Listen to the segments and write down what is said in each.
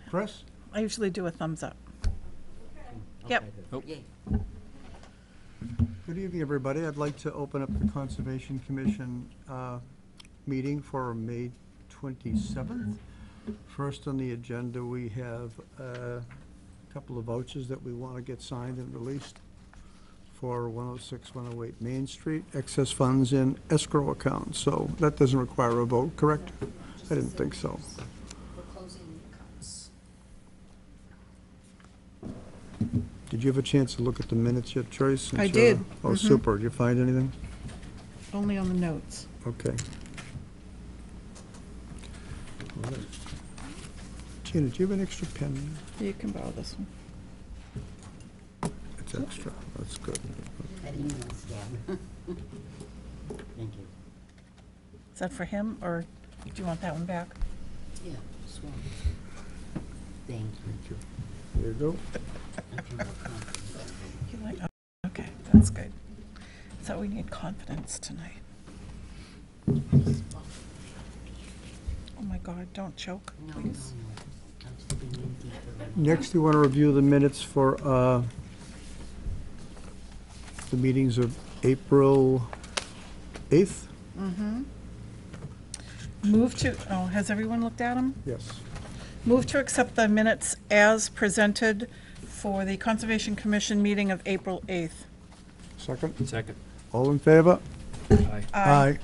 Chris? I usually do a thumbs up. Yep. Oh. Yay. Good evening, everybody. I'd like to open up the Conservation Commission meeting for May 27th. First on the agenda, we have a couple of vouchers that we want to get signed and released for 106, 108 Main Street, excess funds in escrow accounts. So that doesn't require a vote, correct? I didn't think so. We're closing the accounts. Did you have a chance to look at the minutes yet, Joyce? Since I you're- did. Oh, super. Did you find anything? Only on the notes. Okay. All right. Gina, do you have an extra pen? You can borrow this one. It's extra. That's good. That email scam. Thank you. Is that for him, or do you want that one back? Yeah, swamp. Thank you. Thank you. There you go. I feel more confident. You like, oh, okay, that's good. So we need confidence tonight. Oh my God, don't choke, No, please. I'm just being in deeper. Next, we want to review the minutes for the meetings of April 8th. Mm-hmm. Move to, oh, has everyone looked at them? Yes. Move to accept the minutes as presented for the Conservation Commission meeting of April 8th. Second? Second. All in favor? Aye.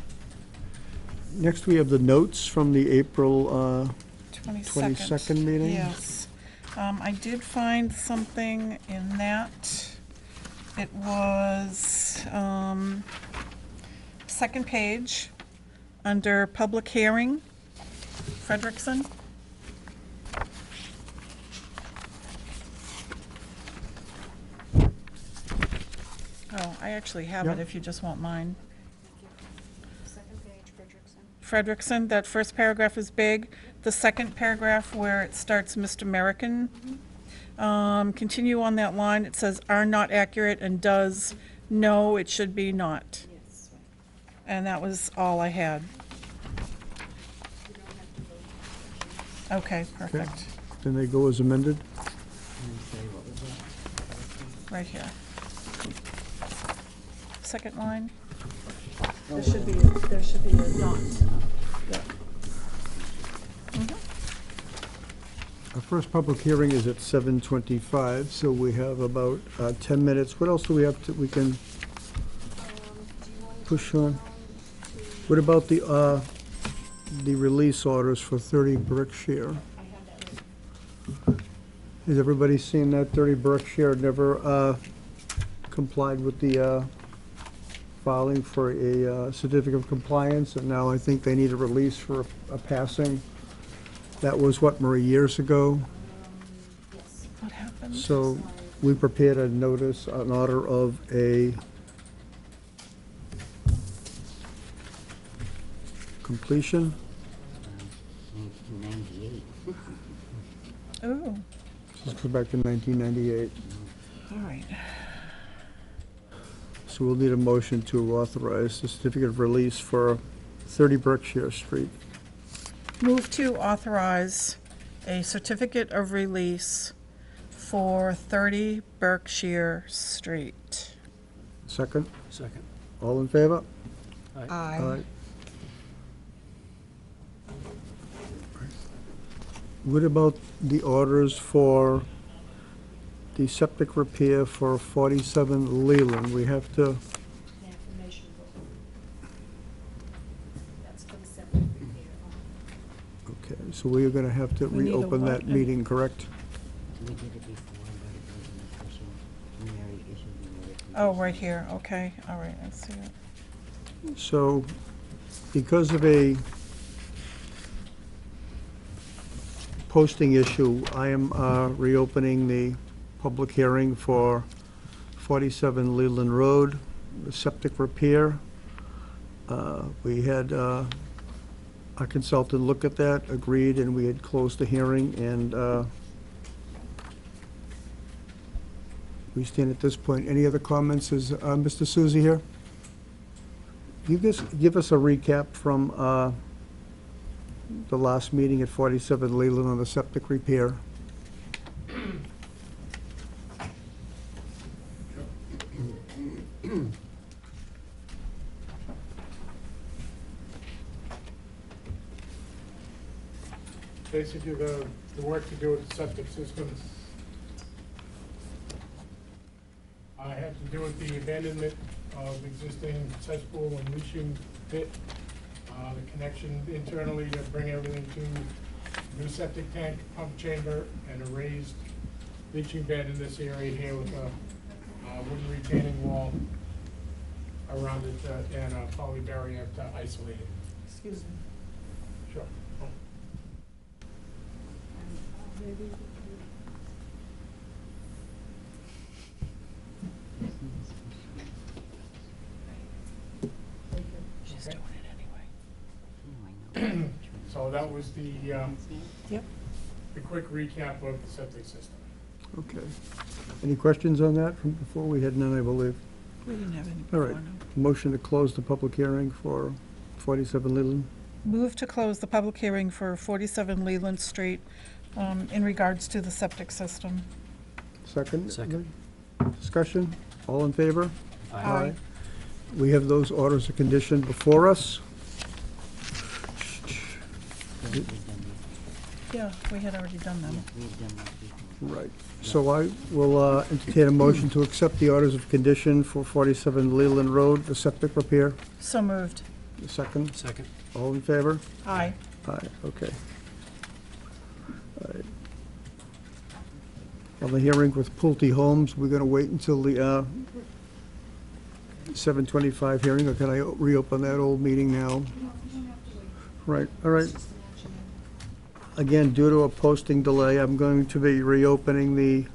Next, we have the notes from the April 22nd. 22nd meeting. Yes. I did find something in that. It was second page, under public hearing, Frederickson. Oh, I actually have it Yeah. if you just want mine. Second page, Frederickson. Frederickson, that first paragraph is big. The second paragraph where it starts Mr. American, continue on that line. It says are not accurate and does, no, it should be not. Yes, right. And that was all I had. You don't have to vote. Okay, perfect. Then they go as amended. And say, what was that? Right here. Second line. Oh, There should be a dot. Yeah. Mhm. Our first public hearing is at 7:25, so we have about 10 minutes. What else do we have we can Do you want to push go on? down What about the release orders for 30 Berkshire? to, I have that right. Has everybody seen that 30 Berkshire never complied with the filing for a certificate of compliance, and now I think they need a release for a passing? That was, what, Marie, years ago? Yes. What happened? So we prepared a notice, an order of a completion. 1998. Ooh, This goes back to 1998. all right. So we'll need a motion to authorize the certificate of release for 30 Berkshire Street. Move to authorize a certificate of release for 30 Berkshire Street. Second? Second. All in favor? Aye. What about the orders for the septic repair for 47 Leland? We have to, The affirmation vote. That's for the septic repair. okay, so we are going to have to We need a reopen what? that meeting, correct? We did it before, but it wasn't official. Mary issued the notice. Oh, right here, okay, all right, I see it. So, because of a posting issue, I am reopening the public hearing for 47 Leland Road, the septic repair. We had our consultant look at that, agreed, and we had closed the hearing, and we stand at this point. Any other comments? Is Mr. Suzie here? You just give us a recap from the last meeting at 47 Leland on the septic repair. Basically, the work to do with the septic system had to do with the abandonment of existing cesspool and leaching pit, the connection internally to bring everything to new septic tank, pump chamber, and a raised leaching bed in this area here with a wooden retaining wall around it and a poly barrier to isolate it. Excuse me. Sure. She's doing it anyway. Oh, I know. So that was the Yep. quick recap of the septic system. Okay. Any questions on that from before? We had none, I believe. We didn't have any All before, right. no. Motion to close the public hearing for 47 Leland. Move to close the public hearing for 47 Leland Street in regards to the septic system. Second? Second. Discussion? All in favor? Aye. We have those orders of condition before us. We've done Yeah, we had already done this. them. Yeah, we've done that before. Right. So I will entertain a motion to accept the orders of condition for 47 Leland Road, the septic repair. So moved. The second? Second. All in favor? Aye. Aye, okay. All right. On the hearing with Pulte Homes, we're going to wait until the 7:25 hearing, or can I reopen that old meeting now? Right, all right. Again, due to a posting delay, I'm going to be reopening the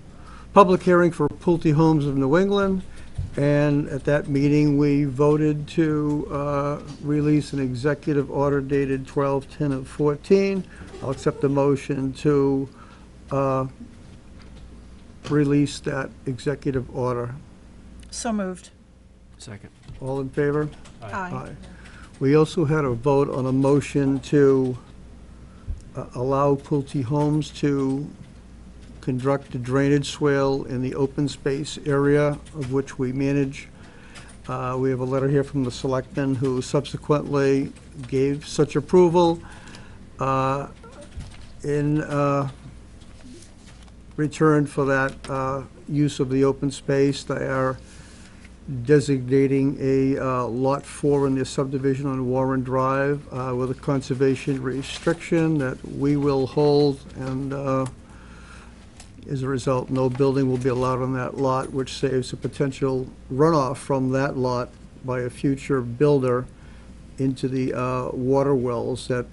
public hearing for Pulte Homes of New England. And at that meeting, we voted to release an executive order dated 12/10 of 14. I'll accept the motion to release that executive order. So moved. Second. All in favor? Aye. We also had a vote on a motion to allow Pulte Homes to construct a drainage swale in the open space area of which we manage. We have a letter here from the selectman who subsequently gave such approval. In return for that use of the open space, they are designating a Lot 4 in their subdivision on Warren Drive with a conservation restriction that we will hold, and as a result, no building will be allowed on that lot, which saves a potential runoff from that lot by a future builder into the water wells that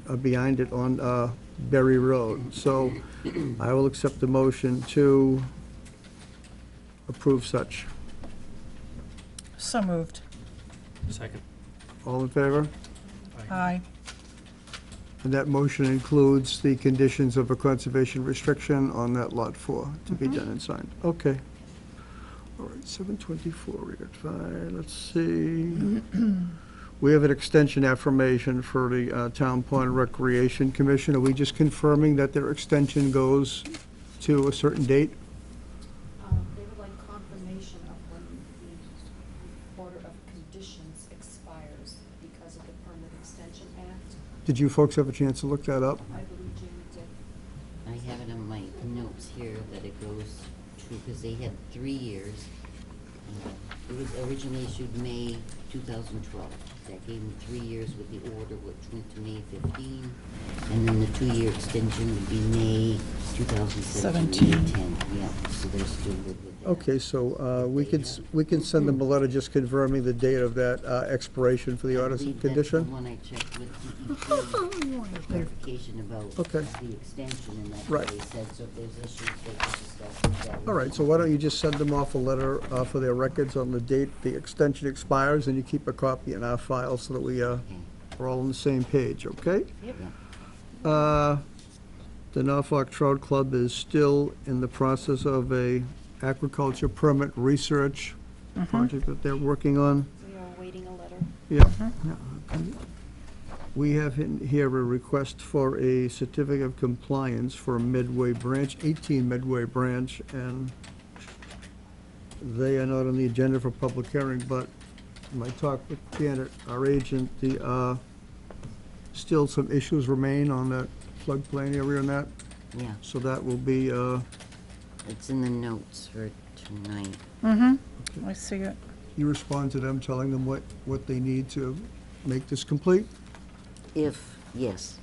are behind it on Berry Road. So I will accept the motion to approve such. So moved. Second. All in favor? Aye. And that motion includes the conditions of a conservation restriction on that Lot 4 to be done and signed. Okay. All right, 7:24, we got 5, let's see. We have an extension affirmation for the Town Pond Recreation Commission. Are we just confirming that their extension goes to a certain date? They would like confirmation of when the order of conditions expires because of the Permit Extension Act. Did you folks have a chance to look that up? I believe Jamie did. I have it on my notes here that it goes to, because they had 3 years. It was originally issued May 2012. That gave them 3 years with the order, which went to May 15. And then the 2-year extension would be May 2017, May 10. Yeah, so they're still good with that. Okay, so we can send them a letter just confirming the date of that expiration for the orders of I believe condition? that's the one I checked with DEP, clarification about Okay. the extension, and that's Right. what they said, so if there's issues, they can discuss that. All right, so why don't you just send them off a letter for their records on the date the extension expires, and you keep a copy in our file so that we are all on the same page, okay? Yeah. The Norfolk Trout Club is still in the process of a agriculture permit research project that they're working on. We are awaiting a letter. Yeah. Okay. We have in here a request for a certificate of compliance for Midway Branch, 18 Midway Branch, and They are not on the agenda for public hearing, but in my talk with Janet, our agent, still some issues remain on that floodplain area and that, Yeah, so that will be, it's in the notes for tonight. I see it. you respond to them, telling them what they need to make this complete? If, yes,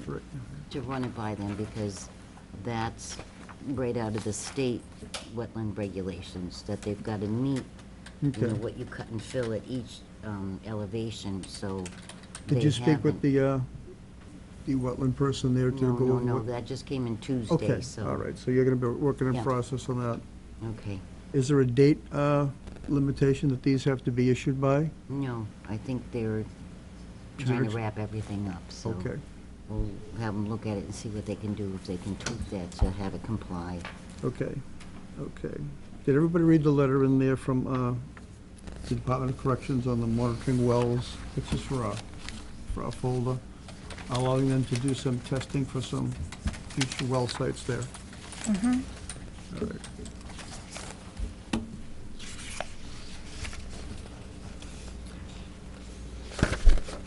Right. to run it by them, because that's right out of the state wetland regulations, that they've got to meet, you know, Okay. what you cut and fill at each elevation, so Did they you speak with haven't. the wetland person there to No, go no, over no, what? that just came in Tuesday, Okay, so. all right, so you're gonna be working in Yeah. process on that. Okay, Is there a date limitation that these have to be issued by? no, I think they're Is it trying to ex- wrap everything up, so. Okay, We'll have them look at it and see what they can do, if they can tweak that to have it comply. okay, okay. Did everybody read the letter in there from the Department of Corrections on the monitoring wells? This is for our folder, allowing them to do some testing for some future well sites there. All right.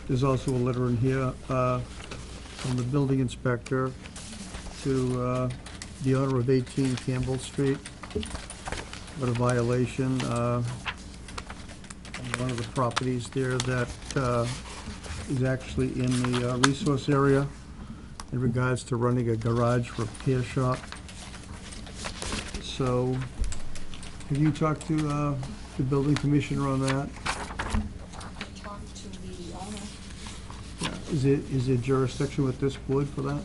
There's also a letter in here from the building inspector to the owner of 18 Campbell Street, about a violation on one of the properties there that is actually in the resource area in regards to running a garage repair shop. So, have you talked to the building commissioner on that? Talk to the owner. Yeah. Is there jurisdiction with this board for that? Um,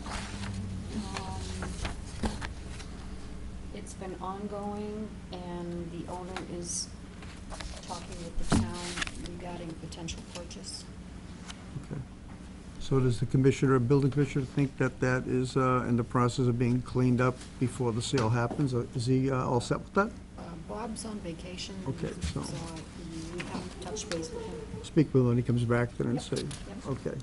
It's been ongoing, and the owner is talking with the town regarding potential purchase. Okay. So does the commissioner, building commissioner, think that that is in the process of being cleaned up before the sale happens? Is he all set with that? Bob's on vacation. Okay, so- We haven't touched base with him. Speak with him when he comes back then and Yep, see. yep. Okay.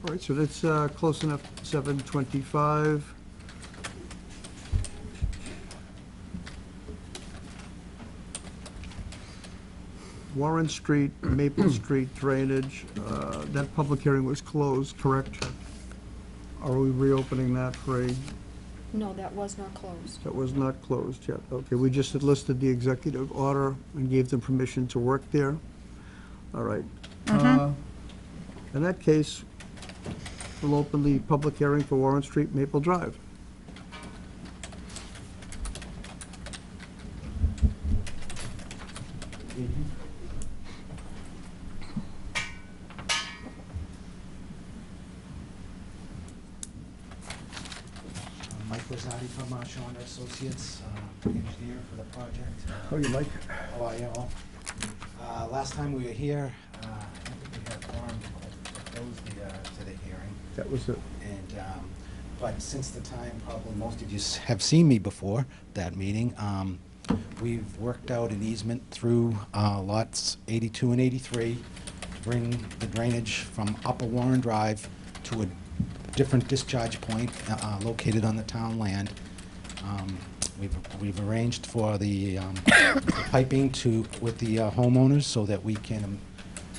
All right, so that's close enough, 7:25. Warren Street, Maple Street drainage, that public hearing was closed, correct? Are we reopening that for a, No, that was not closed. that was not closed yet? Okay, we just had listed the executive order and gave them permission to work there. All right. In that case, we'll open the public hearing for Warren Street, Maple Drive. Mike Rosati from Shaw and Associates, engineer for the project. How you like? How are you all? Last time we were here, I don't think we had a quorum opposed to the hearing. That was it. And, but since the time, probably most of you have seen me before that meeting, we've worked out an easement through lots 82 and 83 to bring the drainage from Upper Warren Drive to a different discharge point located on the town land. We've arranged for the piping with the homeowners so that we can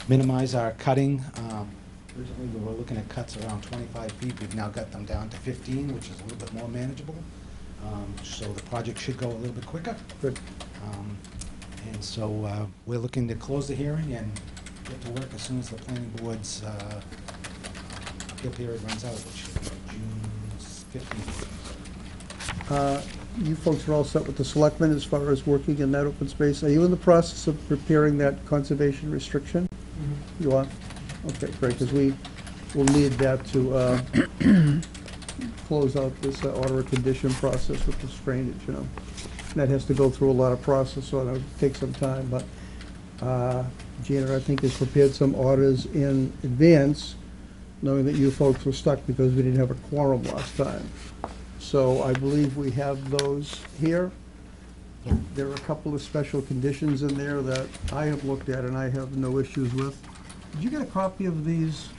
minimize our cutting. Originally, we were looking at cuts around 25 feet. We've now got them down to 15, which is a little bit more manageable. So the project should go a little bit quicker. Good. And so we're looking to close the hearing and get to work as soon as the planning board's appeal period runs out, which should be June 15th. You folks are all set with the selectmen as far as working in that open space. Are you in the process of preparing that conservation restriction? You are? Okay, great, because we will need that to close out this order of condition process with this drainage, you know. That has to go through a lot of process, so it'll take some time, but Janet, I think, has prepared some orders in advance, knowing that you folks were stuck because we didn't have a quorum last time. So I believe we have those here. Yeah. There are a couple of special conditions in there that I have looked at and I have no issues with. Did you get a copy of these?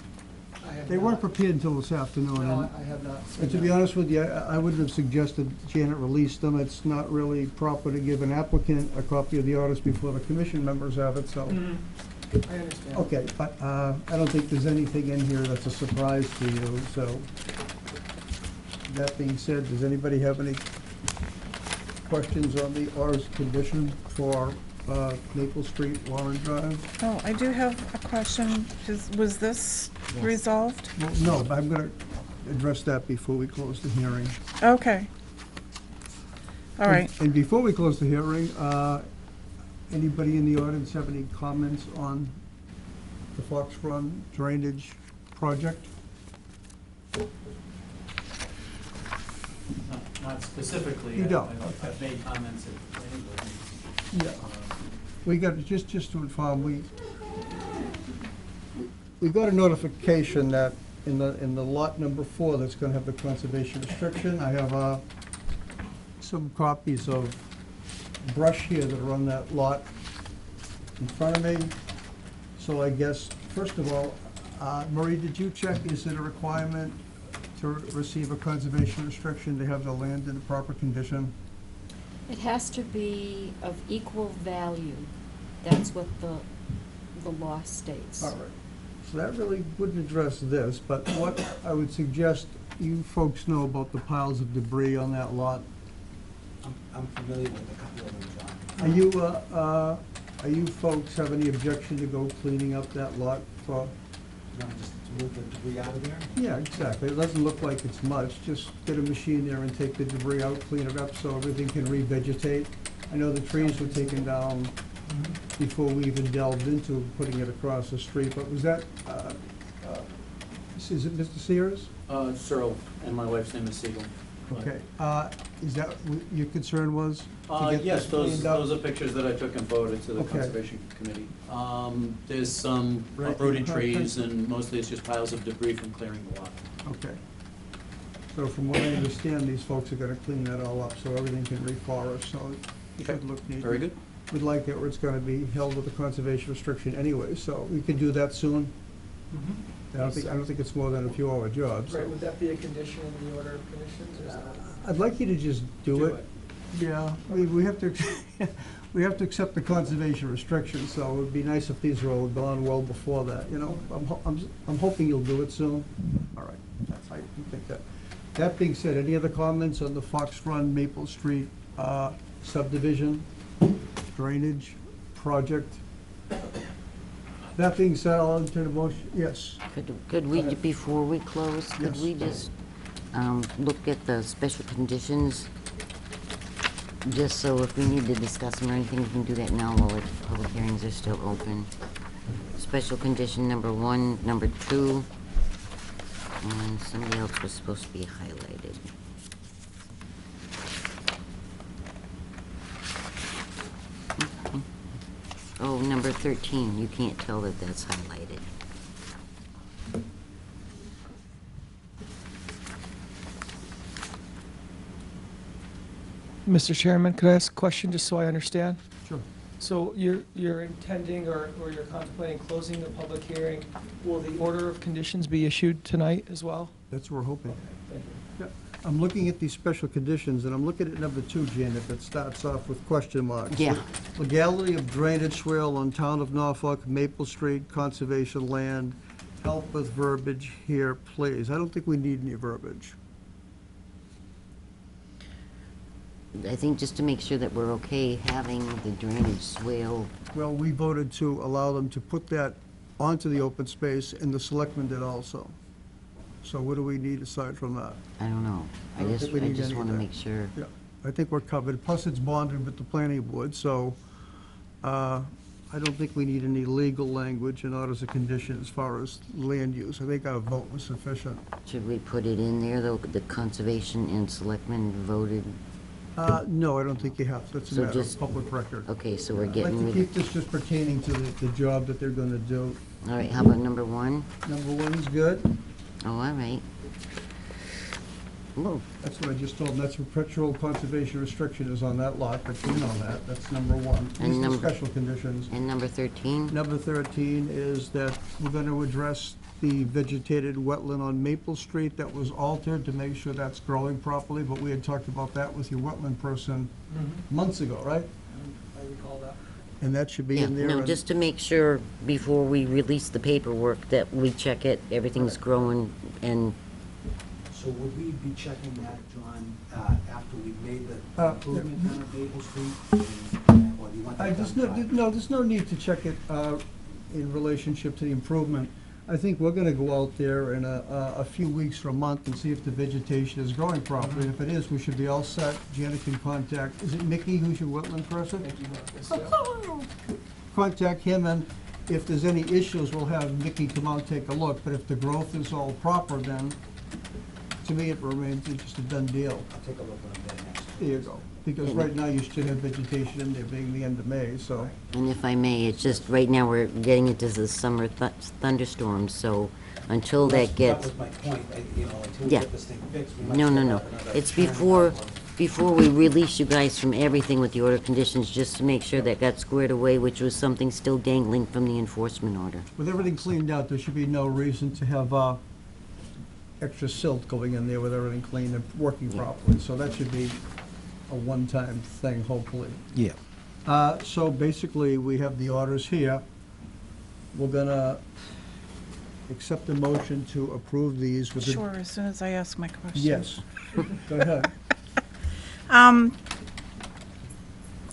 I have They weren't not. prepared until this afternoon. No, and- I have not seen And to that. be honest with you, I wouldn't have suggested Janet release them. It's not really proper to give an applicant a copy of the orders before the commission members have it, so. I understand. Okay, but I don't think there's anything in here that's a surprise to you, so. That being said, does anybody have any questions on the orders of condition for Maple Street, Warren Drive? Oh, I do have a question. Was this Yes. resolved? Well, no, but I'm gonna address that before we close the hearing. Okay. All right. And before we close the hearing, anybody in the audience have any comments on the Fox Run drainage project? Not specifically. You don't, I've made comments at planning board meetings. Yeah. We got, just to inform, we got a notification that in the lot number 4 that's gonna have the conservation restriction, I have some copies of brush here that are on that lot in front of me. So I guess, first of all, Marie, did you check, is it a requirement to receive a conservation restriction to have the land in the proper condition? It has to be of equal value. That's what the law states. All right, so that really wouldn't address this, but what I would suggest you folks know about the piles of debris on that lot. I'm familiar with a couple of them, John. Are you folks have any objection to go cleaning up that lot for? You want just to move the debris out of there? Yeah, exactly, it doesn't look like it's much, just get a machine there and take the debris out, clean it up so everything can revegetate. I know the trees were taken down before we even delved into putting it across the street, but was that, is it Mr. Sears? Searle, and my wife's name is Siegel. Okay, is that what your concern was? To get Yes, this those cleaned up? are pictures that I took and forwarded to the Okay. Conservation Committee. There's some Right. uprooted trees, and mostly it's just piles of debris from clearing the lot. Okay. So from what I understand, these folks are gonna clean that all up so everything can reforest, so it should look neat. Very good. We'd like it where it's gonna be held with a conservation restriction anyway, so we can do that soon. I don't think it's more than a few hour job, so. Right, would that be a condition in the order of conditions, or is that? I'd like you to just do it. Yeah, we have to, we have to accept the conservation restrictions, so it would be nice if these were all done well before that, you know? I'm hoping you'll do it soon. All right, I think that. That being said, any other comments on the Fox Run Maple Street subdivision, drainage project? That being said, I'll entertain a motion, yes. Could we, Go ahead. before we close, could Yes. we just look at the special conditions? Just so if we need to discuss them or anything, we can do that now while the public hearings are still open. Special condition number 1, number 2, and somebody else was supposed to be highlighted. Oh, number 13, you can't tell that that's highlighted. Mr. Chairman, could I ask a question, just so I understand? Sure. So you're intending or you're contemplating closing the public hearing. Will the order of conditions be issued tonight as well? That's what we're hoping. Thank you. I'm looking at these special conditions, and I'm looking at number 2, Janet, that starts off with question marks. Yeah. Legality of drainage swale on town of Norfolk, Maple Street, conservation land. Help with verbiage here, please. I don't think we need any verbiage. I think just to make sure that we're okay having the drainage swale. Well, we voted to allow them to put that onto the open space, and the selectmen did also. So what do we need aside from that? I don't know. I don't think we need any of want to that. make sure. Yeah, I think we're covered. Plus, it's bonded with the planning board, so I don't think we need any legal language in orders of condition as far as land use. I think our vote was sufficient. Should we put it in there, though, the conservation and selectmen voted? No, I don't think you have to. It's a So matter just- of public record. Okay, so we're I'd like getting to rid keep of, this just pertaining to the job that they're gonna do. all right, how about number 1? Number 1's good. Oh, all right. Whoa, That's what I just told them. That's perpetual conservation restriction is on that lot, but you know that. That's number 1. And These are number- special conditions. and number 13? Number 13 is that we're going to address the vegetated wetland on Maple Street that was altered to make sure that's growing properly, but we had talked about that with your wetland person months ago, right? I recall that. And that should be Yeah, in there. no, and- just to make sure before we release the paperwork that we check it, everything's growing and, So would we be checking that, John, after we've made the improvement down at Maple Street? Or do you want that There's done prior? no, there's no need to check it in relationship to the improvement. I think we're gonna go out there in a few weeks or a month and see if the vegetation is growing properly. And if it is, we should be all set. Janet can contact, is it Mickey who's your wetland person? Thank you, Marcus. Yeah. Contact him, and if there's any issues, we'll have Mickey come out and take a look. But if the growth is all proper, then to me, it remains just a done deal. I'll take a look when I'm there next. There you go. Because right now, you should have vegetation in there being the end of May, so. and if I may, it's just, right now, we're getting into the summer thunderstorms, so until that That gets, was my point, until we Yeah. get this thing fixed, we might no, no, still no. have another It's turn before, back on- before we release you guys from everything with the order of conditions, just to make sure that got squared away, which was something still dangling from the enforcement order. With everything cleaned out, there should be no reason to have extra silt going in there with everything clean and working properly. So that should be a one-time thing, hopefully. Yeah. So basically, we have the orders here. We're gonna accept a motion to approve these with the... Sure, as soon as I ask my question. Yes. Go ahead.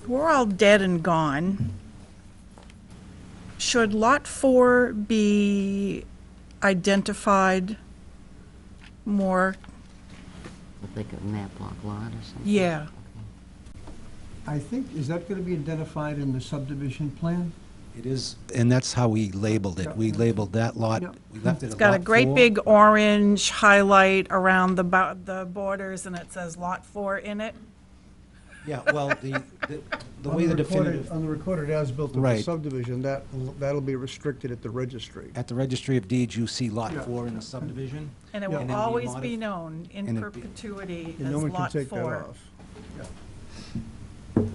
We're all dead and gone. Should Lot 4 be identified more? Like a map block lot or something? Yeah. I think, is that gonna be identified in the subdivision plan? It is, and that's how we labeled it. We labeled that lot, Yeah. we left it It's at got a lot great 4. big orange highlight around the borders, and it says Lot 4 in it. Yeah, well, the On way the recorded- definitive, On the recorded as-built of the Right. subdivision, that'll be restricted at the registry. at the Registry of Deeds, you see lot Yeah. 4 in the subdivision. And it Yeah. will And then we always modif- be known in and it be- perpetuity And as no one can Lot take that 4. off.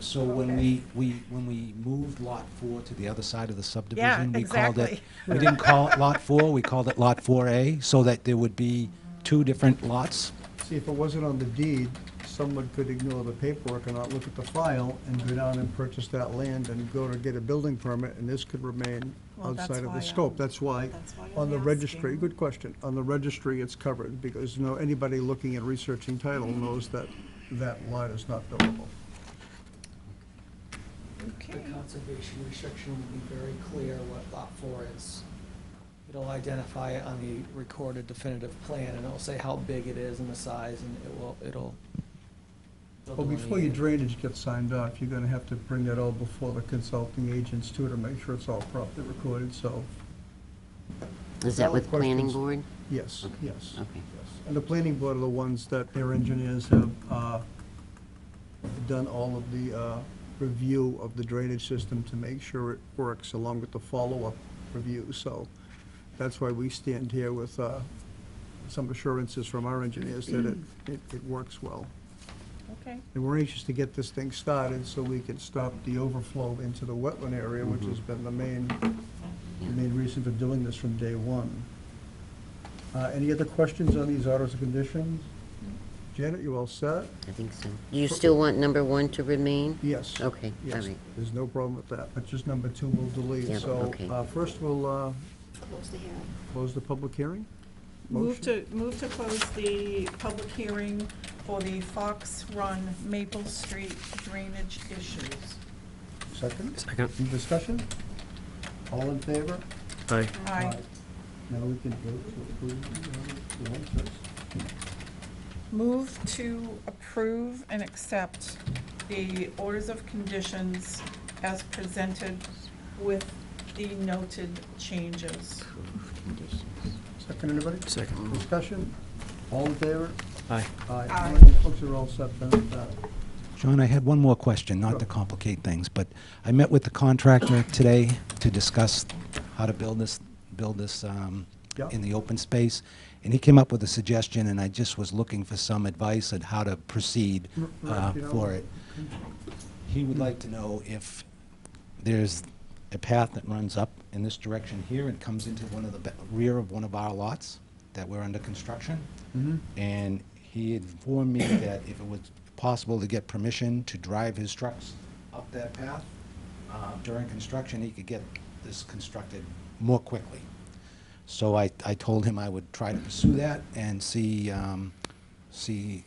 So when when we moved lot 4 to the other side of the subdivision, we called it, exactly. we didn't call it lot 4, we called it lot 4A, so that there would be 2 different lots. See, if it wasn't on the deed, someone could ignore the paperwork and not look at the file and go down and purchase that land and go to get a building permit, and this could remain Well, that's outside of why the scope. I'm- That's why, that's why on I'm the registry, asking. good question, on the registry, it's covered, because, anybody looking at researching title knows that that lot is not buildable. Okay. The conservation restriction will be very clear what lot 4 is. It'll identify it on the recorded definitive plan, and it'll say how big it is and the size, and it'll Well, before your delineate it. drainage gets signed off, you're gonna have to bring that all before the consulting agents too, to make sure it's all properly recorded, so, Is that with Valid planning questions. board? yes, yes. Okay. Yes. And the planning board are the ones that their engineers have done all of the review of the drainage system to make sure it works, along with the follow-up review. So that's why we stand here with some assurances from our engineers that it works well. Okay. And we're anxious to get this thing started so we can stop the overflow into the wetland area, which has been the main reason for doing this from day one. Any other questions on these orders of conditions? Janet, you all set? I think so. Do you still want number 1 to remain? Yes. Okay, all Yes, right. there's no problem with that, but just number 2 we'll delete. Yeah, So okay. first we'll Close the hearing. close the public hearing. Move Motion? to close the public hearing for the Fox Run Maple Street drainage issues. Second? Second. Any discussion? All in favor? Aye. Aye. Now we can vote to approve the one first. Move to approve and accept the orders of conditions as presented with the noted changes. Conditions. Second, anybody? Second. Discussion? All in favor? Aye. Aye. Aye. You folks are all set then with that. John, I had one more question, not to complicate things, but I met with the contractor today to discuss how to build this Yeah. in the open space, and he came up with a suggestion, and I just was looking for some advice on how to proceed Right, for it. He would like to know if there's a path that runs up in this direction here and comes into one of the rear of one of our lots that we're under construction. And he informed me that if it was possible to get permission to drive his trucks up that path during construction, he could get this constructed more quickly. So I told him I would try to pursue that and see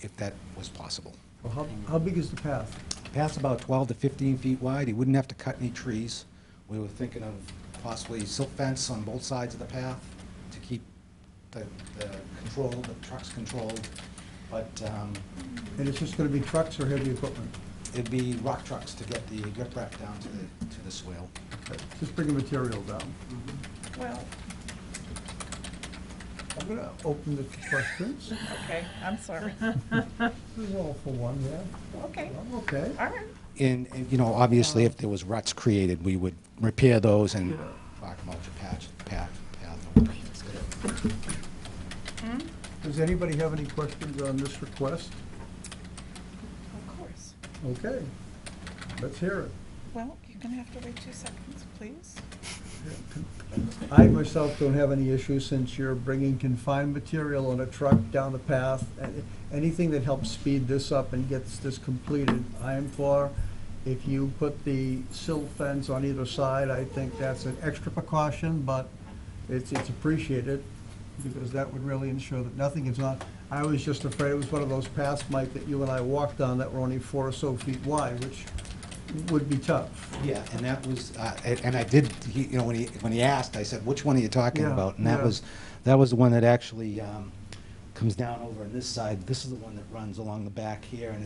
if that was possible. Well, how big is the path? The path's about 12 to 15 feet wide. He wouldn't have to cut any trees. We were thinking of possibly silt fence on both sides of the path to keep the trucks controlled. But And it's just gonna be trucks or heavy equipment? it'd be rock trucks to get the riprap down to the swale. Just bring the material down. Well, I'm gonna open the questions. okay, I'm sorry. This is all for one, yeah. Okay, I'm okay. all right. And, you know, obviously, if there was ruts created, we would repair those and Yeah. bark mulch a path. Does anybody have any questions on this request? Of course. Okay, let's hear it. Well, you're gonna have to wait 2 seconds, please. I myself don't have any issues since you're bringing confined material on a truck down the path. Anything that helps speed this up and gets this completed, I am for. If you put the silt fence on either side, I think that's an extra precaution, but it's appreciated because that would really ensure that nothing is on. I was just afraid it was one of those paths, Mike, that you and I walked on that were only 4 or so feet wide, which would be tough. Yeah, and that was, and I did, you know, when he asked, I said, which one are you talking Yeah, about? And yeah. that was the one that actually comes down over on this side. This is the one that runs along the back here, and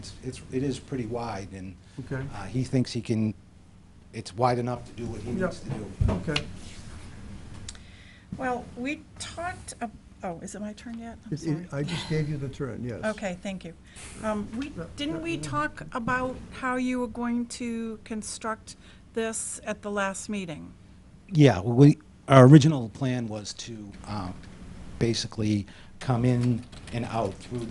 it is pretty wide, and Okay. he thinks it's wide enough to do what he Yep. needs to do. Okay. Well, we talked, oh, is it my turn yet? I'm sorry. I just gave you the turn, yes. Okay, thank you. Didn't we talk about how you were going to construct this at the last meeting? Yeah, our original plan was to basically come in and out through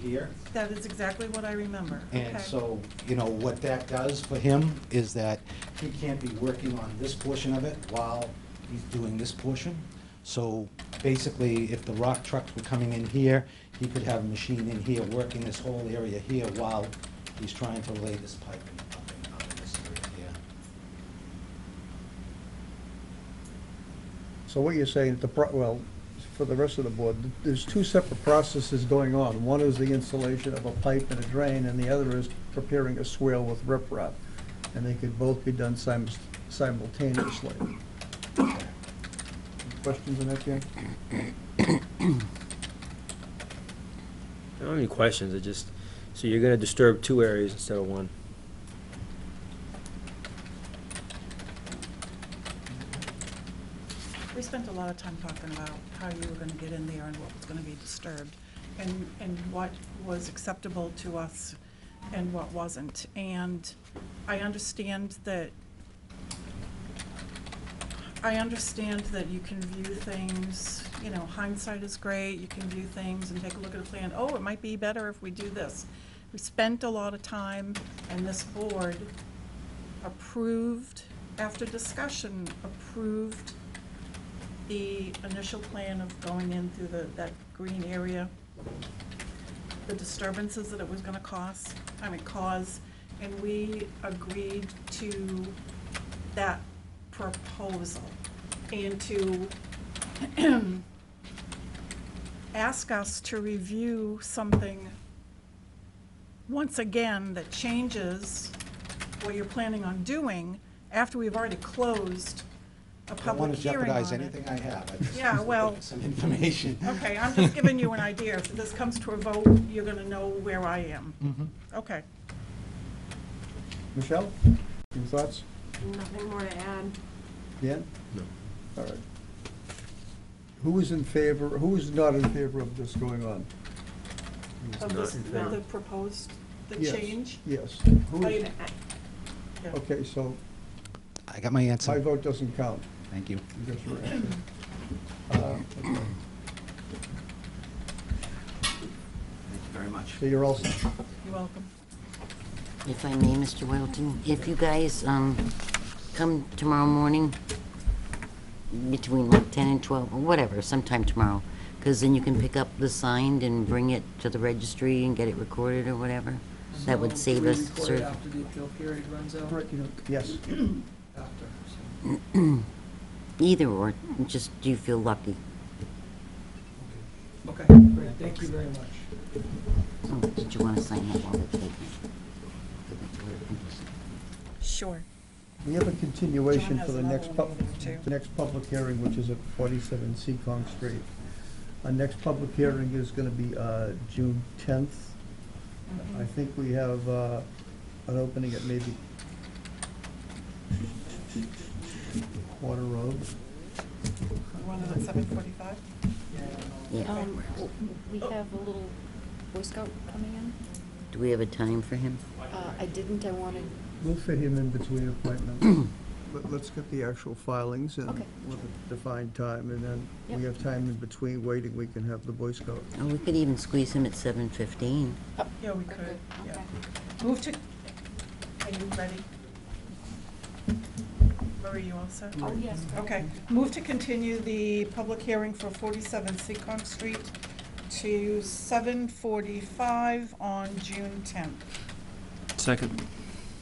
here. That is exactly what I remember. And Okay. so, you know, what that does for him is that he can't be working on this portion of it while he's doing this portion. So basically, if the rock trucks were coming in here, he could have a machine in here working this whole area here while he's trying to lay this pipe up in this area here. So what you're saying, well, for the rest of the board, there's 2 separate processes going on. One is the installation of a pipe and a drain, and the other is preparing a swale with riprap. And they could both be done simultaneously. Questions on that, Jan? I don't have any questions, so you're gonna disturb 2 areas instead of 1. We spent a lot of time talking about how you were gonna get in there and what was gonna be disturbed, and what was acceptable to us and what wasn't. And I understand that you can view things, you know, hindsight is great, you can view things and take a look at a plan, oh, it might be better if we do this. We spent a lot of time, and this board approved, after discussion, approved the initial plan of going in through that green area, the disturbances that it was gonna cause, and we agreed to that proposal, and to ask us to review something once again that changes what you're planning on doing after we've already closed a I don't public want to hearing on jeopardize it. anything I have. I just Yeah, well- looking for some information. Okay, I'm just giving you an idea. If this comes to a vote, you're gonna know where I am. Mhm. Okay. Michelle, your thoughts? Nothing more to add. Jan? No. All right. Who is in favor, who is not in favor of this going on? Of not this, in of favor. the proposed, the Yes, change? Yes. Who Oh, is- you- yeah. Okay, so I got my answer. my vote doesn't count. Thank you. You got your answer. Okay. Thank you very much. So you're all set. You're welcome. If I may, Mr. Welton, if you guys come tomorrow morning? Between like 10 and 12, or whatever, sometime tomorrow. Because then you can pick up the signed and bring it to the registry and get it recorded or whatever. That would save us. Do we record after the appeal period runs out? Yes. After, so. Either or, just do you feel lucky? Okay, great, thank you very much. Oh, did you want to sign that while they're taking? Sure. We have a continuation John for has the another next one too. the next public hearing, which is at 47 Seccong Street. Our next public hearing is gonna be, June 10th. I think we have, an opening at maybe Quarter Road. One at 7:45? Yeah. We have a little Boy Scout coming in. Do we have a time for him? I didn't, I wanted, We'll fit him in between appointments. But let's get the actual filings and Okay. with a defined time, and then we Yep. have time in between waiting, we can have the Boy Scout. Oh, we could even squeeze him at 7:15. Yeah, we we're could, good, yeah. okay. Move to, are you ready? Marie, you all set? Oh, yes. go Okay, ahead. move to continue the public hearing for 47 Seccong Street to 7:45 on June 10th. Second.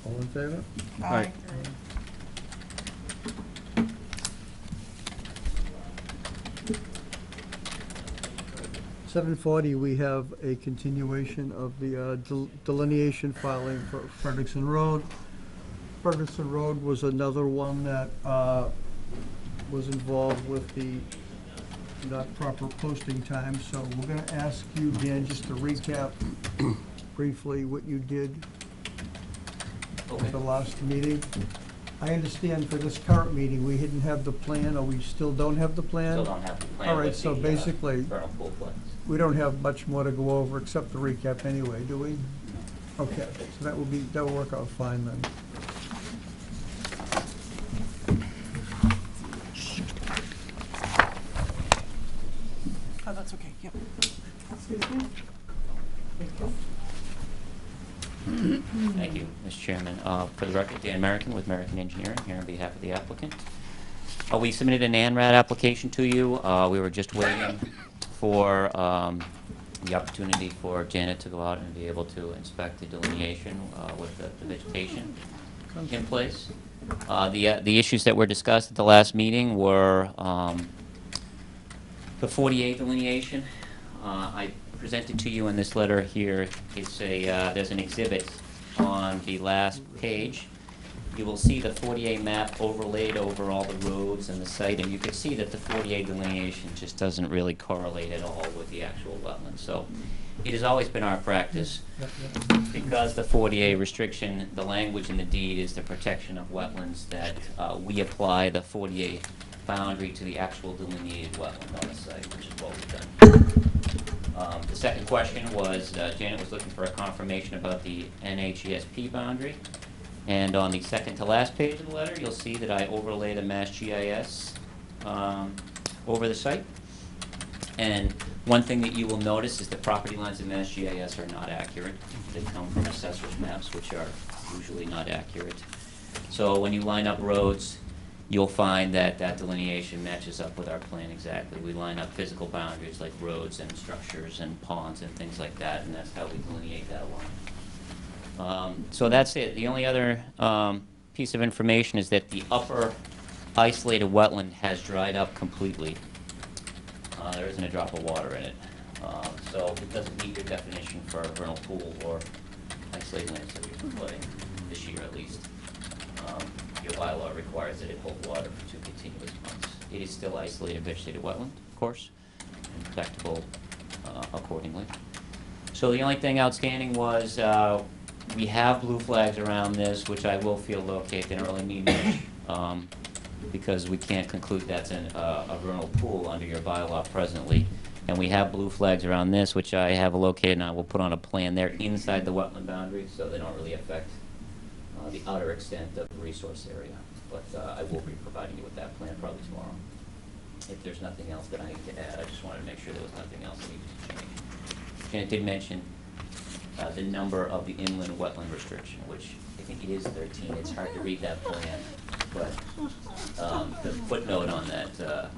All in favor? Aye. 7:40, we have a continuation of the delineation filing for Frederickson Road. Frederickson Road was another one that was involved with the not proper posting time, so we're gonna ask you, Dan, just to recap briefly what you did at the last meeting. I understand for this current meeting, we didn't have the plan, or we still don't have the plan? Still don't have the plan. All right, with so the, basically, vernal pool plans. we don't have much more to go over except the recap anyway, do we? Okay, so that will work out fine then. Oh, that's okay, yep. Thank you, Mr. Chairman. For the record, Dan American with American Engineering, here on behalf of the applicant. We submitted an ANRAD application to you. We were just waiting for the opportunity for Janet to go out and be able to inspect the delineation with the vegetation in place. The issues that were discussed at the last meeting were the 48 delineation. I presented to you in this letter here. It's there's an exhibit on the last page. You will see the 48 map overlaid over all the roads and the site, and you can see that the 48 delineation just doesn't really correlate at all with the actual wetlands. So it has always been our practice, because the 48 restriction, the language in the deed is the protection of wetlands, that we apply the 48 boundary to the actual delineated wetland on the site, which is what we've done. The second question was, Janet was looking for a confirmation about the NHESP boundary. And on the second to last page of the letter, you'll see that I overlay the Mass GIS over the site. And one thing that you will notice is the property lines in Mass GIS are not accurate. They come from assessor's maps, which are usually not accurate. So when you line up roads, you'll find that that delineation matches up with our plan exactly. We line up physical boundaries like roads and structures and ponds and things like that, and that's how we delineate that line. So that's it. The only other piece of information is that the upper isolated wetland has dried up completely. There isn't a drop of water in it. So it doesn't meet your definition for a vernal pool or isolated landscape flooding this year at least. Your bylaw requires that it hold water for 2 continuous months. It is still isolated vegetated wetland, of course, and protectable accordingly. So the only thing outstanding was we have blue flags around this, which I will field locate in early meeting, because we can't conclude that's a vernal pool under your bylaw presently. And we have blue flags around this, which I have located, and I will put on a plan there inside the wetland boundary, so they don't really affect the outer extent of the resource area. But I will be providing you with that plan probably tomorrow. If there's nothing else that I need to add, I just wanted to make sure there was nothing else that needed to change. Janet did mention the number of the inland wetland restriction, which I think it is 13. It's hard to read that plan, but the footnote on that,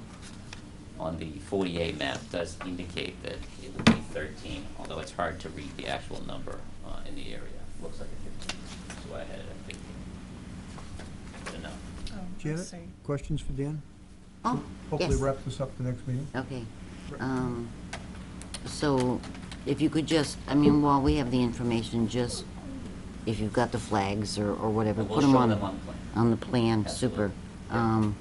on the 48 map does indicate that it would be 13, although it's hard to read the actual number in the area. Looks like a 15, so I had it at 15. Good enough. Oh, let's Janet, see. questions for Dan? Oh, Hopefully yes. wrap this up the next meeting. Okay. So if you could just, I mean, while we have the information, just if you've got the flags or whatever, We'll put them show on, them on the plan. on the plan, Absolutely. super.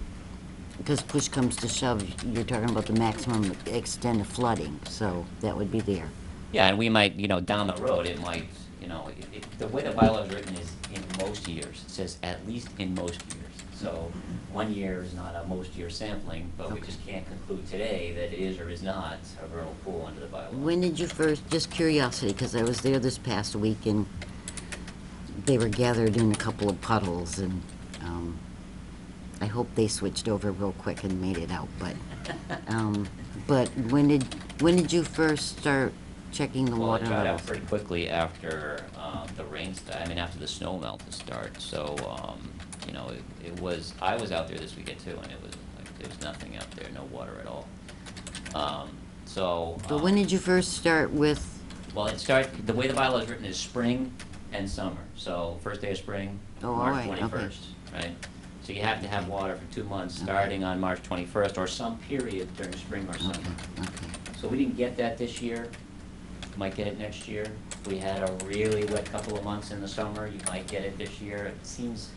Because push comes to shove, you're talking about the maximum extent of flooding, so that would be there. Yeah, and we might, you know, down the road, it might, you know, the way the bylaw is written is in most years. It says at least in most years. So 1 year is not a most year sampling, but we just can't conclude today that it is or is not a vernal pool under the bylaw. When did you first, just curiosity, because I was there this past week and they were gathered in a couple of puddles and I hope they switched over real quick and made it out, but when did you first start checking the Well, water it got levels? out pretty quickly after the rain after the snow melt to start. So, you know, it was, I was out there this weekend too, and it was like, there was nothing out there, no water at all. But when did you first start with, Well, the way the bylaw is written is spring and summer. So first day of spring, Oh, all March right, okay. 21st, right? So you have to have water for 2 months, starting on March 21st, or some period during spring or summer. okay, So we didn't get that this year. Might get it next year. If we had a really wet couple of months in the summer, you might get it this year. It seems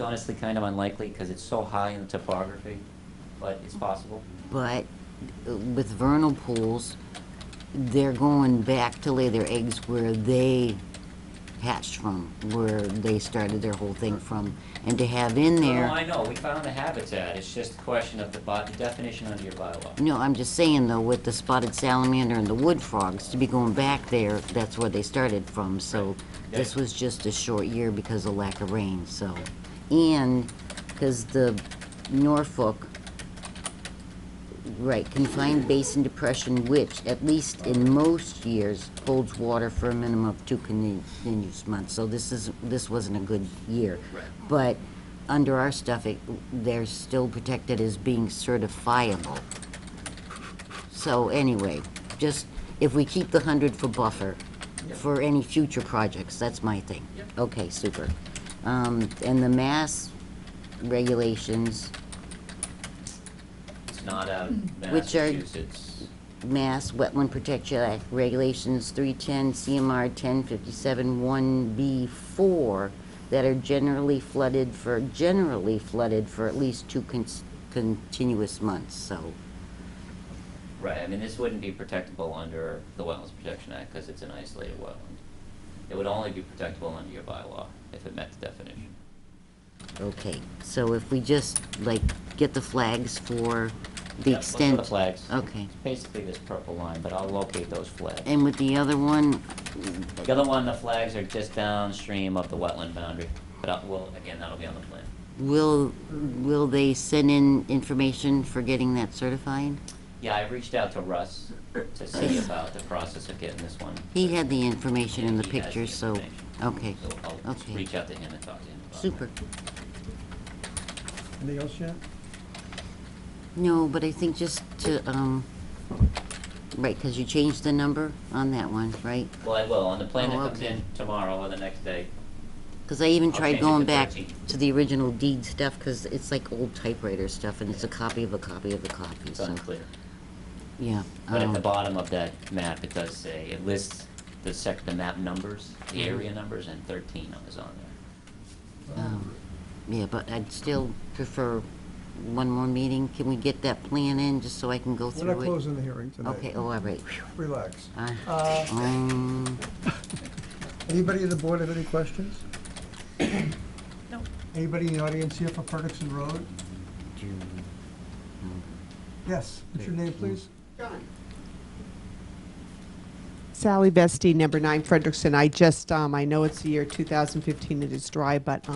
honestly kind of unlikely because it's so high in the topography, but it's possible. but with vernal pools, they're going back to lay their eggs where they hatched from, where they started their whole thing from, and to have in there. No, I know, we found the habitat. It's just a question of the definition under your bylaw. No, I'm just saying though, with the spotted salamander and the wood frogs, to be going back there, that's where they started from, so Right. this was just a short year because of lack of rain, so. And, because the Norfolk, right, confined basin depression, which, at least in most years, holds water for a minimum of 2 continuous months, so this wasn't a good year. Right. But under our stuff, they're still protected as being certifiable. So anyway, just, if we keep the 100 for buffer, for any future projects, that's my thing. Yep. Okay, super. And the mass regulations, It's not a Which are- Massachusetts. Mass Wetland Protection Act Regulations 310, CMR 1057 1B4, that are generally flooded for at least 2 continuous months, so. Right, I mean, this wouldn't be protectable under the Wetlands Protection Act because it's an isolated wetland. It would only be protectable under your bylaw if it met the definition. Okay, so if we just, like, get the flags for the Yep, let's go to extent. the flags. Okay. It's basically this purple line, but I'll locate those flags. And with the other one, The other one, the flags are just downstream of the wetland boundary, but again, that'll be on the plan. will they send in information for getting that certified? Yeah, I reached out to Russ to see about the process of getting this one. He had the information in the He has the pictures, so, information. okay, So I'll just okay. reach out to him and talk to him about it. Super. Anything else, Jan? No, but I think just to, right, because you changed the number on that one, right? Well, I will, on the plan that Oh, comes okay. in tomorrow or the next day. Because I even I'll tried change it going to back 13. to the original deed stuff, because it's like old typewriter stuff, and it's a copy of a copy of a copy, It's so, unclear. yeah. But at the bottom of that map, it does say, it lists the map numbers, the Mm-hmm. area numbers, and 13 is on there. Yeah, but I'd still prefer one more meeting. Can we get that plan in, just so I can go We're through not it? closing the hearing tonight. Okay, oh, all right. Relax. Uh, um, Anybody in the board have any questions? No. Anybody in the audience here for Frederickson Road? Yes, what's your name, please? Sally Vesti, number 9 Frederickson. I just, I know it's the year 2015, it is dry, but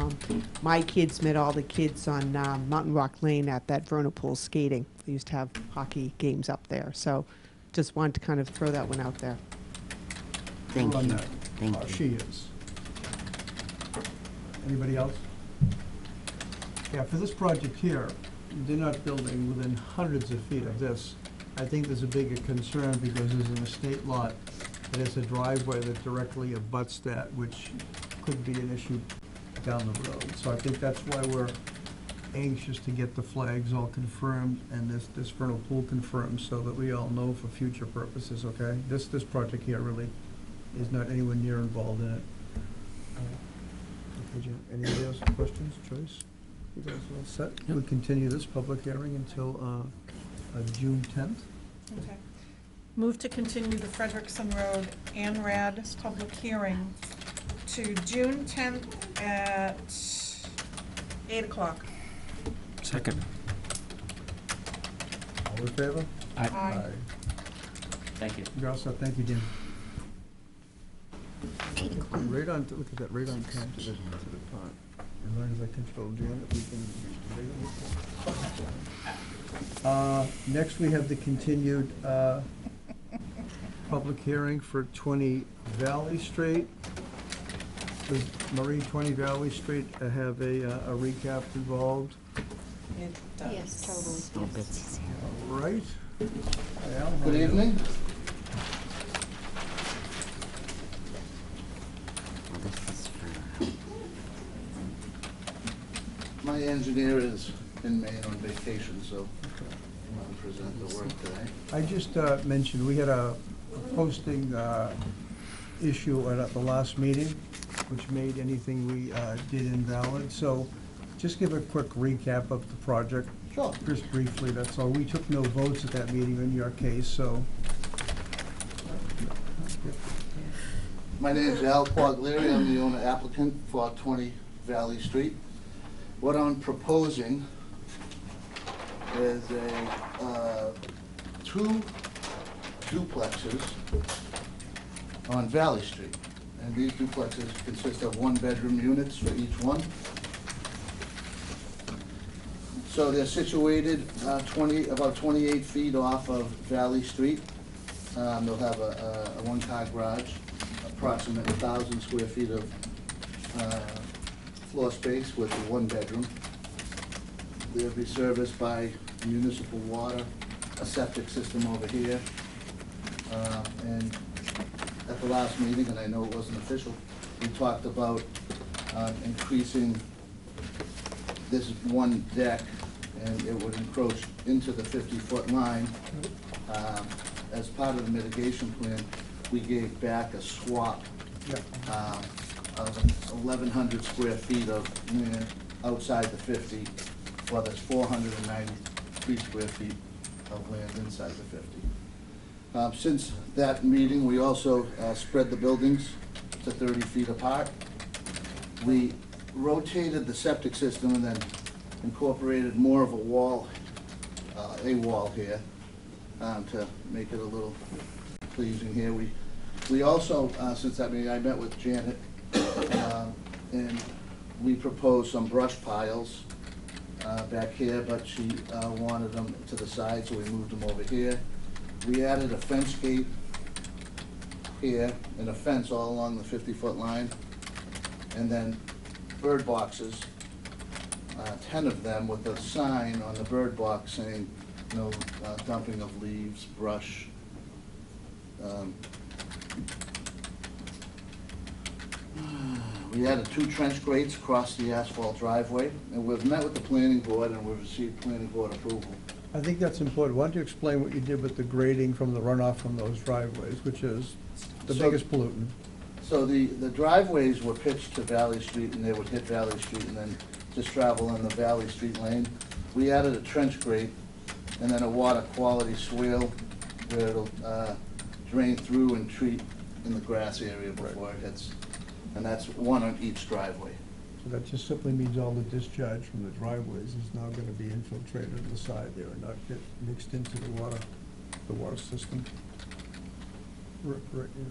my kids met all the kids on Mountain Rock Lane at that vernal pool skating. They used to have hockey games up there, so just wanted to kind of throw that one out there. Thank run you. that. Thank you. She is. Anybody else? Yeah, for this project here, they're not building within hundreds of feet of this. I think there's a bigger concern because there's an estate lot that has a driveway that directly abuts that, which could be an issue down the road. So I think that's why we're anxious to get the flags all confirmed and this vernal pool confirmed so that we all know for future purposes, okay? This project here really is not anywhere near involved in it. Okay, Jen, anybody else have questions, Joyce? You guys all set? We'll continue this public hearing until June 10th. Okay. Move to continue the Frederickson Road ANRAD public hearing to June 10th at 8 o'clock. Second. All in favor? Aye. Thank you. You're all set, thank you, Jim. Right on, look at that, right on time to the part. As long as I control Jan, we can. Next, we have the continued public hearing for 20 Valley Street. Does Marie, 20 Valley Street have a recap involved? It does. Yes, totally. Oh, Betsy's here. All right. Al, how Good are you? evening. Well, this is for, My engineer is in Maine on vacation, so I'm going to present the work today. I just mentioned, we had a posting issue at the last meeting, which made anything we did invalid. So just give a quick recap of the project. Sure. Just briefly, that's all. We took no votes at that meeting in your case, so. My name's Al Quaglieri. I'm the owner applicant for 20 Valley Street. What I'm proposing is two duplexes on Valley Street. And these duplexes consist of one-bedroom units for each one. So they're situated about 28 feet off of Valley Street. They'll have a one-car garage, approximately 1,000 square feet of floor space with one bedroom. They'll be serviced by municipal water, a septic system over here. And at the last meeting, and I know it wasn't official, we talked about increasing this one deck, and it would encroach into the 50-foot line. As part of the mitigation plan, we gave back a swap of 1,100 square feet of land outside the 50, while there's 493 square feet of land inside the 50. Since that meeting, we also spread the buildings to 30 feet apart. We rotated the septic system and then incorporated more of a wall here to make it a little pleasing here. We also, since that meeting, I met with Janet, and we proposed some brush piles back here, but she wanted them to the side, so we moved them over here. We added a fence gate here and a fence all along the 50-foot line, and then bird boxes, 10 of them with a sign on the bird box saying no dumping of leaves, brush. We added 2 trench grates across the asphalt driveway, and we've met with the planning board and we've received planning board approval. I think that's important. Why don't you explain what you did with the grading from the runoff from those driveways, which is the So- biggest pollutant? So the driveways were pitched to Valley Street, and they would hit Valley Street and then just travel in the Valley Street lane. We added a trench grate and then a water quality swale where it'll drain through and treat in the grass area before it hits. And that's one on each driveway. So that just simply means all the discharge from the driveways is now gonna be infiltrated on the side there and not get mixed into the water system. Right, yeah.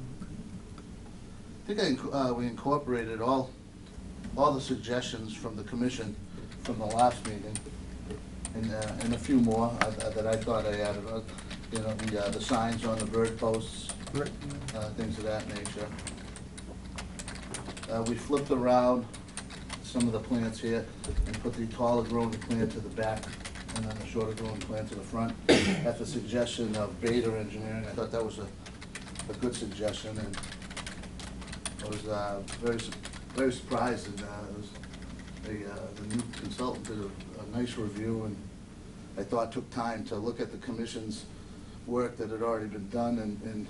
I think we incorporated all the suggestions from the commission from the last meeting, and a few more that I thought I added. You know, the signs on the bird posts, Right. things of that nature. We flipped around some of the plants here and put the taller growing plant to the back and then the shorter growing plant to the front at the suggestion of Beta Engineering. I thought that was a good suggestion, and I was very surprised, and it was the new consultant did a nice review, and I thought took time to look at the commission's work that had already been done and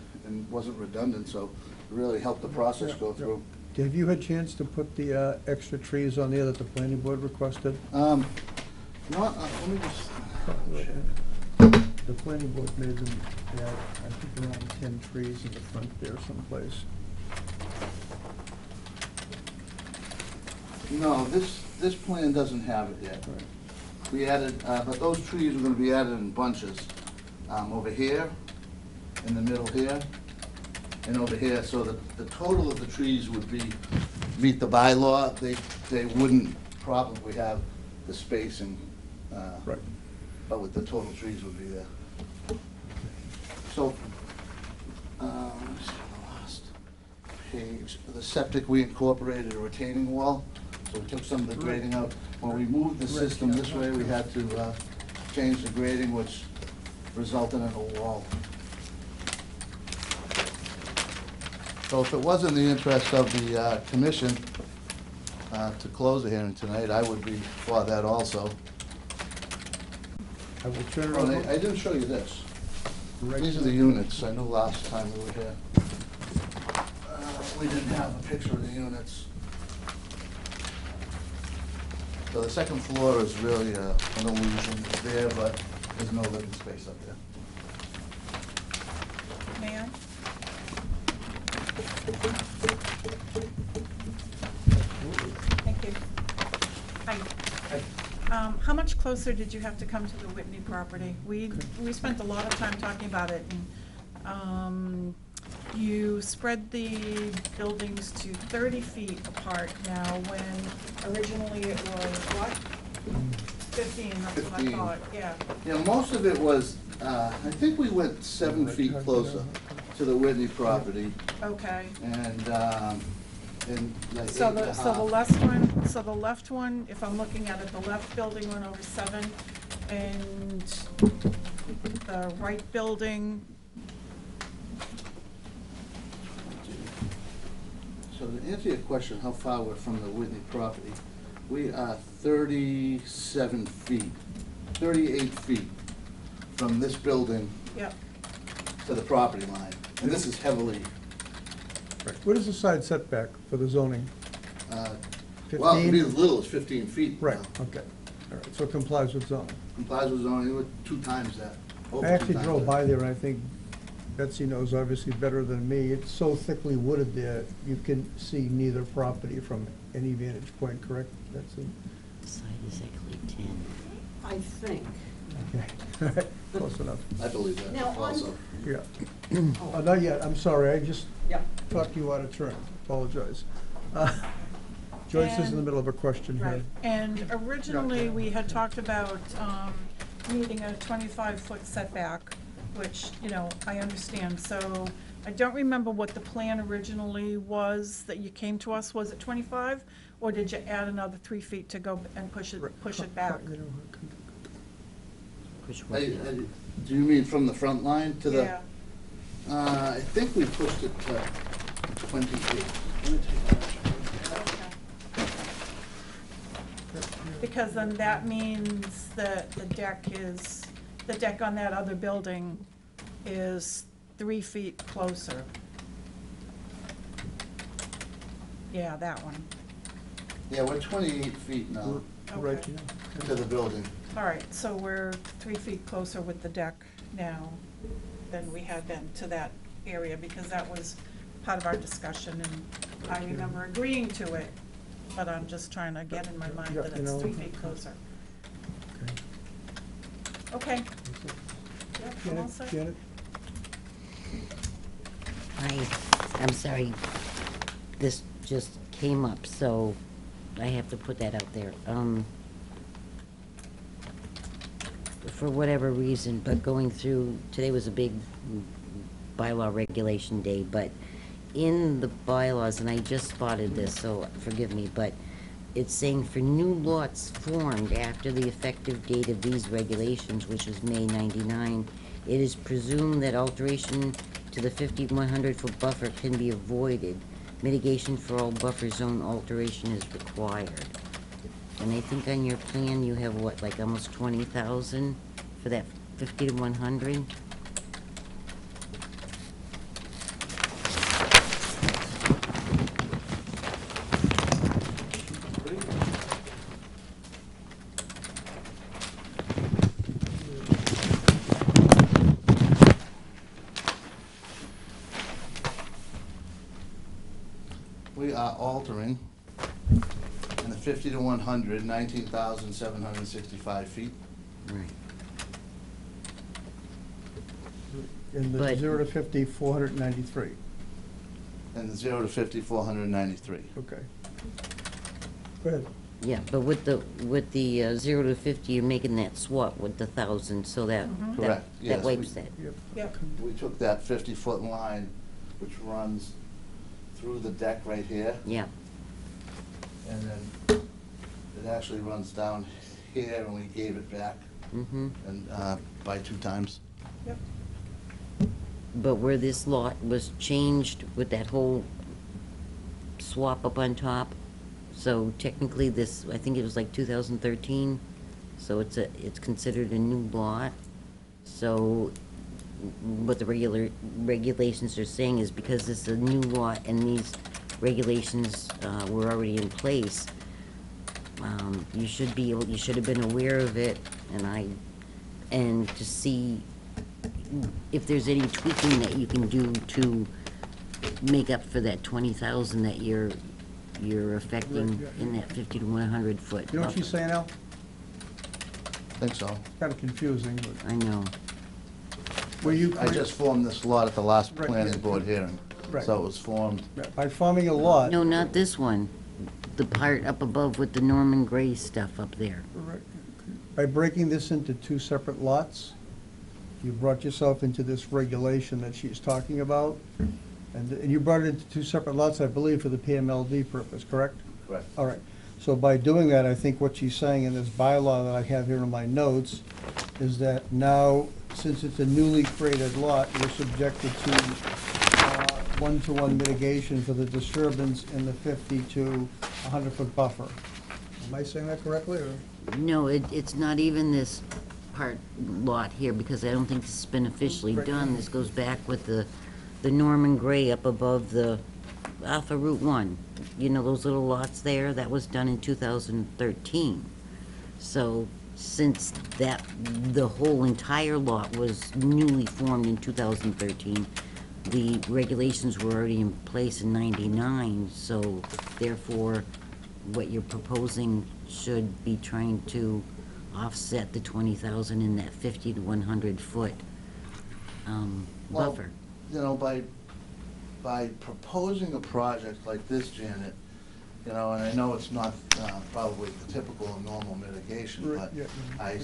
wasn't redundant, so it really helped the process go through. Have you had a chance to put the extra trees on there that the planning board requested? Let me just, The planning board made them add, I think, around 10 trees in the front there someplace. no, this plan doesn't have it yet. We added, but those trees are gonna be added in bunches, over here, in the middle here, and over here, so the total of the trees would meet the bylaw. They wouldn't probably have the spacing, Right. but with the total trees would be there. So, let me see the last page. The septic, we incorporated a retaining wall, so we took some of the grading out. When we moved the system this way, we had to change the grading, which resulted in a wall. So if it was in the interest of the commission to close the hearing tonight, I would be for that also. I will turn it Oh, over. I didn't show you this. Right. These are the units. I know last time we were here, we didn't have a picture of the units. So the second floor is really an illusion. It's there, but there's no living space up there. Ma'am? Thank you. Hi. How much closer did you have to come to the Whitney property? We spent a lot of time talking about it, and you spread the buildings to 30 feet apart now, when originally it was what? 15, that's what I 15. thought, yeah. Yeah, most of it was, I think we went 7 feet closer to the Whitney property, Okay. and like So 8 and a the half. left one, if I'm looking at it, the left building went over 7, and the right building, So to answer your question, how far we're from the Whitney property, we are 37 feet, 38 feet from this building yep, to the property line. And this is heavily, Right. What is the side setback for the zoning? well, it could be 15? as little as 15 feet. Right, now. okay. All right, so it complies with zoning. Complies with zoning, we're 2 times that. over I 2 actually times drove that. by there, and I think Betsy knows obviously better than me. It's so thickly wooded there, you can see neither property from any vantage point, correct, Betsy? Side is actually 10. I think. Okay, all right, close enough, I believe that Now, on- also. yeah. Not yet, I'm sorry, I just Yeah. talked you out of turn, apologize. Joyce is in the And- middle of a question here. right. And originally, we had talked about needing a 25-foot setback, which, you know, I understand. So I don't remember what the plan originally was that you came to us. Was it 25? Or did you add another 3 feet to go and push it back? Which one? Do you mean from the front line to the? Yeah. I think we pushed it to 20 feet. Let me take that. Because then that means that the deck on that other building is 3 feet closer. Yeah, that one. Yeah, we're 28 feet now Right, Okay. yeah. to the building. All right, so we're 3 feet closer with the deck now than we had been to that area, because that was part of our discussion, and I remember agreeing to it, but I'm just trying to get in my mind Yeah, that you it's know, 3 feet closer. Okay. Okay. Yep, I'm all set. Janet? I'm sorry, this just came up, so I have to put that out there. For whatever reason, but going through, today was a big bylaw regulation day, but in the bylaws, and I just spotted this, so forgive me, but it's saying for new lots formed after the effective date of these regulations, which is May 99, it is presumed that alteration to the 100 foot buffer can be avoided. Mitigation for all buffer zone alteration is required. And I think on your plan, you have what, like almost 20,000 for that 50 to 100? We are altering in the 50 to 100, 19,765 feet. Right. In the But- 0 to 50, 493. And the 0 to 50, 493. Okay. Go ahead. Yeah, but with the 0 to 50, you're making that swap with the 1,000, so that, Correct, yes, that wipes that. Yep. Yep. We took that 50-foot line, which runs through the deck right here, Yeah, and then it actually runs down here, and we gave it back, mm-hmm. and, by 2 times. Yep. But where this lot was changed with that whole swap up on top, so technically this, I think it was like 2013, so it's considered a new lot. So what the regulations are saying is because this is a new lot and these regulations were already in place, you should have been aware of it, and to see if there's any tweaking that you can do to make up for that 20,000 that you're affecting in that 50 to 100 foot. You know what she's saying, Al? I think so. Kind of confusing, but I know. were you, I just formed this lot at the last Right, planning yeah. board hearing, Right. so it was formed. by forming a lot, No, not this one. The part up above with the Norman Gray stuff up there. by breaking this into 2 separate lots, you brought yourself into this regulation that she's talking about, and you brought it into 2 separate lots, I believe, for the PMLD purpose, correct? Correct. All right, so by doing that, I think what she's saying in this bylaw that I have here in my notes is that now, since it's a newly created lot, you're subjected to one-to-one mitigation for the disturbance in the 50 to 100-foot buffer. Am I saying that correctly, or? No, it's not even this part lot here, because I don't think this has been officially Right. done. This goes back with the Norman Gray up above the Alpha Route 1. You know those little lots there? That was done in 2013. So since the whole entire lot was newly formed in 2013, the regulations were already in place in 99, so therefore, what you're proposing should be trying to offset the 20,000 in that 50 to 100 foot Well, buffer. You know, by proposing a project like this, Janet, you know, and I know it's not probably the typical and normal mitigation, Right, but yeah. I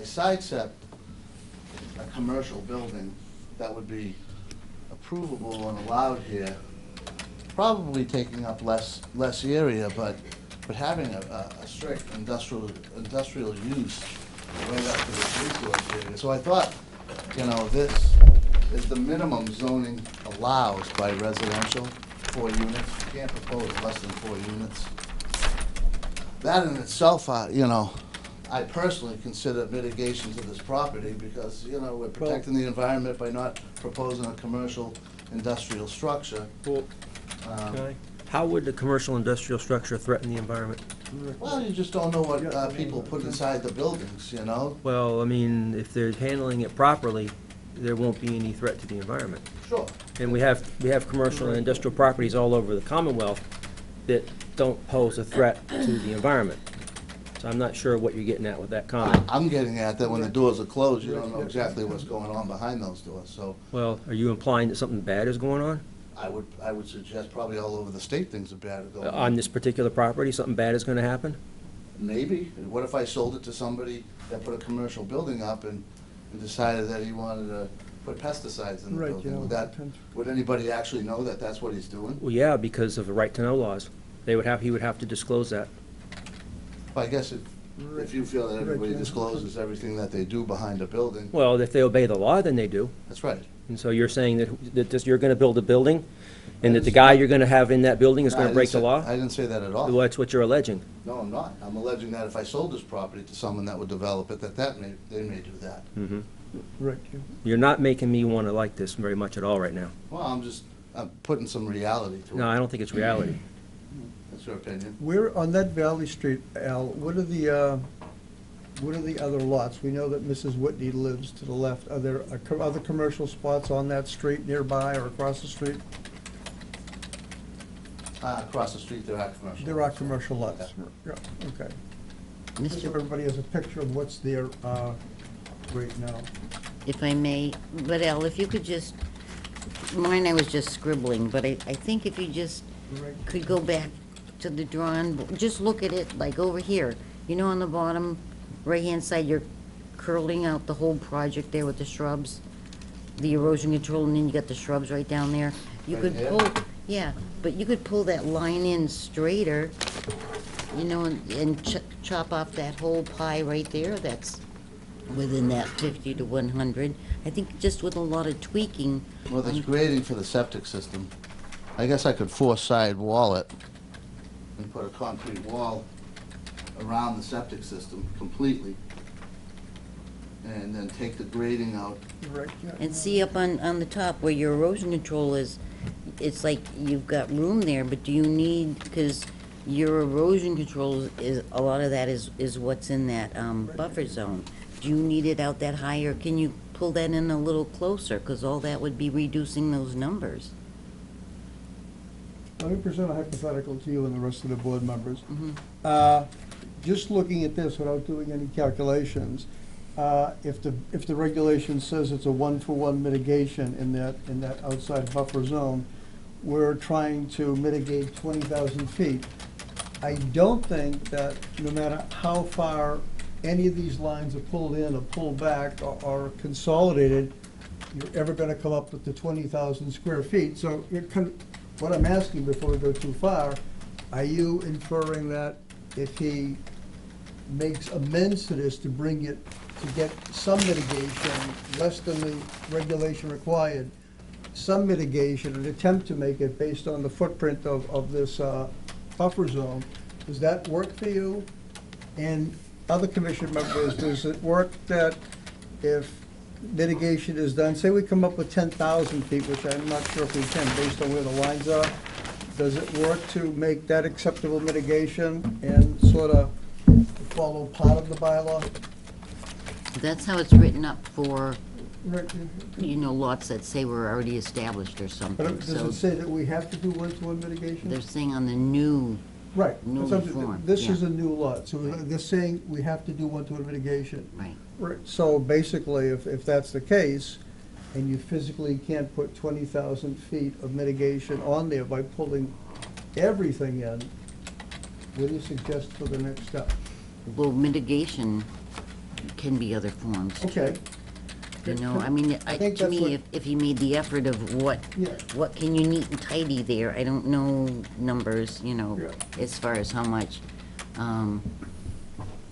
sidestepped a commercial building that would be approvable and allowed here, probably taking up less area, but having a strict industrial use right up to this resource area. So I thought, you know, this is the minimum zoning allows by residential, 4 units. You can't propose less than 4 units. That in itself, you know, I personally consider mitigation to this property because, you know, we're protecting the environment by not proposing a commercial industrial structure. Well, okay. How would the commercial industrial structure threaten the environment? Well, you just don't know what people put inside the buildings, you know? Well, I mean, if they're handling it properly, there won't be any threat to the environment. Sure. And we have commercial and industrial properties all over the Commonwealth that don't pose a threat to the environment. So I'm not sure what you're getting at with that comment. I'm getting at that when the doors are closed, you don't know exactly what's going on behind those doors, so Well, are you implying that something bad is going on? I would suggest probably all over the state things are bad going on. On this particular property, something bad is gonna happen? Maybe. What if I sold it to somebody that put a commercial building up and decided that he wanted to put pesticides in the Right, building. yeah, Would that, depends. would anybody actually know that that's what he's doing? Well, yeah, because of the right-to-know laws. He would have to disclose that. I guess if you feel that Right, everybody yeah. discloses everything that they do behind a building, Well, if they obey the law, then they do. that's right. And so you're saying that you're gonna build a building, and that the guy you're gonna have in that building is No, I gonna didn't break the say- law? I didn't say that at all. Well, that's what you're alleging. No, I'm not. I'm alleging that if I sold this property to someone that would develop it, they may do that. Mhm. Right, yeah. You're not making me wanna like this very much at all right now. Well, I'm putting some reality to it. No, I don't think it's reality. That's your opinion. Where, on that Valley Street, Al, what are the other lots? We know that Mrs. Whitney lives to the left. Are there other commercial spots on that street nearby or across the street? Across the street, there are commercial. There are commercial lots. Yeah, okay. Just so Mr. everybody has a picture of what's there right now. If I may, but Al, if you could just, mine I was just scribbling, but I think if you just Right. could go back to the drawing, just look at it like over here. You know, on the bottom right-hand side, you're curling out the whole project there with the shrubs, the erosion control, and then you got the shrubs right down there. You Right could here? pull, yeah, but you could pull that line in straighter, you know, and chop off that whole pie right there. That's within that 50 to 100. I think just with a lot of tweaking. Well, there's grading for the septic system. I guess I could four-side wall it and put a concrete wall around the septic system completely, and then take the grading out. Right, yeah. And see up on the top where your erosion control is, it's like you've got room there, but do you need, because your erosion control is, a lot of that is what's in that buffer zone. Do you need it out that high, or can you pull that in a little closer? Because all that would be reducing those numbers. Let me present a hypothetical to you and the rest of the board members. Mhm. Just looking at this without doing any calculations, if the regulation says it's a one-for-one mitigation in that outside buffer zone, we're trying to mitigate 20,000 feet. I don't think that no matter how far any of these lines are pulled in or pulled back or consolidated, you're ever gonna come up with the 20,000 square feet. So what I'm asking before we go too far, are you inferring that if he makes amends to this to bring it, to get some mitigation, less than the regulation required, some mitigation, an attempt to make it based on the footprint of this buffer zone, does that work for you? And other commission members, does it work that if mitigation is done, say we come up with 10,000 feet, which I'm not sure if we can based on where the lines are, does it work to make that acceptable mitigation and sort of follow part of the bylaw? That's how it's written up for, Right. you know, lots that say we're already established or But something. does So it say that we have to do one-to-one mitigation? they're saying on the new, Right. newly That's what- formed, This is yeah. a new lot, so they're saying we have to do one-to-one mitigation. right. Right, so basically, if that's the case, and you physically can't put 20,000 feet of mitigation on there by pulling everything in, what do you suggest for the next step? Well, mitigation can be other forms. Okay. You know, I mean, I think to that's me, what- if you made the effort of what Yeah. can you neat and tidy there, I don't know numbers, you know, Yeah. as far as how much.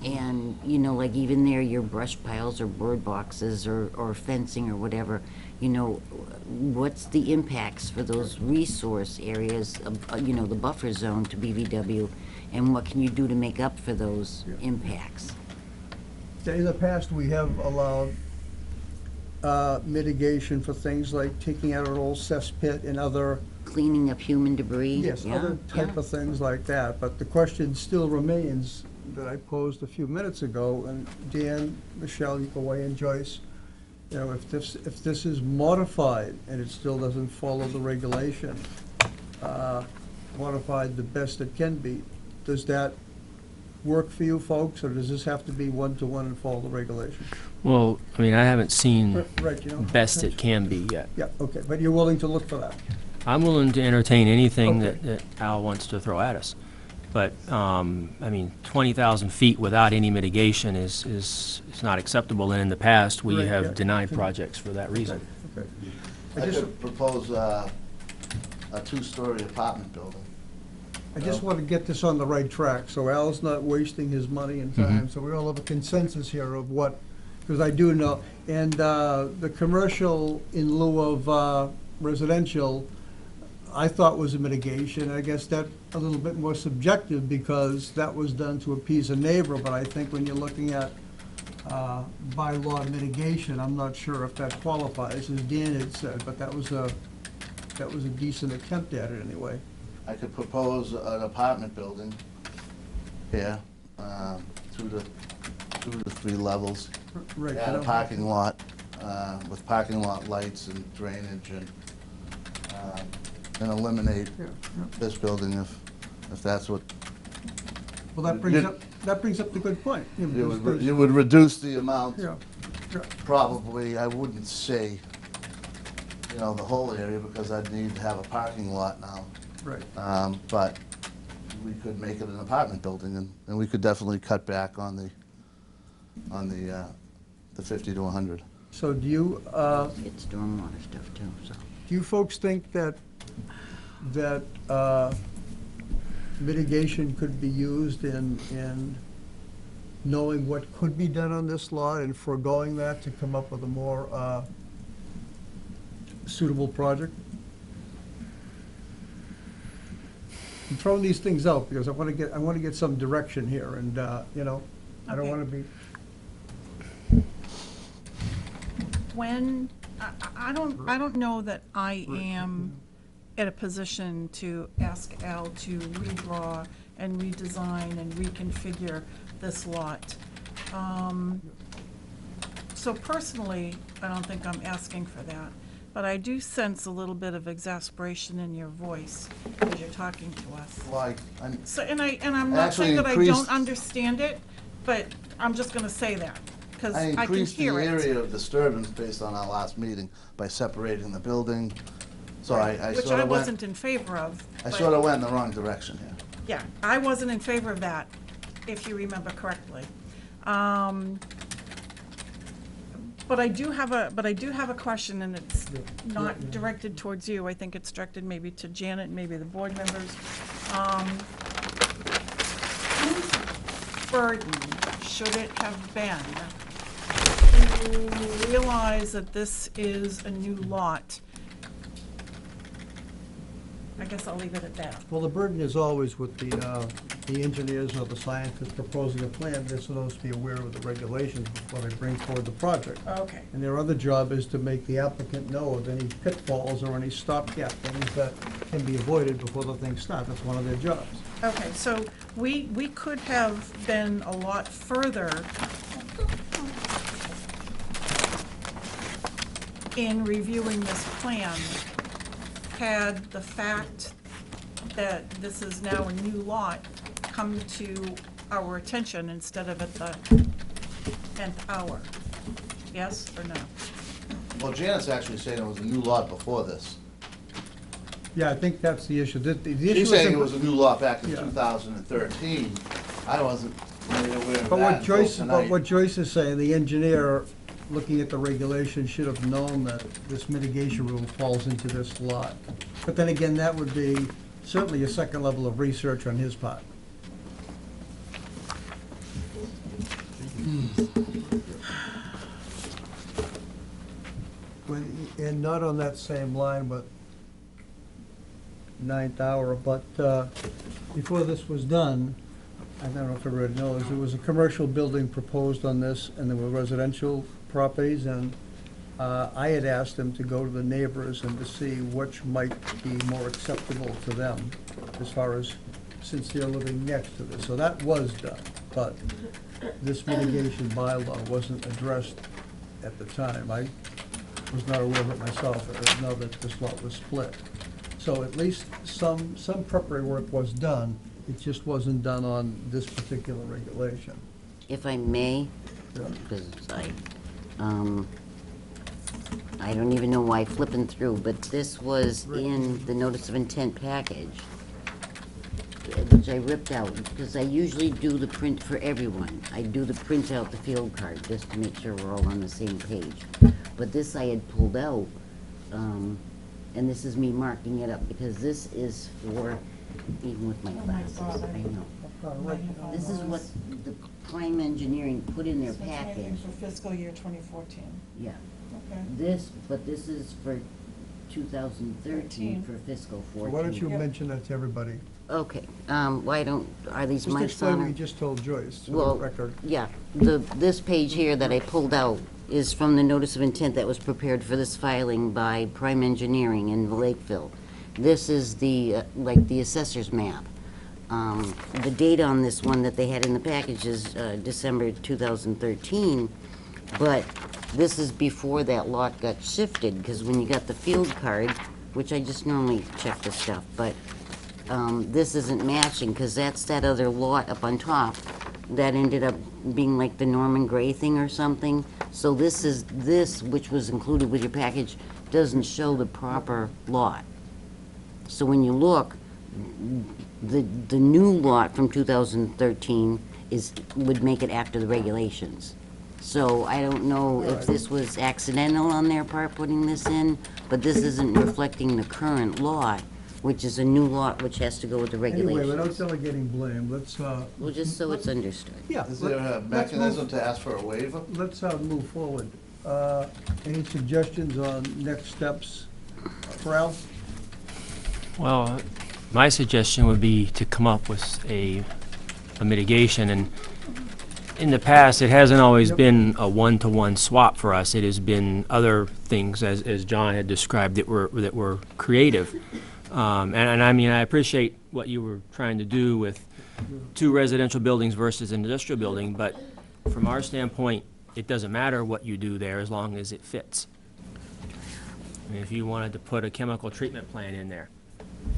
And, you know, like even there, your brush piles or bird boxes or fencing or whatever, you know, what's the impacts for those resource areas, you know, the buffer zone to BVW, and what can you do to make up for those impacts? In the past, we have allowed mitigation for things like taking out an old cesspit and other, Cleaning up human debris? yes, Yeah, other type yeah. of things like that. But the question still remains that I posed a few minutes ago, and Dan, Michelle, you can weigh in, Joyce, you know, if this is modified and it still doesn't follow the regulation, modified the best it can be, does that work for you folks, or does this have to be one-to-one and follow the regulation? Well, I mean, I haven't seen Right, you know? best it can be yet. Yeah, okay, but you're willing to look for that? I'm willing to entertain anything Okay. that Al wants to throw at us. But, I mean, 20,000 feet without any mitigation is not acceptable, and in the past, we Right, yeah. have denied projects for that reason. I I just, could propose a two-story apartment building. I just want to get this on the right track, so Al's not wasting his money and time, so we all have a consensus here of what, because I do know, and the commercial in lieu of residential, I thought was a mitigation. I guess that a little bit more subjective, because that was done to appease a neighbor, but I think when you're looking at bylaw mitigation, I'm not sure if that qualifies, as Dan had said, but that was a decent attempt at it anyway. I could propose an apartment building here, 2 to 3 levels. Right. Add a parking lot, with parking lot lights and drainage, and eliminate Yeah, yeah. this building if that's what, Well, that brings up the good point. Yeah, because you would reduce the amount. Yeah, yeah. Probably, I wouldn't say, the whole area, because I'd need to have a parking lot now. Right. But we could make it an apartment building, and we could definitely cut back on the 50 to 100. So do you, It's stormwater stuff too, so. do you folks think that mitigation could be used in knowing what could be done on this lot and foregoing that to come up with a more suitable project? I'm throwing these things out because I want to get some direction here, and, I don't Okay. want to be, When, I don't know that I am at a position to ask Al to redraw and redesign and reconfigure this lot. So personally, I don't think I'm asking for that, but I do sense a little bit of exasperation in your voice as you're talking to us. Like, So, and I'm not Actually saying that I increased- don't understand it, but I'm just gonna say that, because I I can increased the hear it. area of disturbance based on our last meeting by separating the building, so I Which sort I of went, wasn't in favor of. I but- sort of went in the wrong direction here. Yeah, I wasn't in favor of that, if you remember correctly. But I do have a question, and it's not directed towards you. I think it's directed maybe to Janet, maybe the board members. Whose burden should it have been to realize that this is a new lot? I guess I'll leave it at that. well, the burden is always with the engineers or the scientists proposing a plan. They're supposed to be aware of the regulations before they bring forward the project. Okay. And their other job is to make the applicant know of any pitfalls or any stopgap things that can be avoided before the thing starts. That's one of their jobs. Okay, so we could have been a lot further in reviewing this plan had the fact that this is now a new lot come to our attention instead of at the 10th hour. Yes or no? Well, Janet's actually saying it was a new lot before this. Yeah, I think that's the issue. The issue She's saying it isn't- was a new lot back in Yeah. 2013. I wasn't made aware of But that what until Joyce, tonight. is saying, the engineer, looking at the regulations, should have known that this mitigation rule falls into this lot. But then again, that would be certainly a second level of research on his part. And not on that same line, but 9th hour, but before this was done, I don't know if everybody knows, there was a commercial building proposed on this, and there were residential properties, and I had asked them to go to the neighbors and to see which might be more acceptable to them, as far as, since they're living next to this. So that was done, but this mitigation bylaw wasn't addressed at the time. I was not aware of it myself, I didn't know that this lot was split. So at least some preparatory work was done, it just wasn't done on this particular regulation. If I may, Yeah. because I don't even know why flipping through, but this was in the notice of intent package, which I ripped out, because I usually do the print for everyone. I do the print out the field card, just to make sure we're all on the same page. But this I had pulled out and this is me marking it up, because this is for, even with my glasses, I know. This is what the Prime Engineering put in their package. For fiscal year 2014. Yeah. Okay. But this is for 2013 for fiscal 14. Why don't you mention that to everybody? Okay, why don't, are these Just my explain what son? you just told Joyce, for the Well, record. yeah, this page here that I pulled out is from the notice of intent that was prepared for this filing by Prime Engineering in Lakeville. This is the, like, the assessor's map. The date on this one that they had in the package is December 2013, but this is before that lot got shifted, because when you got the field card, which I just normally check the stuff, but this isn't matching, because that's that other lot up on top that ended up being like the Norman Gray thing or something. So this, which was included with your package, doesn't show the proper lot. So when you look, the new lot from 2013 would make it after the regulations. So I don't know if this was accidental on their part putting this in, but this isn't reflecting the current lot, which is a new lot which has to go with the regulations. Anyway, without delegating blame, let's, Well, just so it's understood. yeah. Is there a let's move- mechanism to ask for a waiver? Let's move forward. Any suggestions on next steps? Ralph? Well, my suggestion would be to come up with a mitigation, and in the past, it hasn't always been a one-to-one swap for us. It has been other things, as John had described, that were creative. And I mean, I appreciate what you were trying to do with 2 residential buildings versus an industrial building, but from our standpoint, it doesn't matter what you do there as long as it fits. I mean, if you wanted to put a chemical treatment plant in there,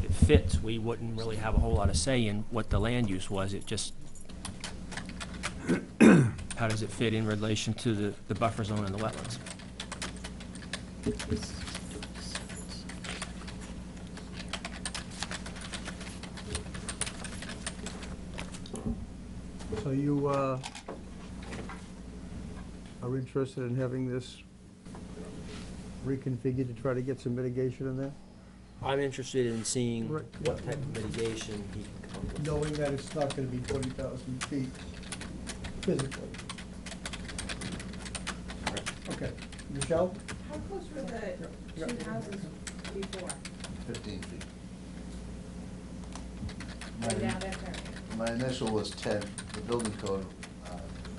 it fits. We wouldn't really have a whole lot of say in what the land use was. It just, how does it fit in relation to the buffer zone and the wetlands? So you are interested in having this reconfigured to try to get some mitigation in there? I'm interested in seeing Right. what type of mitigation he can come up with. Knowing that it's not gonna be 20,000 feet physically. Okay. Michelle? How close were the two houses before? 15 feet. And now they're 30. My initial was 10. The building code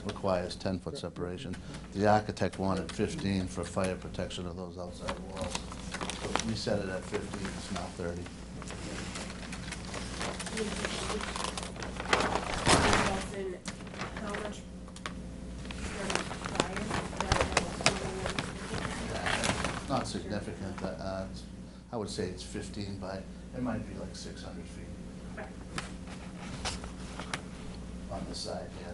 requires 10-foot separation. The architect wanted 15 for fire protection of those outside walls. So we set it at 15, it's now 30. How much Not significant, I would say it's 15 by, it might be like 600 feet. On the side, yeah,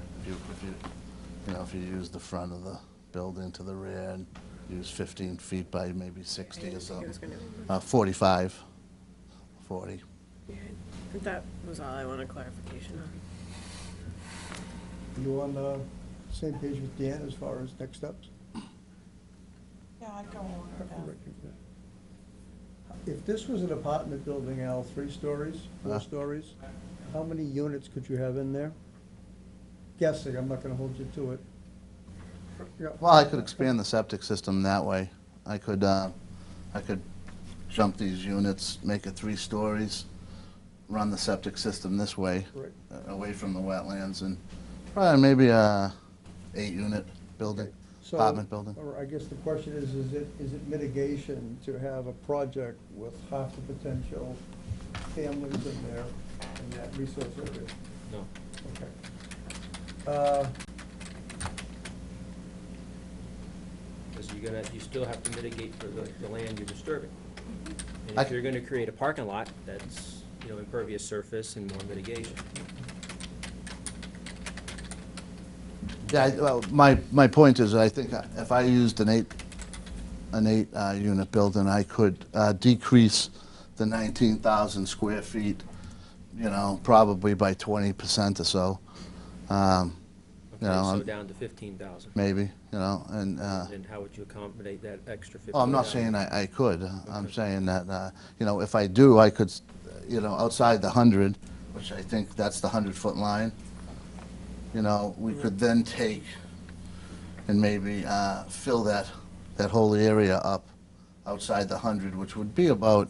if you use the front of the building to the rear and use 15 feet by maybe 60 or something. 45, 40. That was all I wanted clarification on. You on the same page with Dan as far as next steps? Yeah, I'd go along with that. If this was an apartment building, Al, 3 stories, 4 stories, how many units could you have in there? Guessing, I'm not gonna hold you to it. Yeah. Well, I could expand the septic system that way. I could jump these units, make it 3 stories, run the septic system this way, Right. Away from the wetlands, and probably maybe a 8-unit building, So, apartment building. Or I guess the question is it mitigation to have a project with half the potential families in there in that resource area? No. Okay. Because you still have to mitigate for the land you're disturbing. And I if you're gonna create a parking lot, that's, impervious surface and more mitigation. Yeah, well, my point is, I think if I used an 8-unit building, I could decrease the 19,000 square feet, probably by 20% or so. You know, Okay, so I'm- down to 15,000. maybe, you know, and, And how would you accommodate that extra 15,000? oh, I'm not saying I could. I'm saying that, you know, if I do, I could, you know, outside the 100, which I think that's the 100-foot line, you know, we could then take and maybe fill that whole area up outside the 100, which would be about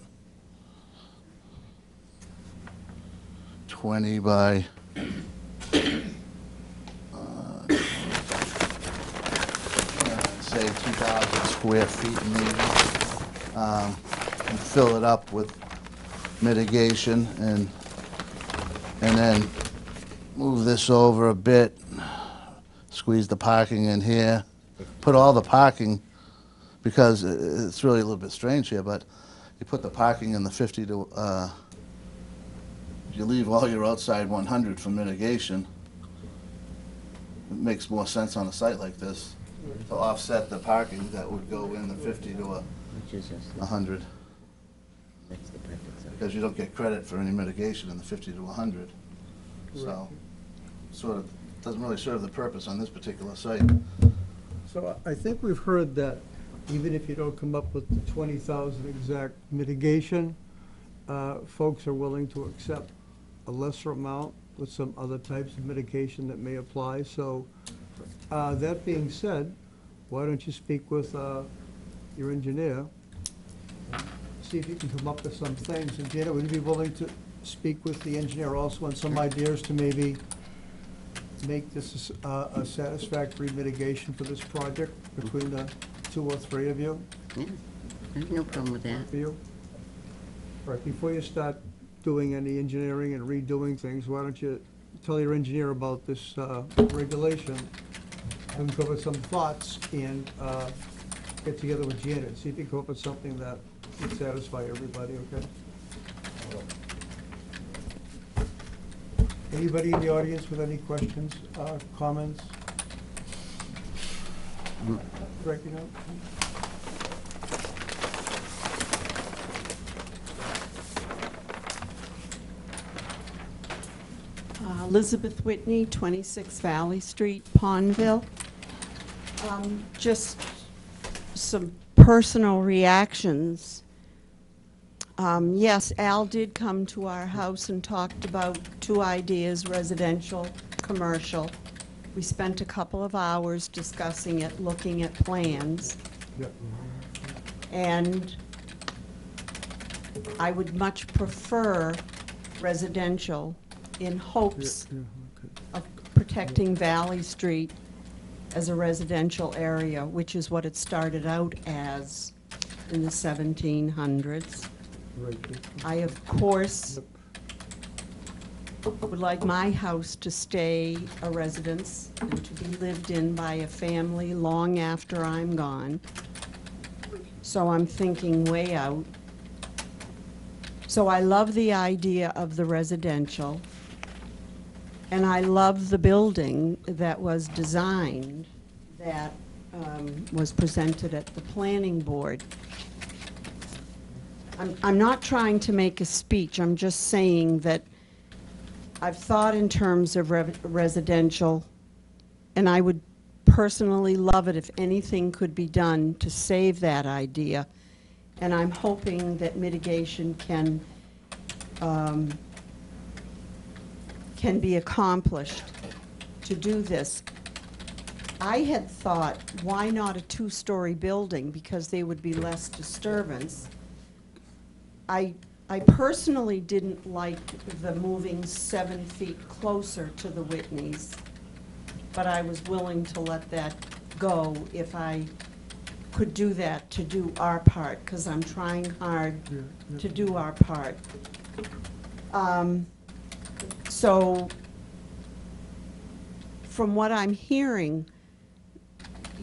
20 by, say 2,000 square feet maybe, and fill it up with mitigation and then move this over a bit, squeeze the parking in here, put all the parking, because it's really a little bit strange here, but you put the parking in the 50 to, if you leave all your outside 100 for mitigation, it makes more sense on a site like this to offset the parking that would go in the 50 to Which is just, 100, that's the perfect size. because you don't get credit for any mitigation in the 50 to 100. So, sort of, doesn't really serve the purpose on this particular site. So I think we've heard that even if you don't come up with the 20,000 exact mitigation, folks are willing to accept a lesser amount with some other types of mitigation that may apply. So that being said, why don't you speak with your engineer, see if you can come up with some things. And Janet, would you be willing to speak with the engineer also on some ideas to maybe make this a satisfactory mitigation for this project between the 2 or 3 of you? Yeah, I have no problem with that. For you? All right, before you start doing any engineering and redoing things, why don't you tell your engineer about this regulation, have him come up with some thoughts, and get together with Janet, see if you can come up with something that would satisfy everybody, okay? Anybody in the audience with any questions, comments? Greg, you know? Elizabeth Whitney, 26 Valley Street, Pondville. Just some personal reactions. Yes, Al did come to our house and talked about 2 ideas, residential, commercial. We spent a couple of hours discussing it, looking at plans. Yep. And I would much prefer residential in hopes Yeah, okay. of protecting Valley Street as a residential area, which is what it started out as in the 1700s. Right. I, of course, would like my house to stay a residence and to be lived in by a family long after I'm gone. So I'm thinking way out. So I love the idea of the residential, and I love the building that was designed, that was presented at the planning board. I'm not trying to make a speech, I'm just saying that I've thought in terms of residential, and I would personally love it if anything could be done to save that idea. And I'm hoping that mitigation can be accomplished to do this. I had thought, why not a 2-story building, because there would be less disturbance. I personally didn't like the moving 7 feet closer to the Whitneys, but I was willing to let that go if I could do that, to do our part, because I'm trying hard to do our part. So, from what I'm hearing,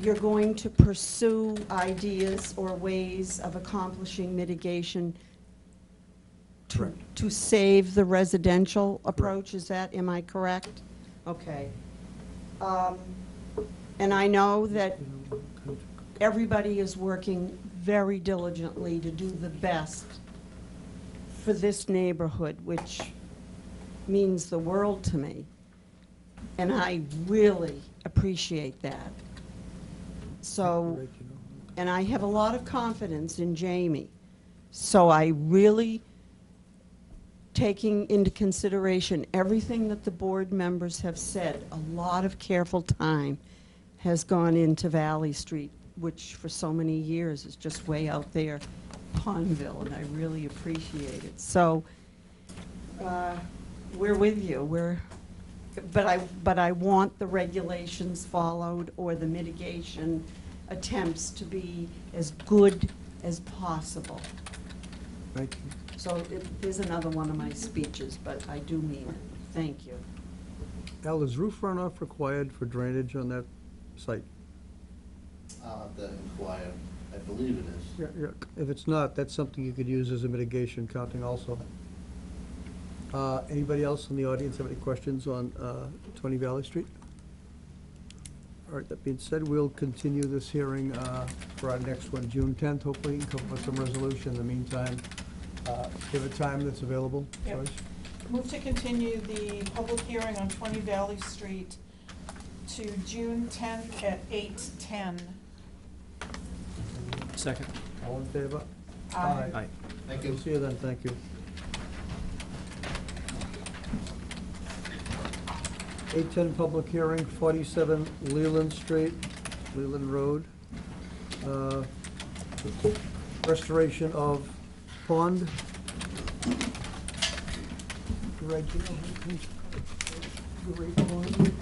you're going to pursue ideas or ways of accomplishing mitigation to save the residential approach, is that, am I correct? Okay. And I know that everybody is working very diligently to do the best for this neighborhood, which means the world to me. And I really appreciate that. So, Right, you know. and I have a lot of confidence in Jamie. So I really, taking into consideration everything that the board members have said, a lot of careful time has gone into Valley Street, which for so many years is just way out there, Pondville, and I really appreciate it. So, we're with you. But I want the regulations followed or the mitigation attempts to be as good as possible. Thank you. So here's another one of my speeches, but I do mean it. Thank you. Al, is roof runoff required for drainage on that site? The inquire, I believe it is. Yeah. If it's not, that's something you could use as a mitigation counting also. Anybody else in the audience have any questions on 20 Valley Street? All right, that being said, we'll continue this hearing for our next one, June 10th. Hopefully, you can come up with some resolution. In the meantime, give a time that's available. Yep. Joyce? Move to continue the public hearing on 20 Valley Street to June 10th at 8:10. Second. All in favor? Aye. Thank We'll you. see you then, thank you. 8:10 public hearing, 47 Leland Street, Leland Road. Restoration of pond. Greg, you know who can- Great pond.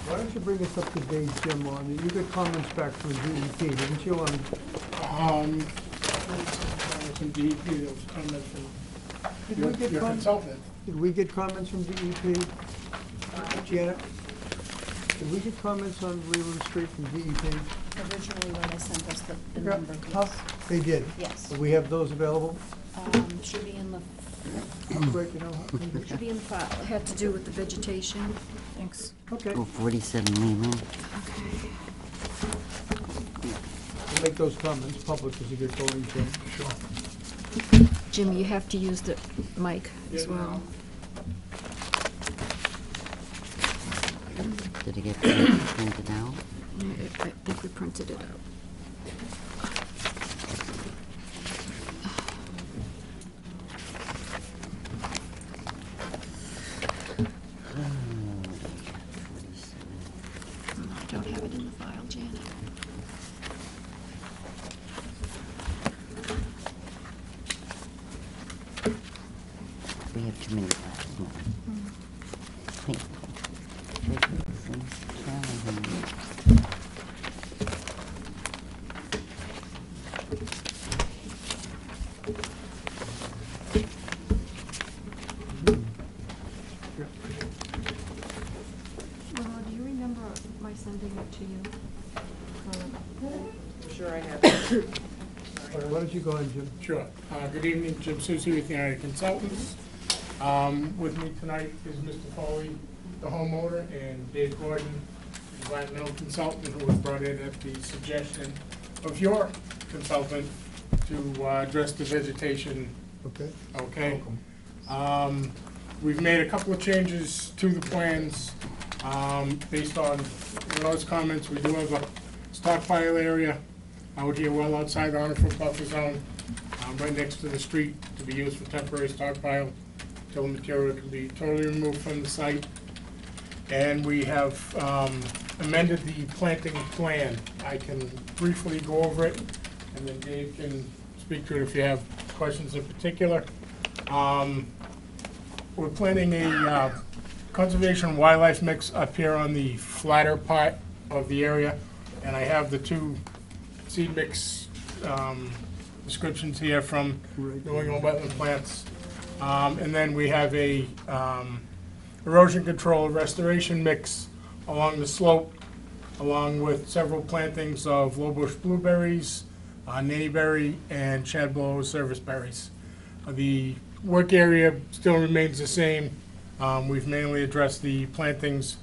Why don't you bring us up to date, Jim, on, you got comments back from DEP, didn't you, on Some DEP, there was comments from Did we get your comments? consultant. Did we get comments from DEP? Janet? Did we get comments on Leland Street from DEP? Originally, when they sent us the Yeah. number, Huh? They did? yes. Do we have those available? Should be in the, Greg, you know? should be in the file. It had to do with the vegetation. Thanks. Okay, Oh, 47 Leland. we'll make those comments public as you get going, Jim. Sure. Jim, you have to use the mic as Yeah, well. Did it get printed out? I think we printed it out. I don't have it in the file, Janet. We have too many files now. Hey. Frederickson, Callahan. Laura, do you remember my sending it to you? I'm sure I have. All right, why don't you go ahead, Jim? Sure. Good evening, Jim Susi with United Consultants. With me tonight is Mr. Foley, the homeowner, and Dave Gordon, the environmental consultant, who was brought in at the suggestion of your consultant to address the vegetation. Okay. Okay. We've made a couple of changes to the plans based on those comments. We do have a stockpile area out here well outside the Norfolk buffer zone, right next to the street, to be used for temporary stockpile till the material can be totally removed from the site. And we have amended the planting plan. I can briefly go over it, and then Dave can speak to it if you have questions in particular. We're planting a conservation wildlife mix up here on the flatter part of the area, and I have the two seed mix descriptions here from New England Wetland Plants. And then we have a erosion control restoration mix along the slope, along with several plantings of low bush blueberries, nannyberry, and shadblow service berries. The work area still remains the same. We've mainly addressed the plantings,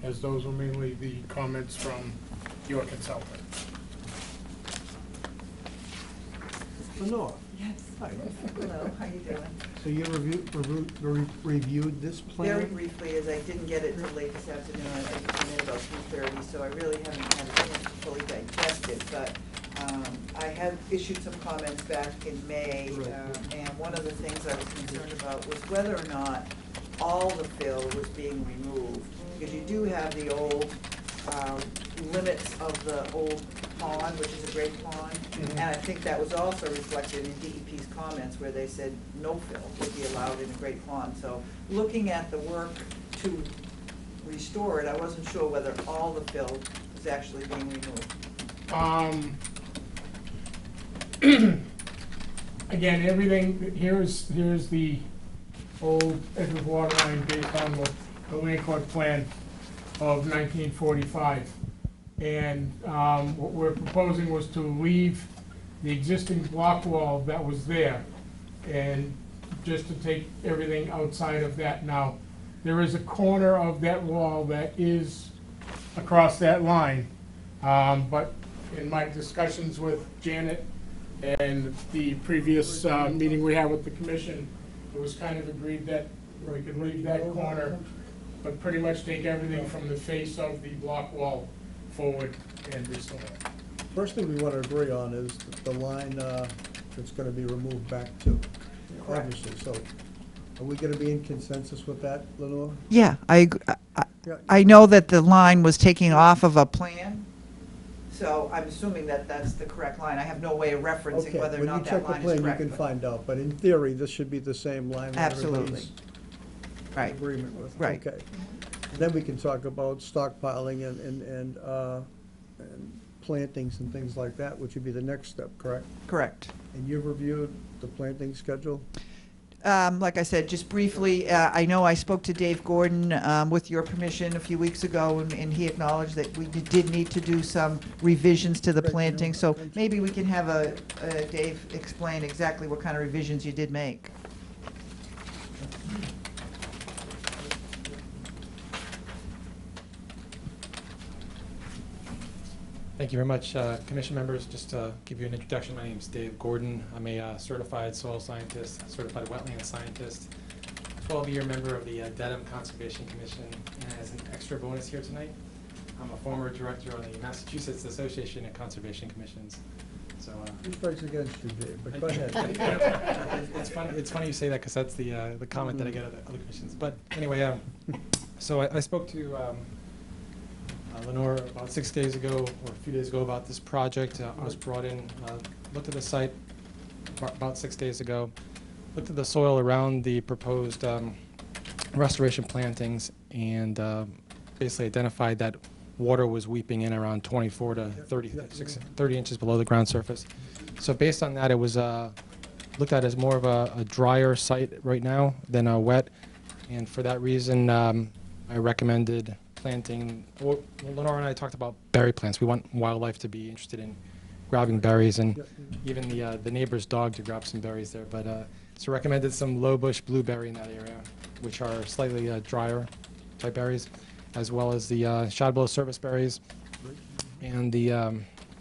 as those were mainly the comments from your consultant. Lenore, Yes. Hello, how you doing? So you reviewed this plan? Very briefly, as I didn't get it till late this afternoon, I came in about 2:30, so I really haven't had a chance to fully digest it, but I had issued some comments back in May, and one of the things I was concerned about was whether or not all the fill was being removed, because you do have the old limits of the old pond, which is a great pond, and I think that was also reflected in DEP's comments where they said no fill would be allowed in a great pond. So looking at the work to restore it, I wasn't sure whether all the fill was actually being removed. Again, everything, here's the old Edgeworth water line based on the land court plan of 1945. And what we're proposing was to leave the existing block wall that was there and just to take everything outside of that. Now, there is a corner of that wall that is across that line, but in my discussions with Janet and the previous meeting we had with the commission, it was kind of agreed that we could leave that corner, but pretty much take everything from the face of the block wall forward and restore it. First thing we want to agree on is the line that's going to be removed back to, obviously. So are we going to be in consensus with that, Lenore? Yeah, I know that the line was taking off of a plan, so I'm assuming that that's the correct line. I have no way of referencing Okay, whether or not that line is when you check the plan, correct. you can find out, but in theory, this should be the same line that Absolutely. everybody's in Right. agreement with. Right. Okay. Then we can talk about stockpiling and plantings and things like that, which would be the next step, correct? Correct. And you've reviewed the planting schedule? Like I said, just briefly, I know I spoke to Dave Gordon with your permission a few weeks ago, and he acknowledged that we did need to do some revisions to the planting. So maybe we can have Dave explain exactly what kind of revisions you did make. Thank you very much, Commission members. Just to give you an introduction, my name is Dave Gordon. I'm a certified soil scientist, certified wetland scientist, 12-year member of the Dedham Conservation Commission, and as an extra bonus here tonight, I'm a former director on the Massachusetts Association of Conservation Commissions. So, Who strikes against you, Dave? But go ahead. it's funny you say that because that's the comment that I get at the other commissions. But anyway, so I spoke to Lenore about 6 days ago, or a few days ago, about this project. I was brought in, looked at the site about 6 days ago, looked at the soil around the proposed restoration plantings, and basically identified that water was weeping in around 24 to 30 inches below the ground surface. So based on that, it was looked at as more of a drier site right now than a wet, and for that reason, I recommended planting. Well, Lenore and I talked about berry plants. We want wildlife to be interested in grabbing berries, and even the neighbor's dog to grab some berries there. But so recommended some low bush blueberry in that area, which are slightly drier type berries, as well as the shadbellow service berries and the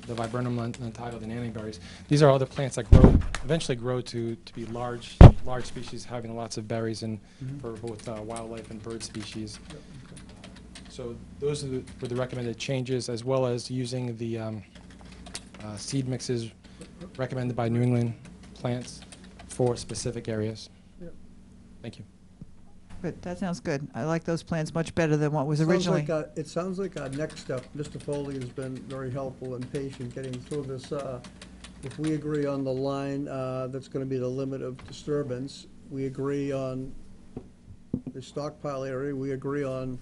viburnum lentigo, the nanny berries. These are other plants that eventually grow to be large species, having lots of berries, and for both wildlife and bird species. So those were the recommended changes, as well as using the seed mixes recommended by New England Plants for specific areas. Thank you. Good, that sounds good. I like those plans much better than what was Sounds originally. like it sounds like our next step, Mr. Foley has been very helpful and patient getting through this. If we agree on the line that's going to be the limit of disturbance, we agree on the stockpile area, we agree on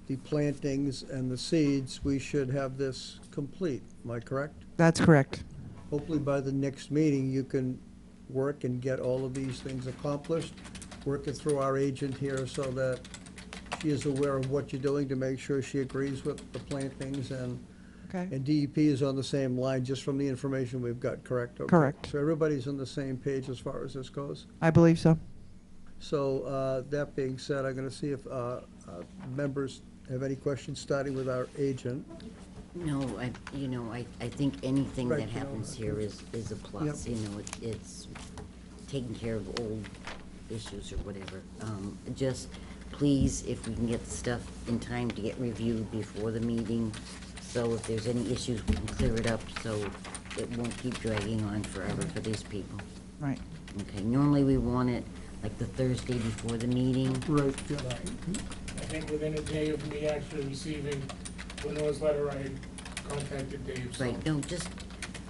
the plantings and the seeds, we should have this complete. Am I correct? That's correct. Hopefully by the next meeting, you can work and get all of these things accomplished, work it through our agent here so that she is aware of what you're doing to make sure she agrees with the plantings, and Okay. and DEP is on the same line just from the information we've got, correct? Okay. Correct. So everybody's on the same page as far as this goes? I believe so. So that being said, I'm going to see if members have any questions, starting with our agent. No, I think anything Right, that happens here is a plus. Yep. It's taking care of old issues or whatever. Just please, if we can get the stuff in time to get reviewed before the meeting, so if there's any issues, we can clear it up, so it won't keep dragging on forever for these people. Right. Okay, normally we want it like the Thursday before the meeting. Right, yeah. I think within a day of me actually receiving Lenore's letter, I contacted Dave, so. Right, no, just,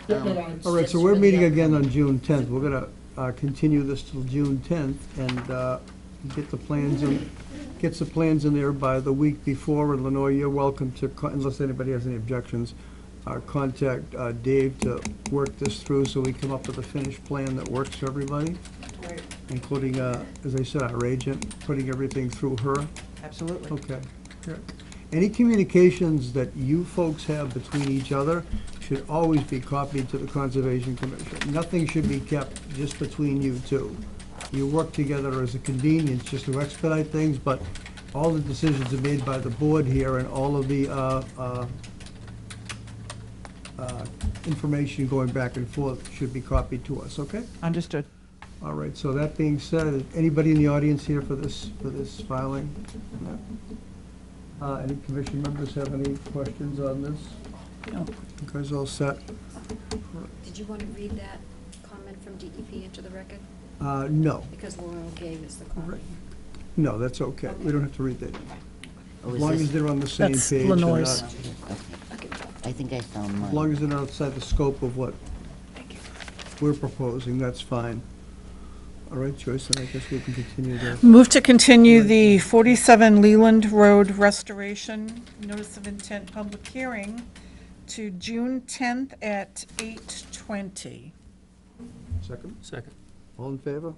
Yeah, no, it's- All right, so It's we're really meeting up- again on June 10th. We're gonna continue this till June 10th and get the plans in, gets the plans in there by the week before. And Lenore, you're welcome to, unless anybody has any objections, contact Dave to work this through so we come up with a finished plan that works for everybody, Right. including, as I said, our agent, putting everything through her. Absolutely. Okay. Yeah. Any communications that you folks have between each other should always be copied to the Conservation Commission. Nothing should be kept just between you two. You work together as a convenience just to expedite things, but all the decisions are made by the board here, and all of the information going back and forth should be copied to us, okay? Understood. All right, so that being said, anybody in the audience here for this filing? No. Any commission members have any questions on this? No. You guys all set? Did you want to read that comment from DEP into the record? No, Because Laurel gave us the copy. no, that's okay. We don't have to read that. oh, As is long this- as they're on the same That's page. and Lenore's. not- Okay, I think I found mine. As long as they're not outside the scope of what we're proposing, that's fine. All right, Joyce, then I guess we can continue there. Move to continue the 47 Leland Road restoration notice of intent public hearing to June 10th at 8:20. Second? Second. All in favor?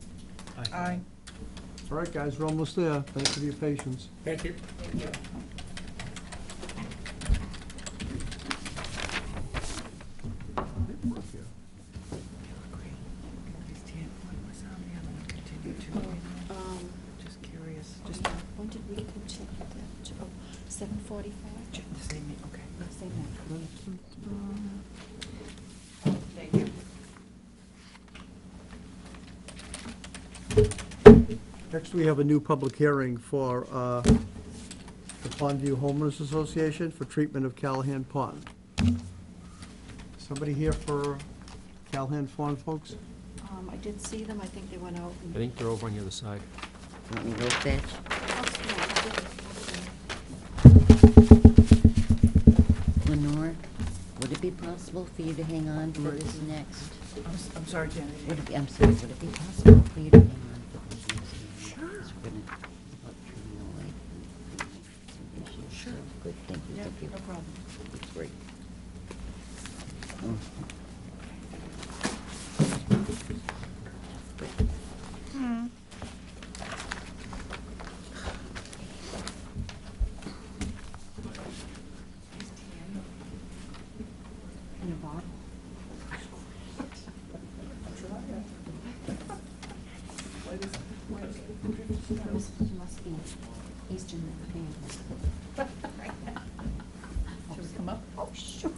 Aye. All right, guys, we're almost there. Thanks for your patience. Thank you. Just curious, When did we continue that? Oh, 7:45? the same, okay. Same night. Thank you. Next, we have a new public hearing for the Pondview Homeowners Association for treatment of Callahan Pond. Somebody here for Callahan Pond, folks? I did see them, I think they went out. I think they're over on the other side. Want me to go fetch? Lenore, would it be possible for you to hang on for this next? I'm sorry, Janet. I'm sorry, would it be possible for you to hang on for this next? Sure. We're gonna about trimming away some issues. Sure. So, good, thank you, thank you. No problem. That's great. Mm. In a bottle. Must be Eastern European. Should we come up? Oh, sure.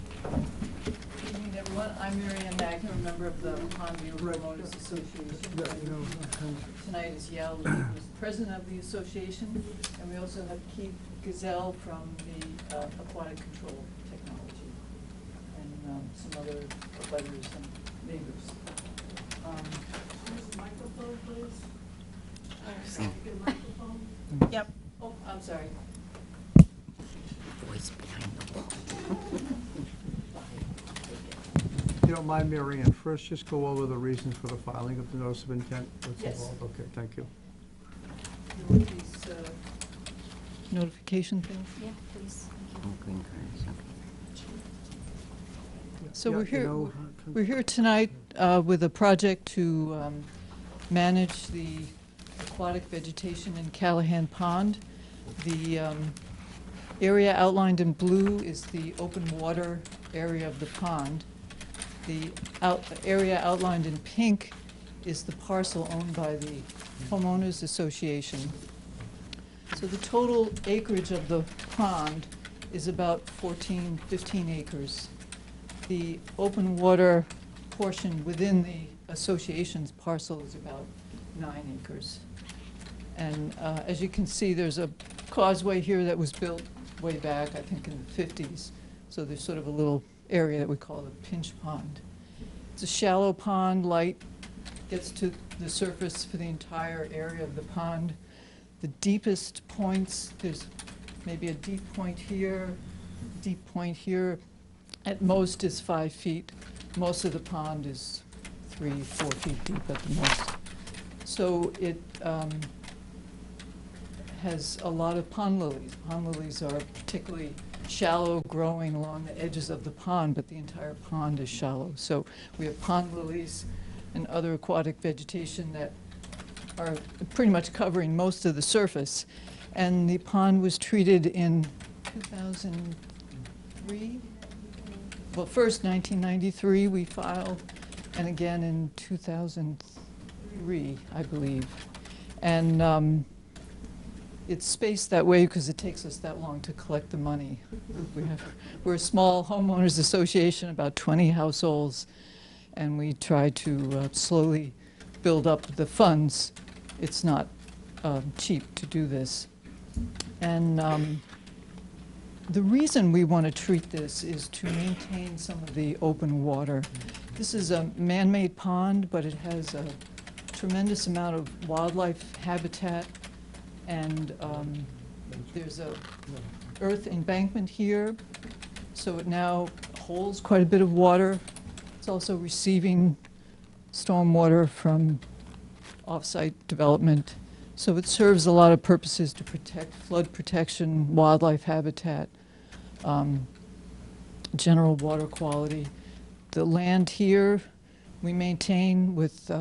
Good evening, everyone. I'm Mary Ann Magner, a member of the Pondview Homeowners Association. Tonight is Yale, who's president of the association, and we also have Keith Gazelle from the Aquatic Control Technology, and some other butters and neighbors. Microphone, please. Yep. Oh, I'm sorry. Voice behind the wall. If you don't mind, Mary Ann, first just go over the reasons for the filing of the notice of intent. What's Yes. involved? Okay, thank you. You want these notification things? Yeah, please. Oh, green cards, okay. So Yeah, we're you here, know, we're here tonight with a project to manage the aquatic vegetation in Callahan Pond. The area outlined in blue is the open water area of the pond. The area outlined in pink is the parcel owned by the Homeowners Association. So the total acreage of the pond is about 14, 15 acres. The open water portion within the association's parcel is about 9 acres. And as you can see, there's a causeway here that was built way back, I think in the 50s. So there's sort of a little area that we call the pinch pond. It's a shallow pond, light gets to the surface for the entire area of the pond. The deepest points, there's maybe a deep point here, at most is 5 feet. Most of the pond is 3, 4 feet deep at the most. So it has a lot of pond lilies. Pond lilies are particularly shallow, growing along the edges of the pond, but the entire pond is shallow. So we have pond lilies and other aquatic vegetation that are pretty much covering most of the surface. And the pond was treated in 2003. Well, first 1993 we filed, and again in 2003, I believe. And it's spaced that way because it takes us that long to collect the money. We're a small homeowners association, about 20 households, and we try to slowly build up the funds. It's not cheap to do this. And the reason we want to treat this is to maintain some of the open water. This is a man-made pond, but it has a tremendous amount of wildlife habitat, and there's a earth embankment here, so it now holds quite a bit of water. It's also receiving stormwater from off-site development. So it serves a lot of purposes to protect flood protection, wildlife habitat, general water quality. The land here we maintain with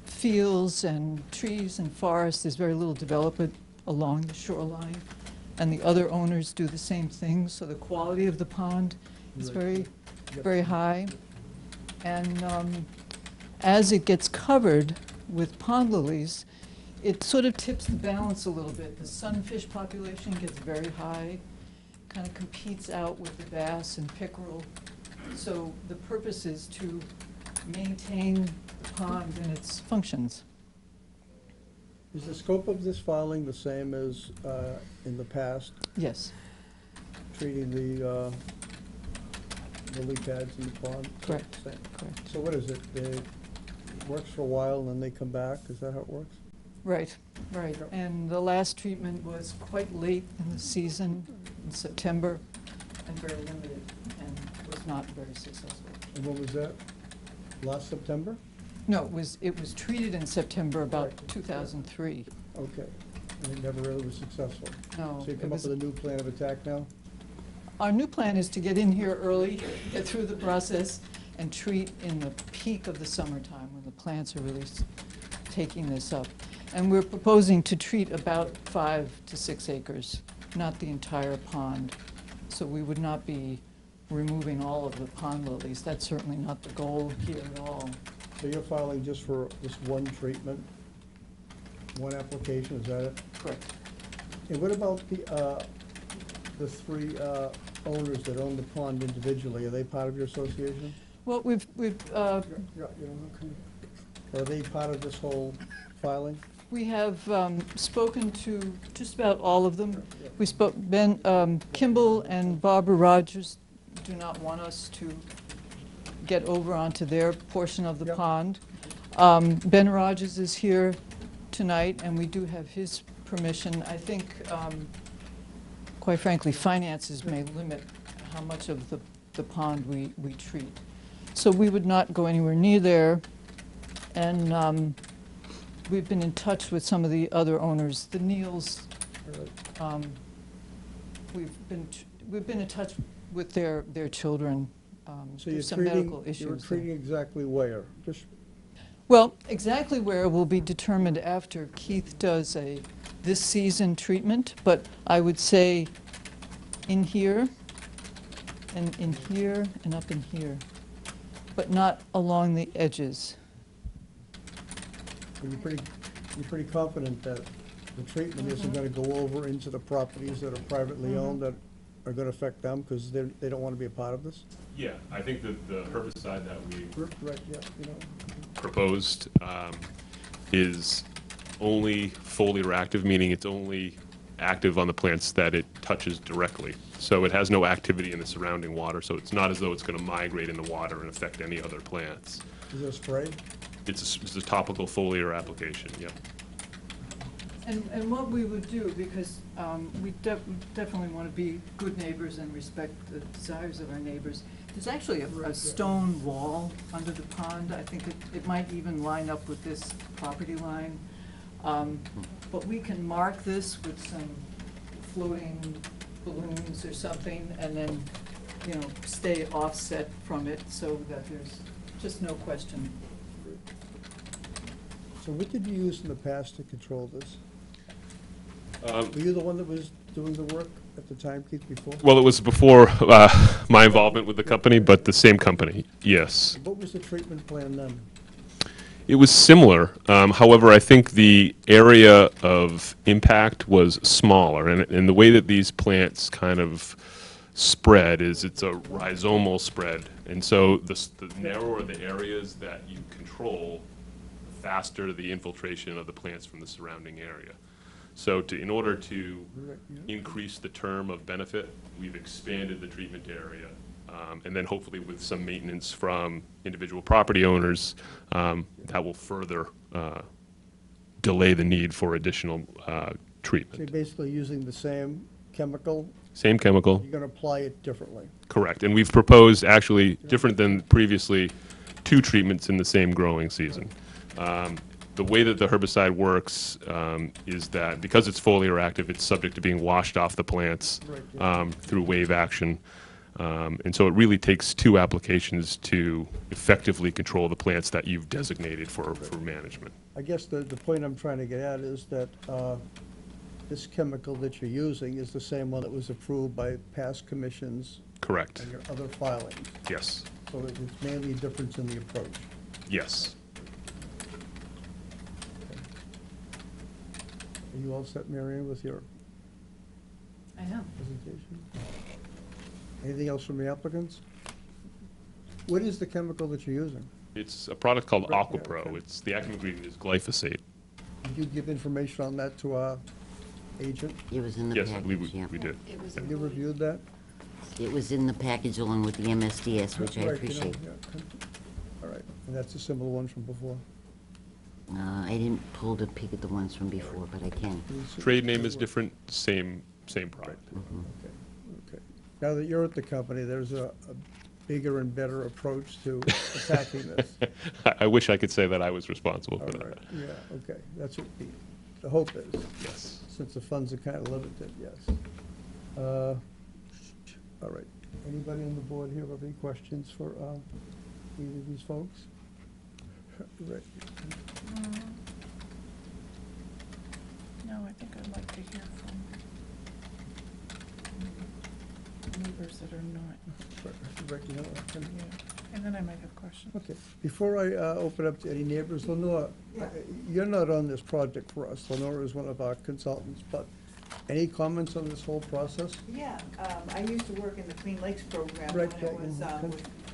fields and trees and forests. There's very little development along the shoreline, and the other owners do the same thing. So the quality of the pond is very, very high. And as it gets covered with pond lilies, it sort of tips the balance a little bit. The sunfish population gets very high, kind of competes out with the bass and pickerel. So the purpose is to maintain the pond and its functions. Is the scope of this filing the same as in the past? Yes. Treating the lily pads in the pond? Correct. Same. Correct. So what is it? It works for a while and then they come back? Is that how it works? Right, right. Yep. And the last treatment was quite late in the season, in September, and very limited, and was not very successful. And when was that? Last September? No, it was treated in September about Right. 2003. Okay. And it never really was successful? No. So you it come up was- with a new plan of attack now? Our new plan is to get in here early, get through the process, and treat in the peak of the summertime when the plants are really taking this up. And we're proposing to treat about 5 to 6 acres, not the entire pond. So we would not be removing all of the pond lilies. That's certainly not the goal here at all. So you're filing just for this one treatment, one application, is that it? Correct. And what about the three owners that own the pond individually? Are they part of your association? Well, we've Are they part of this whole filing? we have spoken to just about all of them. We spoke, Kimball and Barbara Rogers do not want us to get over onto their portion of the Yep. pond. Ben Rogers is here tonight, and we do have his permission. I think, quite frankly, finances may limit how much of the pond we treat. So we would not go anywhere near there. And we've been in touch with some of the other owners, the Neals. We've been in touch with their children. So There's some medical issues. you're there. treating exactly where? Just, Well, exactly where will be determined after Keith does this season treatment, but I would say in here, and in here, and up in here, but not along the edges. you're pretty confident that the treatment isn't gonna go over into the properties that are privately owned that are gonna affect them, because they don't wanna be a part of this? Yeah, I think that the herbicide that we Right, yeah, you know. proposed is only foliar active, meaning it's only active on the plants that it touches directly. So it has no activity in the surrounding water, so it's not as though it's going to migrate in the water and affect any other plants. Is it a spray? It's a topical foliar application, yep. And what we would do, because we definitely want to be good neighbors and respect the desires of our neighbors, there's actually a stone wall under the pond. I think it might even line up with this property line. But we can mark this with some floating balloons or something, and then, you know, stay offset from it so that there's just no question. So what did you use in the past to control this? Um, Were you the one that was doing the work at the time, Keith, before? Well, it was before my involvement with the company, but the same company, yes. What was the treatment plan then? It was similar. However, I think the area of impact was smaller, and the way that these plants kind of spread is it's a rhizomal spread, and so the narrower the areas that you control, the faster the infiltration of the plants from the surrounding area. So in order to increase the term of benefit, we've expanded the treatment area. And then hopefully with some maintenance from individual property owners, that will further delay the need for additional So treatment. you're basically using the same chemical, Same chemical, you're gonna apply it differently. correct. And we've proposed, actually, different than previously, 2 treatments in the same growing season. The way that the herbicide works is that because it's foliar active, it's subject to being washed off the plants through wave action. And so it really takes 2 applications to effectively control the plants that you've designated for management. I guess the point I'm trying to get at is that this chemical that you're using is the same one that was approved by past commissions Correct. and your other filings. Yes. So it's mainly a difference in the approach. Yes. Are you all set, Marion, with your I am. presentation? Anything else from the applicants? What is the chemical that you're using? It's a product called Right, yeah, AquaPro. okay. It's, the active ingredient is glyphosate. Did you give information on that to our agent? It was in the Yes, package, we yeah. did. Have you reviewed that? It was in the package along with the MSDS, which I Right, you know, appreciate. yeah. All right, and that's a similar one from before? I didn't pull the peek at the ones from before, but I can. Trade name is different, same product. Okay, okay. Now that you're at the company, there's a bigger and better approach to attacking this. I wish I could say that I was responsible All for right, that. yeah, okay, that's what the hope is. Yes. Since the funds are kind of limited, yes. All right, anybody on the board here have any questions for either of these folks? Right. No, I think I'd like to hear from neighbors that are not. Right, you know, Yeah, and then I might have questions. okay, before I open up to any neighbors, Lenore, you're not on this project for us. Lenore is one of our consultants, but any comments on this whole process? Yeah, I used to work in the Clean Lakes program Right, when it was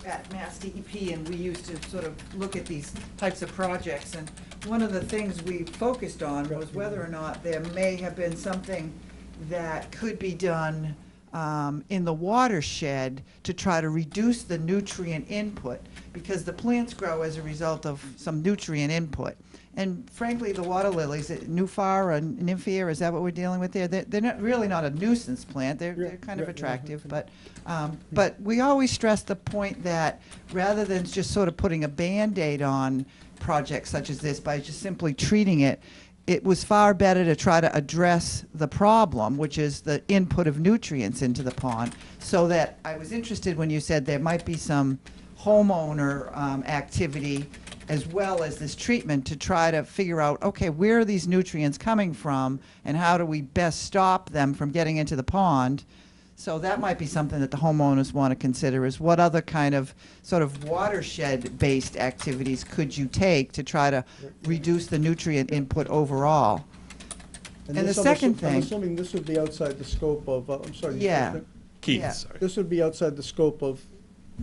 at Mass DEP, and we used to sort of look at these types of projects. And one of the things we focused on was whether or not there may have been something that could be done in the watershed to try to reduce the nutrient input, because the plants grow as a result of some nutrient input. And frankly, the water lilies, Nufar or Nymphea, is that what we're dealing with there? They're not, really not a nuisance plant. They're kind of attractive, but we always stress the point that rather than just sort of putting a Band-Aid on projects such as this by just simply treating it, it was far better to try to address the problem, which is the input of nutrients into the pond. So that I was interested when you said there might be some homeowner activity as well as this treatment to try to figure out, okay, where are these nutrients coming from and how do we best stop them from getting into the pond? So that might be something that the homeowners want to consider, is what other kind of sort of watershed-based activities could you take to try to reduce the nutrient input overall? And the this, second I'm thing- assuming this would be outside the scope of, I'm sorry. Yeah. Commissioner? Keith, Yeah. sorry. This would be outside the scope of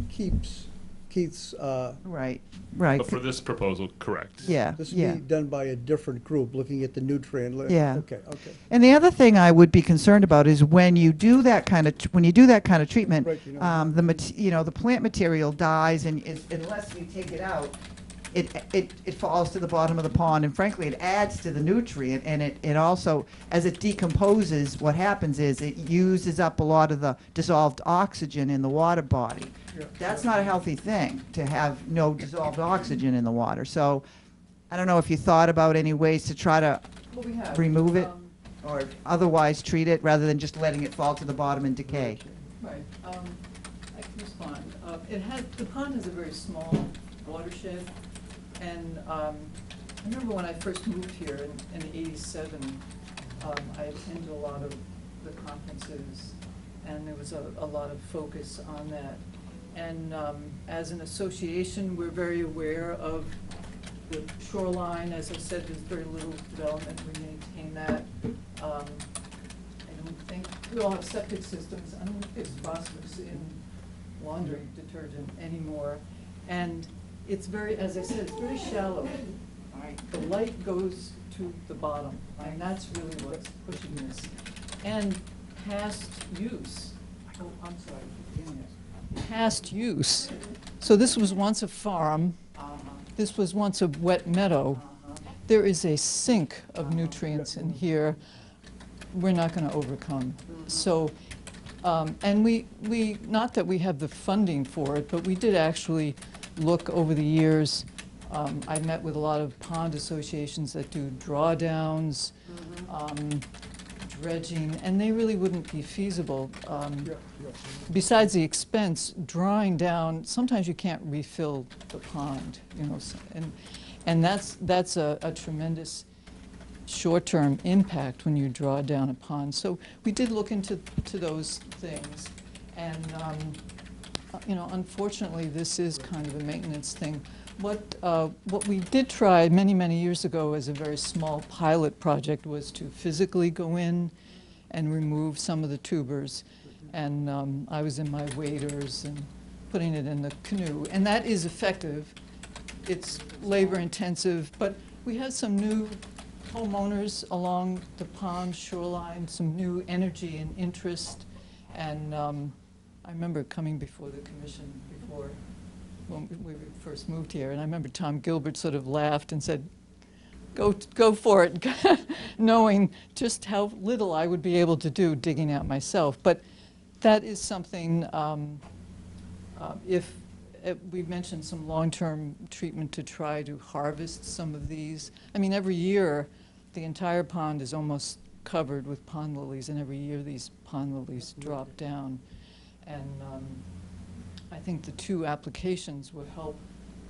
Keith's, Right, right. But for this proposal, correct. Yeah, this would yeah. be done by a different group, looking at the nutrient list. Yeah. Okay, okay. And the other thing I would be concerned about is when you do that kind of, treatment, Right, you know. the plant material dies, and unless you take it out, it falls to the bottom of the pond, and frankly, it adds to the nutrient, and it also, as it decomposes, what happens is it uses up a lot of the dissolved oxygen in the water body. Yeah. That's not a healthy thing, to have no dissolved oxygen in the water. So I don't know if you thought about any ways to try to Well, we have. remove it or otherwise treat it rather than just letting it fall to the bottom and decay. Right, I can respond. The pond has a very small watershed, and I remember when I first moved here in '87, I attended a lot of the conferences, and there was a lot of focus on that. And as an association, we're very aware of the shoreline. As I said, there's very little development, we maintain that. I don't think, we all have septic systems, I don't think there's phosphorus in laundry detergent anymore. And it's very, as I said, it's very shallow. All right, the light goes to the bottom, and that's really what's pushing this. And past use, oh, I'm sorry, keep doing it. Past use. So this was once a farm. This was once a wet meadow. There is a sink of nutrients in here we're not going to overcome. So, and we, not that we have the funding for it, but we did actually look over the years. I met with a lot of pond associations that do drawdowns, dredging, and they really wouldn't be feasible. Besides the expense, drawing down, sometimes you can't refill the pond, and that's a tremendous short-term impact when you draw down a pond. So we did look into those things, and unfortunately, this is kind of a maintenance thing. What we did try many years ago as a very small pilot project was to physically go in and remove some of the tubers, and I was in my waders and putting it in the canoe, and that is effective. It's labor-intensive, but we have some new homeowners along the pond shoreline, some new energy and interest, and I remember coming before the commission when we first moved here, and I remember Tom Gilbert sort of laughed and said, go for it, knowing just how little I would be able to do digging out myself. But that is something, if we mentioned some long-term treatment to try to harvest some of these. I mean, every year, the entire pond is almost covered with pond lilies, and every year these pond lilies drop down. And I think the two applications would help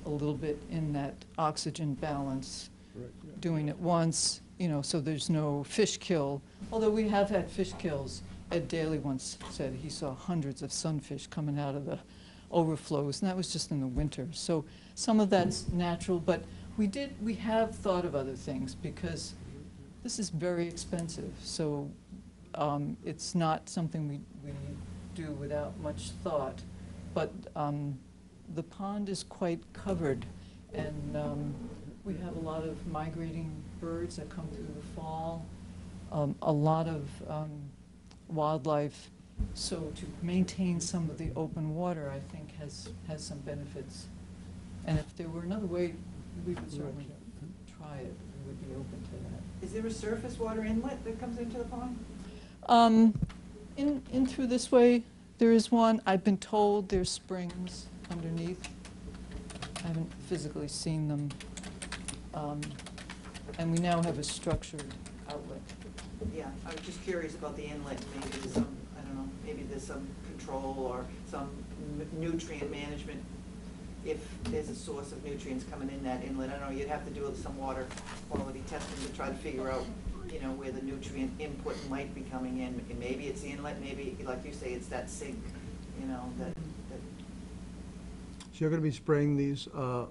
a little bit in that oxygen balance, doing it once, so there's no fish kill. Although we have had fish kills. Ed Daly once said he saw hundreds of sunfish coming out of the overflows, and that was just in the winter. So some of that's natural, but we have thought of other things, because this is very expensive. So it's not something we do without much thought. But the pond is quite covered, and we have a lot of migrating birds that come through the fall, a lot of wildlife. So to maintain some of the open water, I think, has some benefits. And if there were another way, we would certainly try it. We would be open to that. Is there a surface water inlet that comes into the pond? In through this way, there is one. I've been told there's springs underneath. I haven't physically seen them. And we now have a structured outlet. Yeah, I was just curious about the inlet. Maybe there's some, I don't know, maybe there's some control or some nutrient management. If there's a source of nutrients coming in that inlet, I don't know, you'd have to do some water quality testing to try to figure out, where the nutrient input might be coming in. And maybe it's the inlet, maybe, like you say, it's that sink, that. So you're going to be spraying these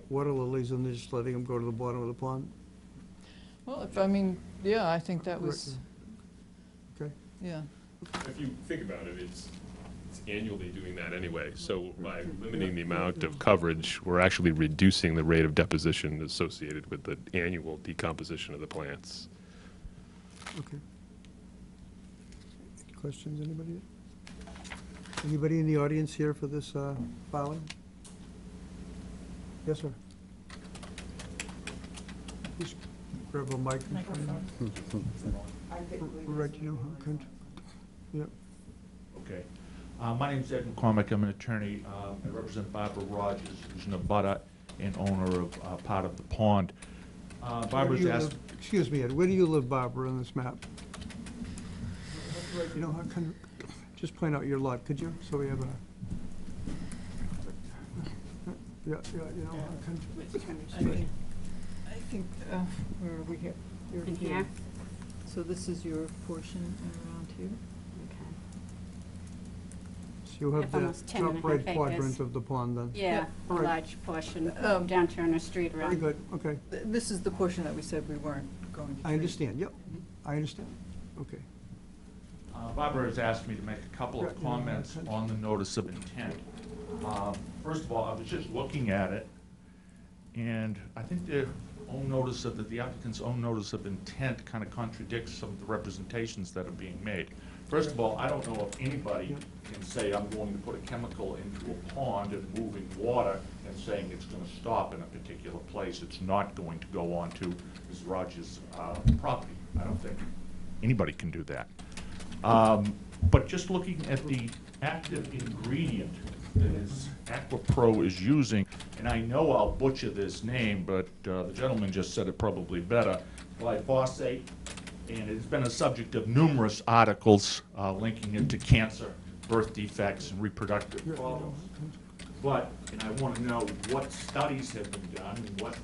water lilies and just letting them go to the bottom of the pond? Well, I think that was Yeah. If you think about it, it's annually doing that anyway. So by limiting the amount of coverage, we're actually reducing the rate of deposition associated with the annual decomposition of the plants. Okay. Any questions, anybody? Anybody in the audience here for this filing? Yes, sir. Just grab a microphone. Right, you know, yep. Okay. My name's Ed McCormick. I'm an attorney. I represent Barbara Rogers, who's an abutter and owner of part of the pond. Barbara's asked... Excuse me, Ed, where do you live, Barbara, on this map? You know, just point out your lot, could you, so we have a... Yeah, you know, I think, where are we here? You're In here? So this is your portion around here? so you have the almost 10 and a top right half acres. quadrant of the pond then. Yeah, a All right. large portion down Turner Street around. Very good, okay. This is the portion that we said we weren't going to treat. I understand, yep, I understand, okay. Barbara has asked me to make a couple of Right, yeah, comments okay. on the notice of intent. First of all, I was just looking at it, and I think the applicant's own notice of intent kind of contradicts some of the representations that are being made. First of all, I don't know if anybody can say I'm going to put a chemical into a pond and moving water and saying it's going to stop in a particular place. It's not going to go onto Ms. Rogers' property. I don't think anybody can do that. But just looking at the active ingredient that AquaPro is using, and I know I'll butcher this name, but the gentleman just said it probably better, glyphosate, and it's been a subject of numerous articles linking it to cancer, birth defects, and reproductive problems. But, and I want to know what studies have been done, and what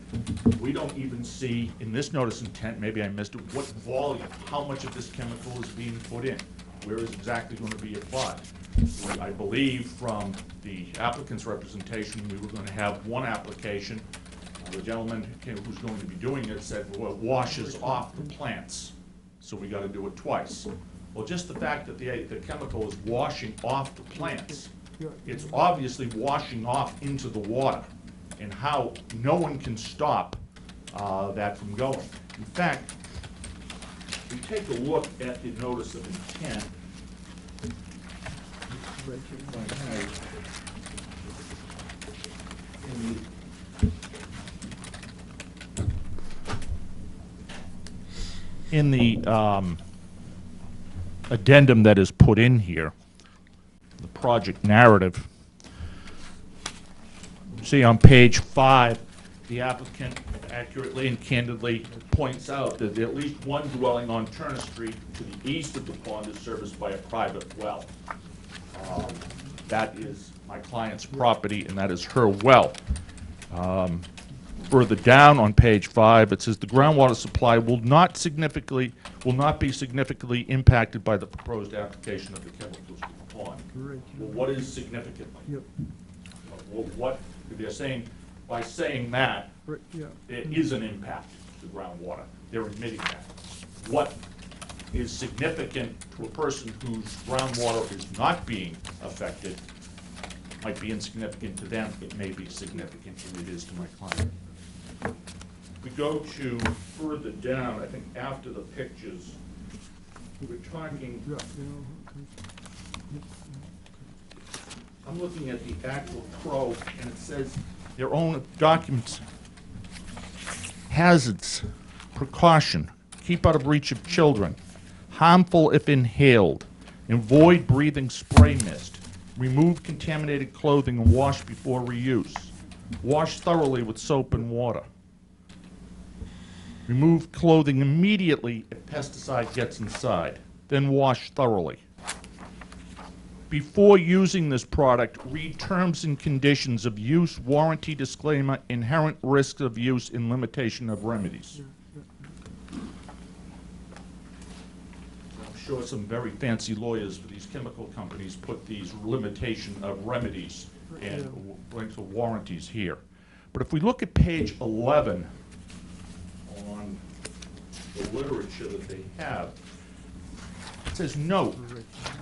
we don't even see in this notice of intent, maybe I missed it, what volume, how much of this chemical is being put in, where is exactly going to be applied. I believe from the applicant's representation, we were going to have one application. The gentleman who's going to be doing it said, well, it washes off the plants, so we got to do it twice. Well, just the fact that the chemical is washing off the plants, it's obviously washing off into the water, and how no one can stop that from going. In fact, if you take a look at the notice of intent, in the addendum that is put in here, the project narrative, see on page 5, the applicant accurately and candidly points out that at least one dwelling on Turner Street to the east of the pond is serviced by a private well. That is my client's property, and that is her well. Further down on page 5, it says the groundwater supply will not be significantly impacted by the proposed application of the chemicals to the pond. Great. Well, what is significantly? Yep. Well, what they're saying, by saying that, Right, yeah. there is an impact to groundwater. They're admitting that. What is significant to a person whose groundwater is not being affected might be insignificant to them. It may be significant, and it is to my client. If we go to further down, I think after the pictures, we're talking, Yeah, you know, I'm looking at the AquaPro, and it says their own documents, hazards, precaution, keep out of reach of children, harmful if inhaled, avoid breathing spray mist, remove contaminated clothing and wash before reuse, wash thoroughly with soap and water, remove clothing immediately if pesticide gets inside, then wash thoroughly. Before using this product, read terms and conditions of use, warranty disclaimer, inherent risks of use, and limitation of remedies. I'm sure some very fancy lawyers for these chemical companies put these limitation of remedies and length of warranties here. But if we look at page 11 on the literature that they have, it says, note,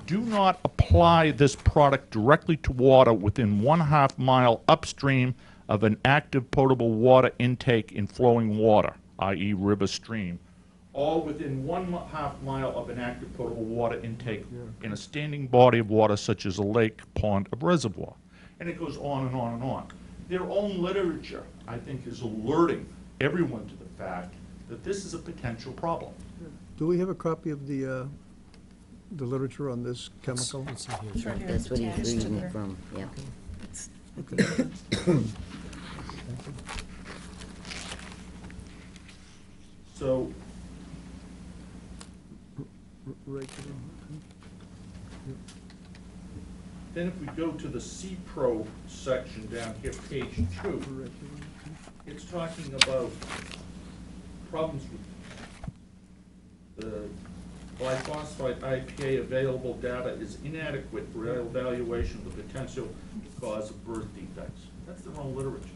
do not apply this product directly to water within 1/2 mile upstream of an active potable water intake in flowing water, i.e. river, stream, or within 1/2 mile of an active potable water intake in a standing body of water such as a lake, pond, or reservoir. And it goes on and on and on. Their own literature, I think, is alerting everyone to the fact that this is a potential problem. Do we have a copy of the literature on this chemical? That's what he's reading it from, yeah. So, Right. then if we go to the C-Pro section down here, page 2, it's talking about problems with the glyphosate IPA available data is inadequate for evaluation of the potential cause of birth defects. That's their own literature.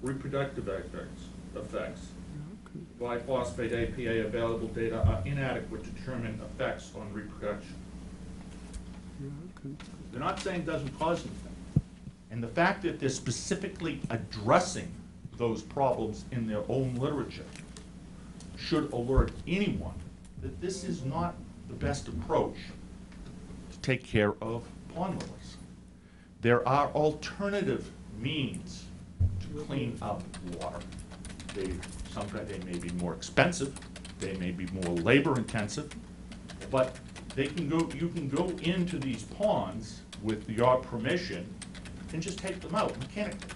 Reproductive effects. Glyphosate APA available data are inadequate to determine effects on reproduction. They're not saying it doesn't cause anything. And the fact that they're specifically addressing those problems in their own literature should alert anyone that this is not the best approach to take care of pond lilies. There are alternative means to clean up water. Sometimes they may be more expensive, they may be more labor intensive, but you can go into these ponds with your permission and just take them out mechanically,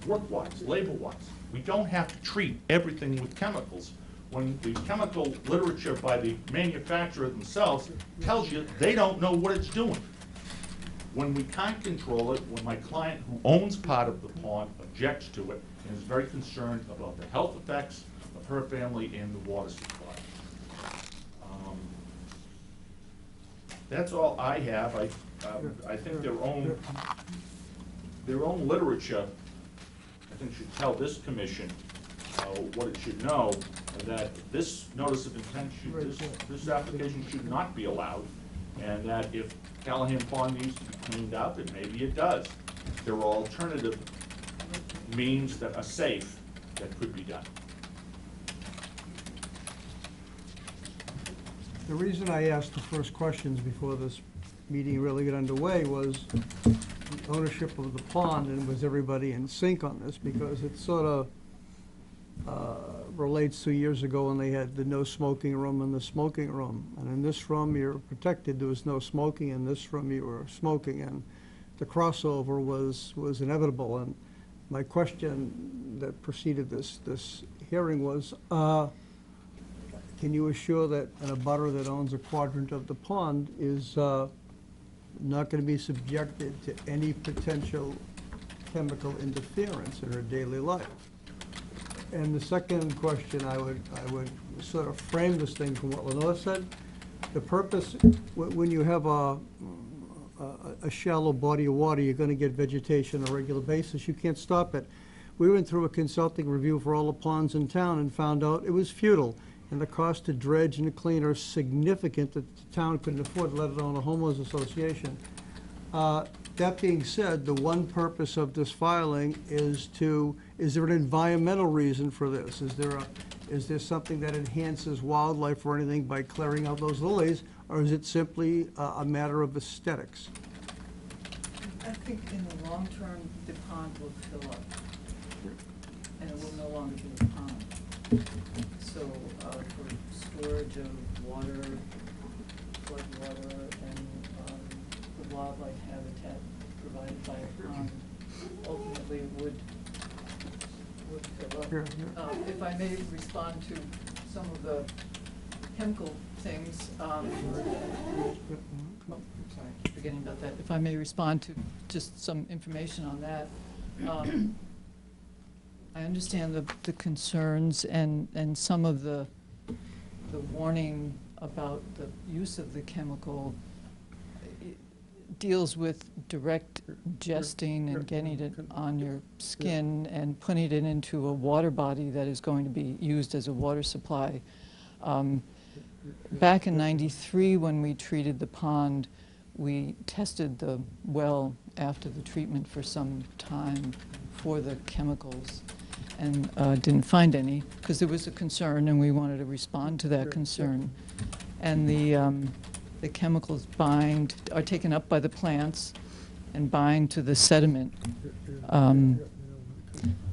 work-wise, labor-wise. We don't have to treat everything with chemicals when the chemical literature by the manufacturer themselves tells you they don't know what it's doing. When we can't control it, when my client who owns part of the pond objects to it and is very concerned about the health effects of her family and the water supply. That's all I have. I think their own literature, I think, should tell this commission what it should know, that this notice of intent, this application should not be allowed, and that if Callahan Pond needs to be cleaned up, and maybe it does, there are alternative means that are safe that could be done. The reason I asked the first questions before this meeting really got underway was the ownership of the pond, and was everybody in sync on this? Because it sort of relates to years ago when they had the no smoking room and the smoking room. And in this room, you're protected, there was no smoking. In this room, you were smoking, and the crossover was inevitable. And my question that preceded this hearing was, can you assure that an abutter that owns a quadrant of the pond is not going to be subjected to any potential chemical interference in her daily life? And the second question, I would sort of frame this thing from what Lenore said. The purpose, when you have a shallow body of water, you're going to get vegetation on a regular basis. You can't stop it. We went through a consulting review for all the ponds in town and found out it was futile. And the cost to dredge and to clean are significant that the town couldn't afford, let alone a homeowners association. That being said, the one purpose of this filing is there an environmental reason for this? Is there something that enhances wildlife or anything by clearing out those lilies, or is it simply a matter of aesthetics? I think in the long term, the pond will fill up, and it will no longer be a pond. So for storage of water, flood water, and the wildlife habitat provided by a pond ultimately would fill up. Sure, If I may respond to some of the chemical things, sorry, forgetting about that. If I may respond to just some information on that. I understand the concerns and some of the warning about the use of the chemical. It deals with direct ingesting and getting it on your skin and putting it into a water body that is going to be used as a water supply. back in '93, when we treated the pond, we tested the well after the treatment for some time for the chemicals, and didn't find any, because there was a concern, and we wanted to respond to that concern. And the chemicals are taken up by the plants and bind to the sediment.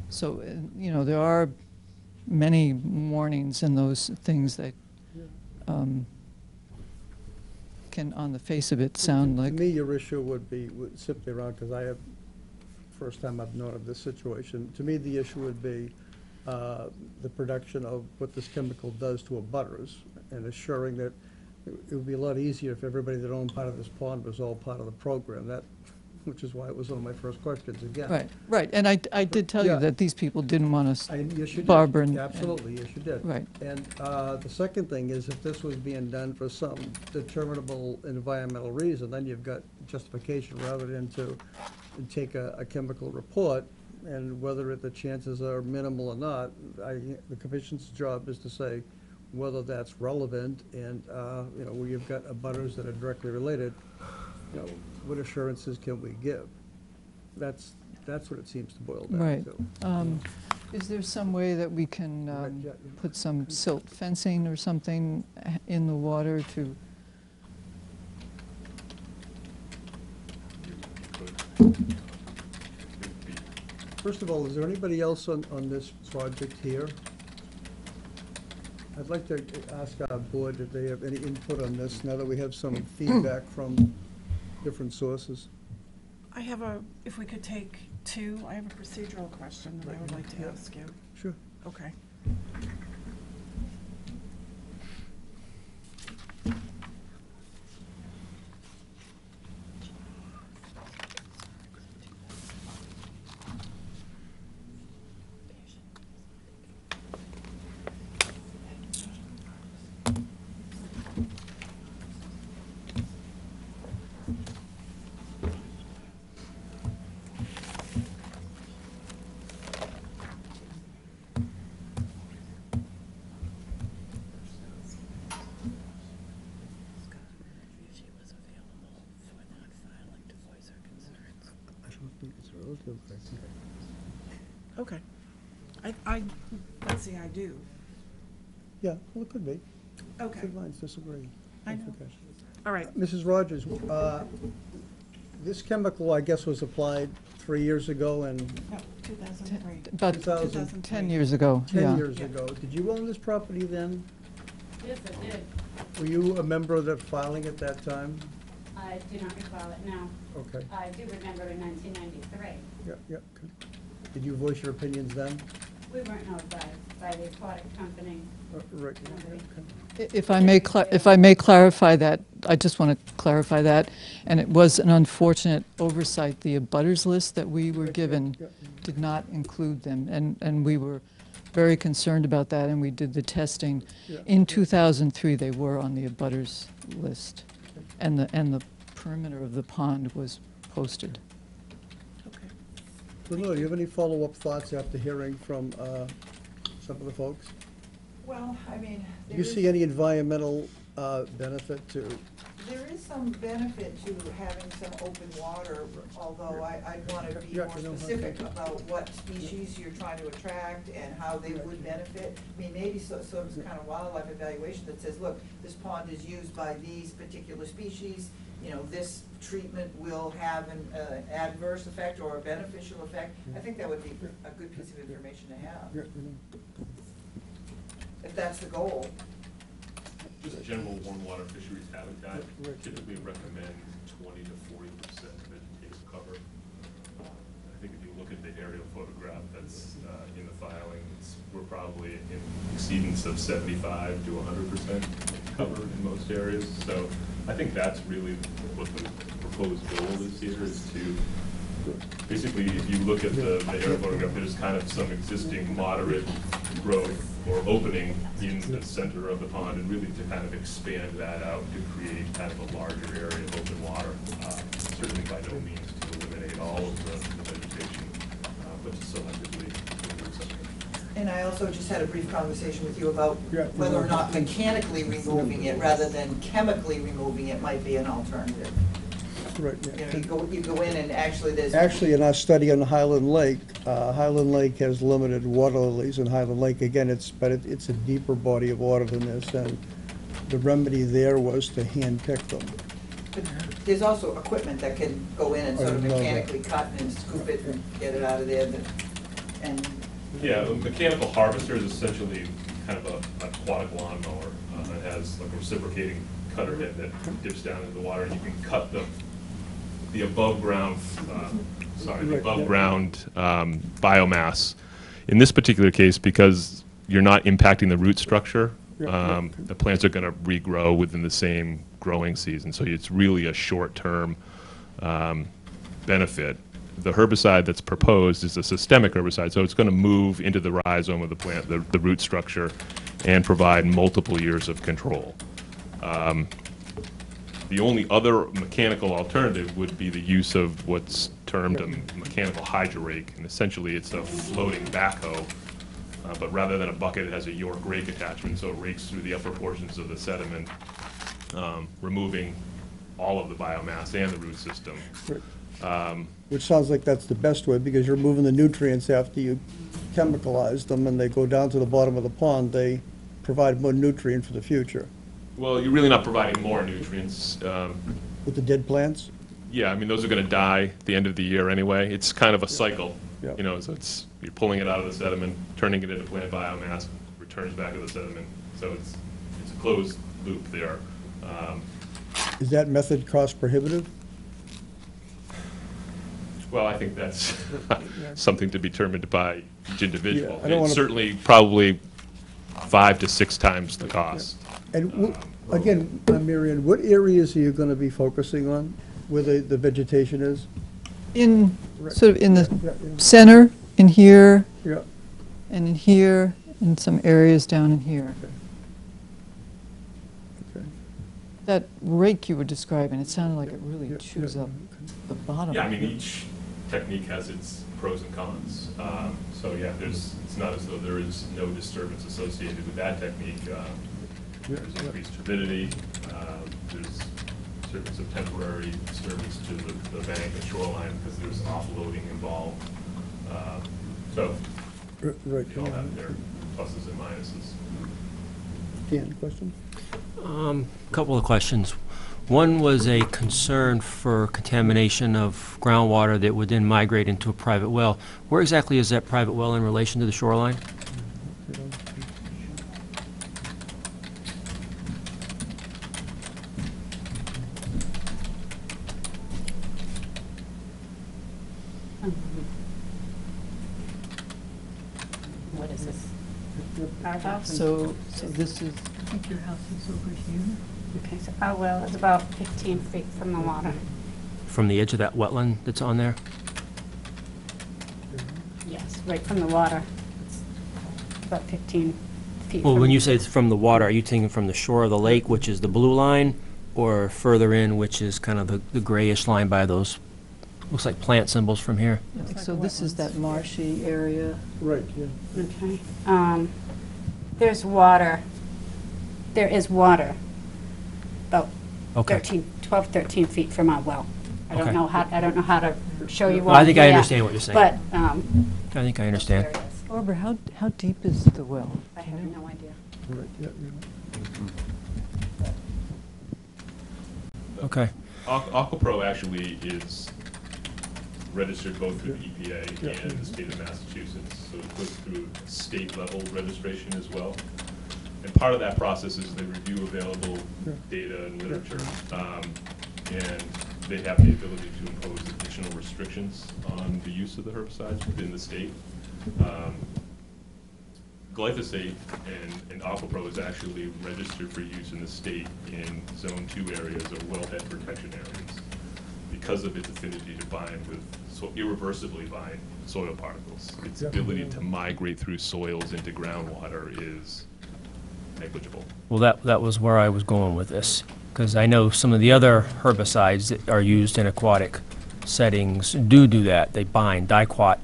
So, you know, there are many warnings in those things that can, on the face of it, sound like... To me, your issue would be simply around, because I have, first time I've known of this situation, to me, the issue would be the production of what this chemical does to abutters, and assuring that it would be a lot easier if everybody that owned part of this pond was all part of the program. That, which is why it was one of my first questions again. Right, right, and I did tell Yeah. you that these people didn't want us, Yes, you did. Barbara and... Absolutely, yes, you did. Right. And the second thing is, if this was being done for some determinable environmental reason, then you've got justification rather than to take a chemical report, and whether the chances are minimal or not, the commission's job is to say whether that's relevant, and, you know, where you've got abutters that are directly related, you know, what assurances can we give? That's what it seems to boil down Right. to. Is there some way that we can put some silt fencing or something in the water to... First of all, is there anybody else on this project here? I'd like to ask our board if they have any input on this, now that we have some feedback from different sources. I have if we could take two, I have a procedural question that I would like to Yeah. ask you. Sure. Okay. I don't think it's relative, I think. Okay. Let's see, I do. Yeah, well, it could be. Okay. Good lines disagree. I know. Okay. All right. Mrs. Rogers, this chemical, I guess, was applied 3 years ago, and No, 2003. About 10 years ago, 10 yeah. years ago. Did you own this property then? Yes, I did. Were you a member of the filing at that time? I do not recall it now. Okay. I do remember in 1993. Yeah, yeah. Okay. Did you voice your opinions then? We weren't notified by the aquatic company. Right. Okay. If I may clarify that, I just want to clarify that, and it was an unfortunate oversight. The abutters list that we were given did not include them, and we were very concerned about that, and we did the testing. Yeah. In 2003, they were on the abutters list, and the perimeter of the pond was posted. Lenore, do you have any follow-up thoughts after hearing from some of the folks? Well, I mean, Do you see any environmental benefit to? There is some benefit to having some open water, although I'd want to be Yeah, more no, okay. specific about what species you're trying to attract and how they would benefit. I mean, maybe some kind of wildlife evaluation that says, look, this pond is used by these particular species, you know, this treatment will have an adverse effect or a beneficial effect. I think that would be a good piece of information to have, if that's the goal. Just general warm water fisheries habitat, typically recommend 20 to 40% vegetative cover. I think if you look at the aerial photograph that's in the filing, we're probably in exceedance of 75 to 100% cover in most areas. So I think that's really what the proposed goal is here, is to basically, if you look at the aerial photograph, there's kind of some existing moderate growth or opening in the center of the pond, and really to kind of expand that out to create kind of a larger area of open water. Certainly by no means to eliminate all of the vegetation, but to selectively remove something. And I also just had a brief conversation with you about Yeah. whether or not mechanically removing it rather than chemically removing it might be an alternative. Right, You yeah. know, you go in and actually there's. Actually, in our study on Highland Lake has limited water lilies in Highland Lake. Again, it's a deeper body of water than this, and the remedy there was to hand pick them. But there's also equipment that can go in and I sort of didn't know that. mechanically cut and scoop it and get it out of there, and. Yeah, a mechanical harvester is essentially kind of a aquatic lawnmower. It has like a reciprocating cutter head that dips down into the water, and you can cut the above ground, biomass. In this particular case, because you're not impacting the root structure, the plants are going to regrow within the same growing season. So it's really a short-term benefit. The herbicide that's proposed is a systemic herbicide, so it's going to move into the rhizome of the plant, the root structure, and provide multiple years of control. The only other mechanical alternative would be the use of what's termed a mechanical hydro rake, and essentially it's a floating backhoe, but rather than a bucket, it has a York rake attachment, so it rakes through the upper portions of the sediment, removing all of the biomass and the root system. Which sounds like that's the best way, because you're moving the nutrients after you chemicalize them, and they go down to the bottom of the pond. They provide more nutrient for the future. Well, you're really not providing more nutrients. With the dead plants? Yeah, I mean, those are going to die at the end of the year anyway. It's kind of a cycle, Yeah. you know, so you're pulling it out of the sediment, turning it into plant biomass, returns back to the sediment. So it's a closed loop there. Is that method cost prohibitive? Well, I think that's something to be determined by each individual. I don't wanna- It's certainly probably 5 to 6 times the cost. And again, Marion, what areas are you going to be focusing on, where the vegetation is? In, sort of in the Yeah. center, in here, Yeah. and in here, and some areas down in here. Okay. That rake you were describing, it sounded like it really chews up the bottom. Yeah, I mean, each technique has its pros and cons. So yeah, it's not as though there is no disturbance associated with that technique. There's increased turbidity, there's some temporary disturbance to the bank and shoreline because there's offloading involved. So Right. they all have their pluses and minuses. Dan, question? Couple of questions. One was a concern for contamination of groundwater that would then migrate into a private well. Where exactly is that private well in relation to the shoreline? What is this? Our house? So this is, I think your house is over here. Okay, so our well is about 15 feet from the water. From the edge of that wetland that's on there? Yes, right from the water. It's about 15 feet. Well, from- when you say it's from the water, are you thinking from the shore of the lake, which is the blue line, or further in, which is kind of the grayish line by those, looks like plant symbols from here? So this is that marshy area. Right, yeah. Okay. There's water. There is water about Okay. 12, 13 feet from our well. I don't Okay. know how to show you. Well, I think I where. understand what you're saying. But, I think I understand. there it is. Barbara, how deep is the well? I have no idea. Right, yeah, Okay. Aquapro actually is registered both through the EPA Yeah. and the state of Massachusetts, so it goes through state level registration as well. And part of that process is they review available data and literature, and they have the ability to impose additional restrictions on the use of the herbicides within the state. Glyphosate and Aquapro is actually registered for use in the state in Zone 2 areas or wellhead protection areas because of its affinity to bind with, irreversibly bind soil particles. Its ability to migrate through soils into groundwater is negligible. Well, that was where I was going with this, because I know some of the other herbicides that are used in aquatic settings do that. They bind. Diquat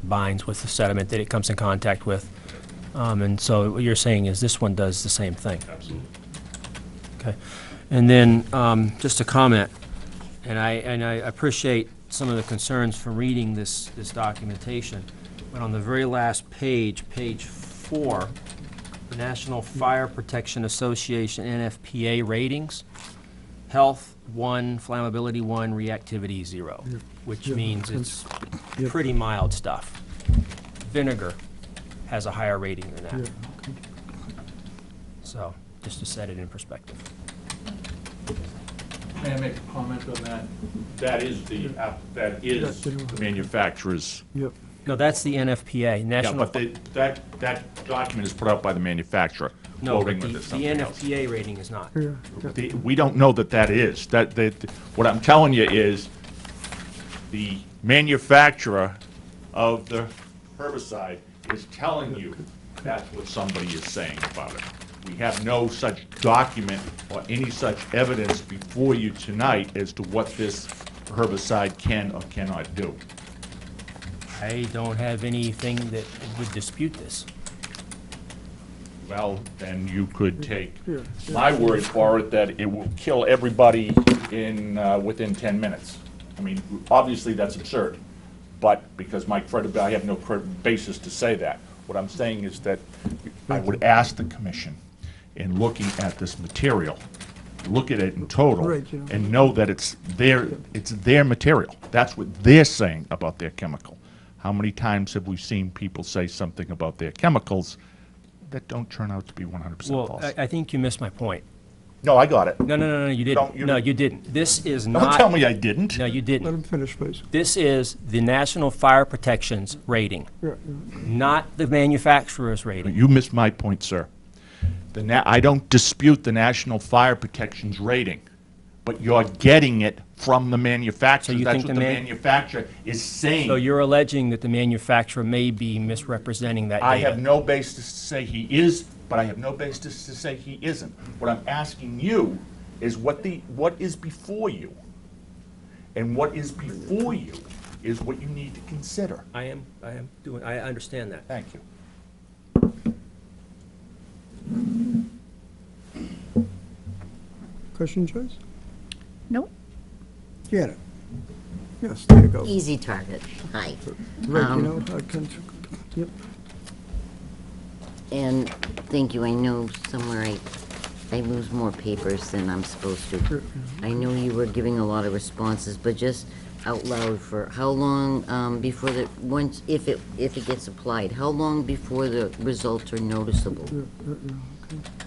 binds with the sediment that it comes in contact with. And so what you're saying is this one does the same thing? Absolutely. Okay. And then, just a comment, and I appreciate some of the concerns from reading this documentation, but on the very last page, page 4, the National Fire Protection Association NFPA ratings, health 1, flammability 1, reactivity 0, which means it's pretty mild stuff. Vinegar has a higher rating than that. So, just to set it in perspective. May I make a comment on that? That is the manufacturer's. Yep. No, that's the NFPA, Yeah, National. but that document is put out by the manufacturer. No, but quoting the that it's something else. NFPA rating is not. We don't know that is. What I'm telling you is, the manufacturer of the herbicide is telling you that's what somebody is saying about it. We have no such document or any such evidence before you tonight as to what this herbicide can or cannot do. I don't have anything that would dispute this. Well, then you could take my word for it that it will kill everybody within 10 minutes. I mean, obviously that's absurd, but because I have no basis to say that. What I'm saying is that I would ask the commission, in looking at this material, look at it in total, and know that it's their material. That's what they're saying about their chemical. How many times have we seen people say something about their chemicals that don't turn out to be 100% Well, false? I think you missed my point. No, I got it. No, you didn't. No, you didn't. This is not. Don't tell me I didn't. No, you didn't. Let him finish, please. This is the National Fire Protection's rating, not the manufacturer's rating. You missed my point, sir. I don't dispute the National Fire Protection's rating, but you're getting it from the manufacturer. So you That's think what the manufacturer is saying. So you're alleging that the manufacturer may be misrepresenting that data? I have no basis to say he is, but I have no basis to say he isn't. What I'm asking you is what is before you. And what is before you is what you need to consider. I understand that. Thank you. Question, Joyce? Nope. Janet? Yes, there you go. Easy target. Hi. Right, you know, yep. And thank you. I know somewhere I lose more papers than I'm supposed to. I know you were giving a lot of responses, but just out loud, for how long before if it gets applied, how long before the results are noticeable?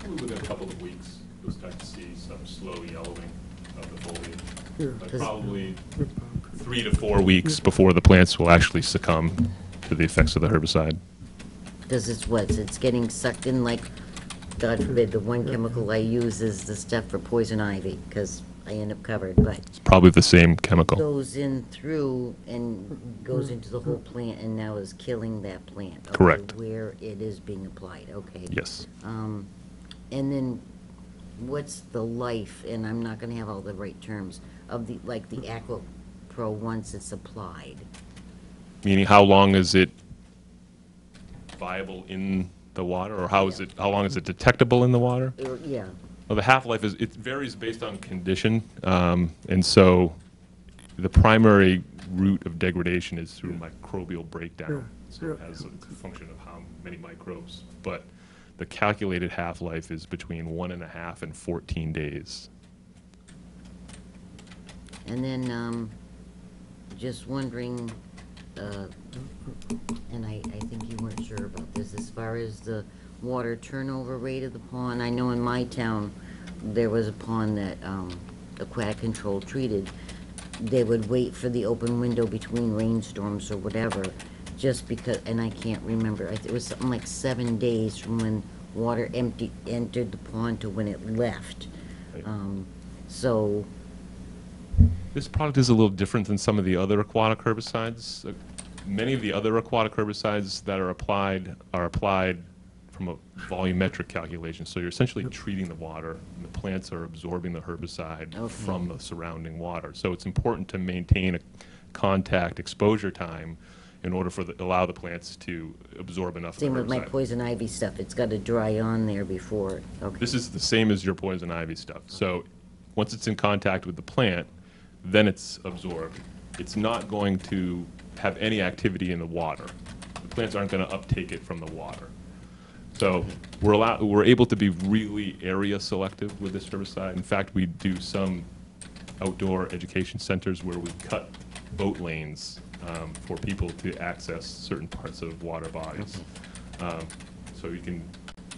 Within a couple of weeks, you'll start to see some slow yellowing of the foliage. But 'Cause- probably 3 to 4 weeks before the plants will actually succumb to the effects of the herbicide. Does it's getting sucked in, like, God forbid, the one chemical I use is the stuff for poison ivy, because I end up covered, but It's probably the same chemical. goes in through and goes into the whole plant and now is killing that plant. Okay, Correct. where it is being applied, okay. Yes. And then what's the life, and I'm not gonna have all the right terms, of the Aqua Pro once it's applied? Meaning, how long is it viable in the water, or how long is it detectable in the water? Yeah. Well, the half-life it varies based on condition, and so the primary route of degradation is through microbial breakdown. So it has a function of how many microbes, but the calculated half-life is between 1.5 and 14 days. And then, just wondering, and I think you weren't sure about this, as far as the water turnover rate of the pond. I know in my town, there was a pond that aquatic control treated. They would wait for the open window between rainstorms or whatever, just because, and I can't remember, it was something like 7 days from when water entered the pond to when it left. So This product is a little different than some of the other aquatic herbicides. Many of the other aquatic herbicides that are applied from a volumetric calculation. So you're essentially treating the water, and the plants are absorbing the herbicide from the surrounding water. So it's important to maintain a contact exposure time in order for allow the plants to absorb enough of the Same with my herbicide. poison ivy stuff, it's gotta dry on there before, okay. This is the same as your poison ivy stuff. So once it's in contact with the plant, then it's absorbed. It's not going to have any activity in the water. The plants aren't going to uptake it from the water. So we're able to be really area selective with this herbicide. In fact, we do some outdoor education centers where we cut boat lanes for people to access certain parts of water bodies. So you can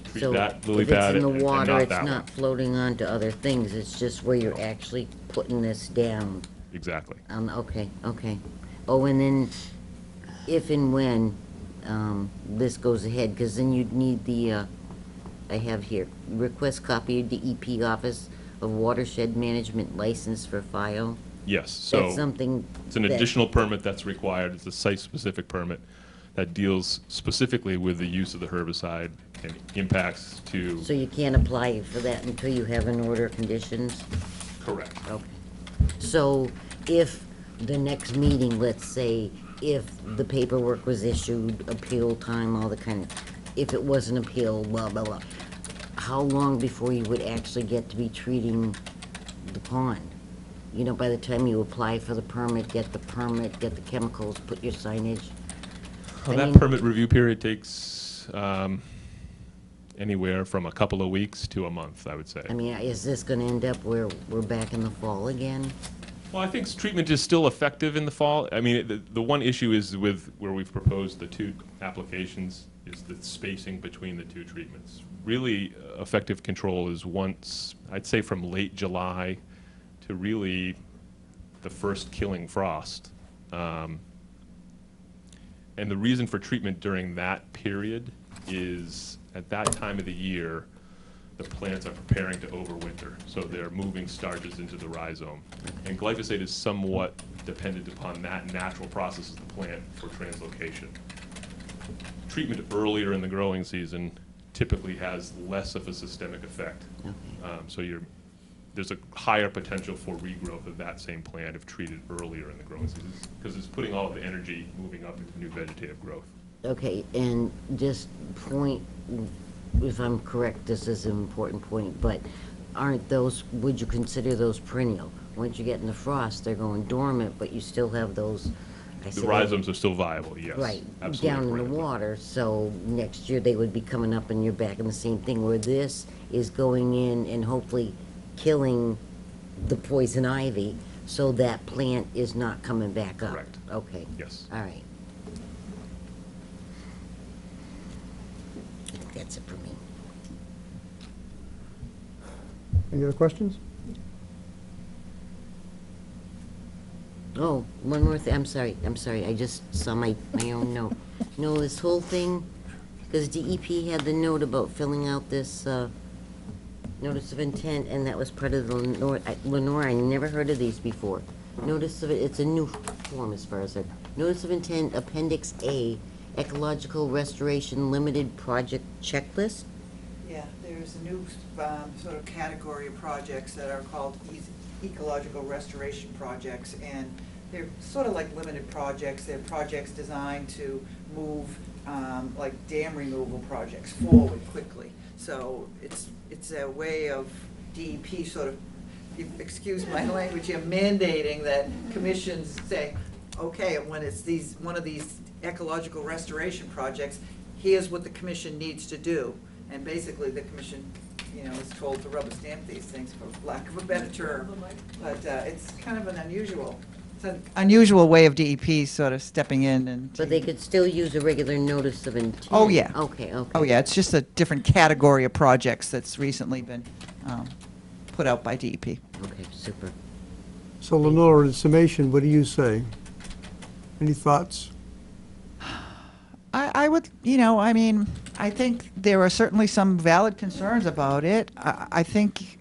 treat So that lily if it's pad in the and water, not it's that one. not floating on to other things, it's just where you're actually putting this down. Exactly. Okay, okay. Oh, and then if and when this goes ahead, because then you'd need the, I have here, request copy of DEP Office of Watershed Management License for FIO. Yes, so That's something it's an that- additional permit that's required. It's a site-specific permit that deals specifically with the use of the herbicide and impacts to. So you can't apply for that until you have an order of conditions? Correct. Okay. So if the next meeting, let's say, if the paperwork was issued, appeal time, all the kind of, if it wasn't appealed, blah, blah, blah, how long before you would actually get to be treating the pond? You know, by the time you apply for the permit, get the chemicals, put your signage? Well, I that mean- permit review period takes anywhere from a couple of weeks to a month, I would say. I mean, is this gonna end up where we're back in the fall again? Well, I think treatment is still effective in the fall. I mean, the one issue is with where we've proposed the two applications is the spacing between the two treatments. Really effective control is once, I'd say from late July to really the first killing frost. And the reason for treatment during that period is at that time of the year, the plants are preparing to overwinter, so they're moving starches into the rhizome. And glyphosate is somewhat dependent upon that natural process of the plant for translocation. Treatment earlier in the growing season typically has less of a systemic effect. So there's a higher potential for regrowth of that same plant if treated earlier in the growing season, because it's putting all of the energy moving up into new vegetative growth. Okay, and just point, if I'm correct, this is an important point, but aren't those, would you consider those perennial? Once you get in the frost, they're going dormant, but you still have those. The rhizomes are still viable, yes. Right, Absolutely down in the perennial. water, so next year they would be coming up and you're back in the same thing, where this is going in and hopefully killing the poison ivy, so that plant is not coming back up. Correct. Okay. Yes. All right. I think that's it for me. Any other questions? Oh, one more thing, I'm sorry, I just saw my own note. No, this whole thing, because DEP had the note about filling out this, notice of intent, and that was part of the Lenore, I never heard of these before. Notice of it, it's a new form as far as I, notice of intent, Appendix A, Ecological Restoration Limited Project Checklist? Yeah, there's a new sort of category of projects that are called ecological restoration projects, and they're sort of like limited projects. They're projects designed to move, like dam removal projects forward quickly. So it's a way of DEP sort of, excuse my language here, mandating that commissions say, okay, when it's one of these ecological restoration projects, here's what the commission needs to do. And basically, the commission, you know, is told to rubber stamp these things, for lack of a better term. But it's kind of an unusual way of DEP sort of stepping in and. But they could still use a regular notice of intent? Oh, yeah. Okay, okay. Oh, yeah, it's just a different category of projects that's recently been put out by DEP. Okay, super. So Lenore, in summation, what do you say? Any thoughts? I would, you know, I mean, I think there are certainly some valid concerns about it. I think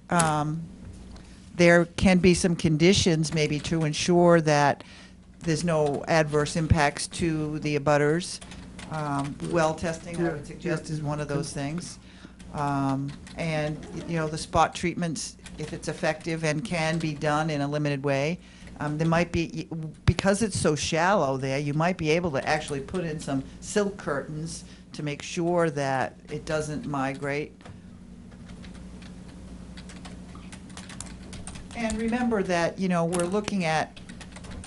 there can be some conditions maybe to ensure that there's no adverse impacts to the abutters. Well testing, I would suggest, is one of those things. And, you know, the spot treatments, if it's effective and can be done in a limited way, there might be, because it's so shallow there, you might be able to actually put in some silk curtains to make sure that it doesn't migrate. And remember that, you know, we're looking at,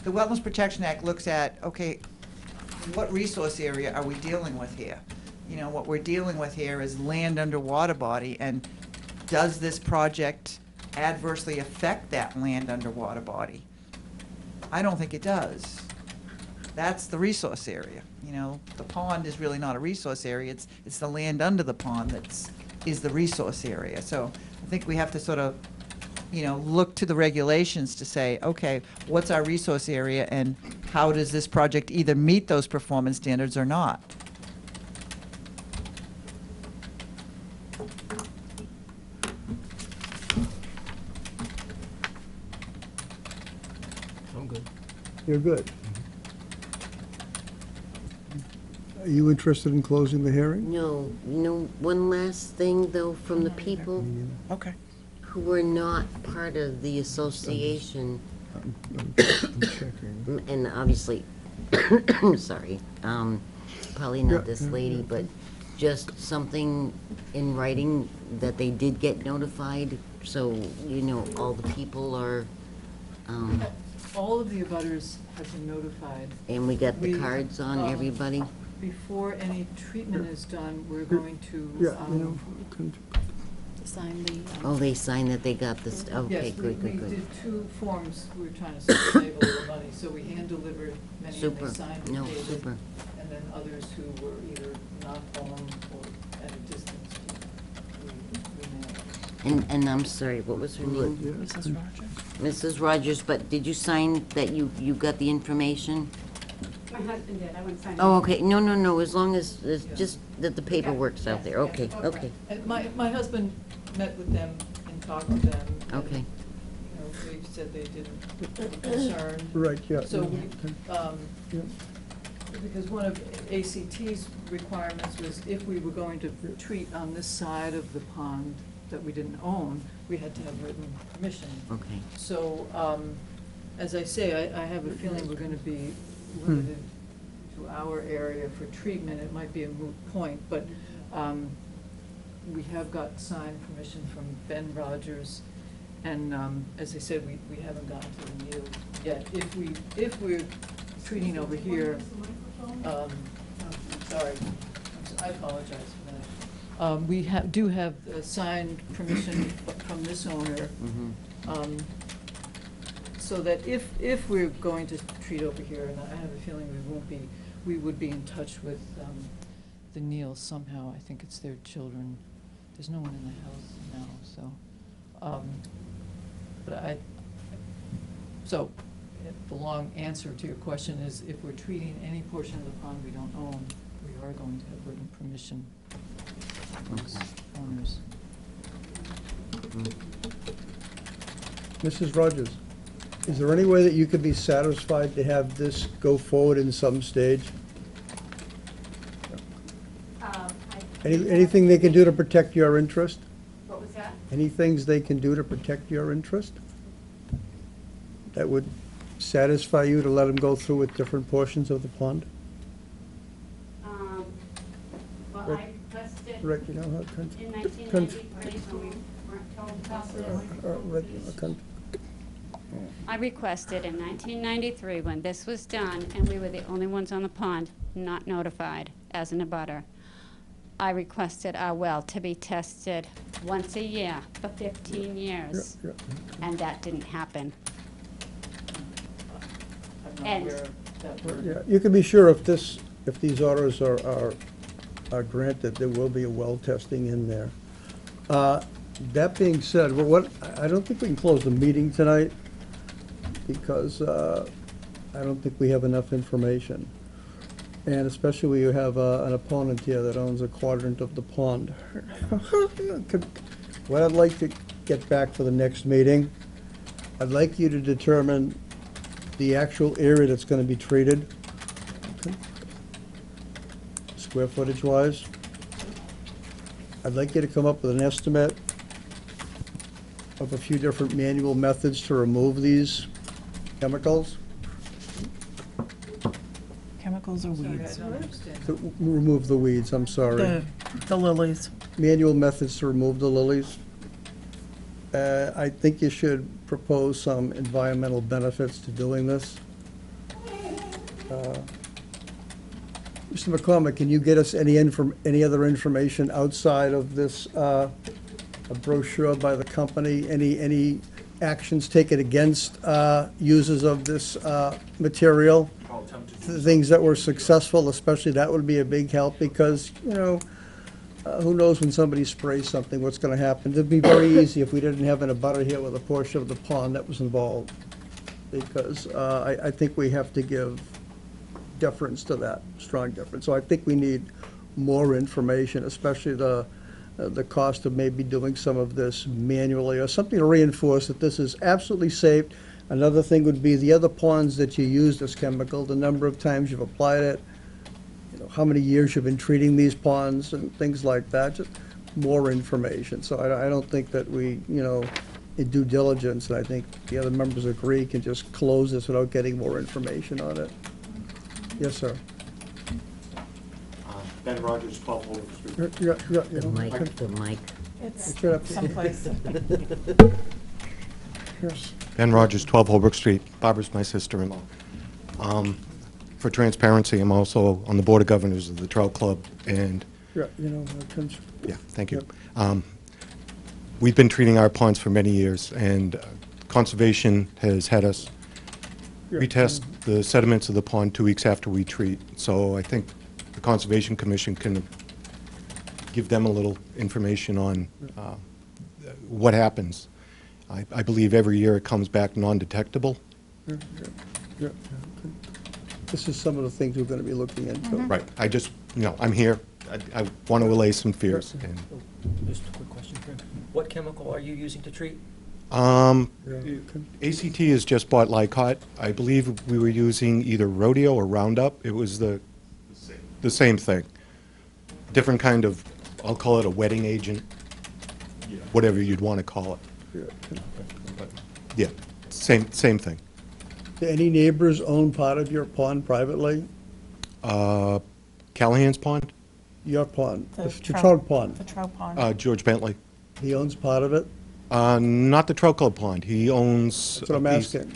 the Wetlands Protection Act looks at, okay, what resource area are we dealing with here? You know, what we're dealing with here is land under water body, and does this project adversely affect that land under water body? I don't think it does. That's the resource area. You know, the pond is really not a resource area, it's the land under the pond is the resource area. So I think we have to sort of, you know, look to the regulations to say, okay, what's our resource area and how does this project either meet those performance standards or not? I'm good. You're good. Are you interested in closing the hearing? No, one last thing though, from the people Okay. who were not part of the association, I'm checking. and obviously, sorry, probably not this lady, but just something in writing that they did get notified, so, you know, all the people are, All of the abutters have been notified. and we got the We, cards on everybody. Before any treatment is done, we're going to, Yeah, you know, Sign the. Oh, they signed that they got this, okay, yes, good, we good, good. did 2 forms, we were trying to save a little money, so we hand-delivered many, and Super. they signed and No, paid it. super. And then others who were either not home or at a distance, we mailed. And I'm sorry, what was her name? Mrs. Rogers? Mrs. Rogers, but did you sign that you got the information? My husband did, I wouldn't sign it. Oh, okay, no, as long as, it's just that the paperwork's out there, okay, okay. And my husband met with them and talked to them. and, Okay. You know, they said they didn't be concerned. Right, yeah. So we, Yeah. because one of ACT's requirements was if we were going to treat on this side of the pond that we didn't own, we had to have written permission. Okay. So, as I say, I have a feeling we're gonna be limited to our area for treatment. It might be a moot point, but, we have got signed permission from Ben Rogers. And, as I said, we haven't gotten to the Neil yet. If we're treating over here, sorry, I apologize for that. We do have signed permission from this owner. So that if we're going to treat over here, and I have a feeling we would be in touch with the Neils somehow. I think it's their children. There's no one in the house now, so. But so the long answer to your question is if we're treating any portion of the pond we don't own, we are going to have written permission from those owners. Mrs. Rogers, is there any way that you could be satisfied to have this go forward in some stage? Anything they can do to protect your interest? What was that? Any things they can do to protect your interest? That would satisfy you to let them go through with different portions of the pond? Well, Rick- I requested Rick, you know how in 1993, when we weren't told about this. I requested in 1993, when this was done, and we were the only ones on the pond not notified as an abutter, I requested our well to be tested once a year for 15 years, and that didn't happen. I'm not And- aware of that word. Yeah, you can be sure if these orders are granted, there will be a well testing in there. That being said, I don't think we can close the meeting tonight because I don't think we have enough information. And especially when you have an opponent here that owns a quadrant of the pond. What I'd like to get back for the next meeting, I'd like you to determine the actual area that's gonna be treated. Square footage wise. I'd like you to come up with an estimate of a few different manual methods to remove these chemicals, Chemicals or weeds? to remove the weeds, I'm sorry. The lilies. Manual methods to remove the lilies. I think you should propose some environmental benefits to doing this. Mr. McCormick, can you get us any other information outside of this a brochure by the company? Any actions taken against users of this material? Things that were successful, especially, that would be a big help, because, you know, who knows when somebody sprays something, what's gonna happen. It'd be very easy if we didn't have an abutter here with a portion of the pond that was involved, because I think we have to give deference to that, strong deference. So I think we need more information, especially the cost of maybe doing some of this manually, or something to reinforce that this is absolutely safe. Another thing would be the other ponds that you use this chemical, the number of times you've applied it, you know, how many years you've been treating these ponds and things like that, just more information. So I don't think that we, you know, in due diligence, and I think the other members agree, can just close this without getting more information on it. Yes, sir. Ben Rogers, 12 Holbrook Street. The mic. It's right up. someplace. Yes. Ben Rogers, 12 Holbrook Street. Barbara's my sister-in-law. For transparency, I'm also on the Board of Governors of the Trout Club, and Yeah, you know, yeah, thank you. We've been treating our ponds for many years, and Conservation has had us retest the sediments of the pond 2 weeks after we treat. So I think the Conservation Commission can give them a little information on what happens. I believe every year it comes back non-detectable. Yeah. This is some of the things we're gonna be looking into. Right. I just, you know, I'm here. I want to allay some fears. And Just a quick question, Frank. What chemical are you using to treat? ACT has just bought Lycott. I believe we were using either Rodeo or Roundup. It was the same thing. Different kind of, I'll call it a wetting agent, whatever you'd want to call it. But, yeah, same thing. Do any neighbors own part of your pond privately? Callahan's Pond? Your pond, the trout- trout pond? The trout pond. George Bentley. He owns part of it? Not the Trout Club Pond. He owns. That's what I'm a piece. asking.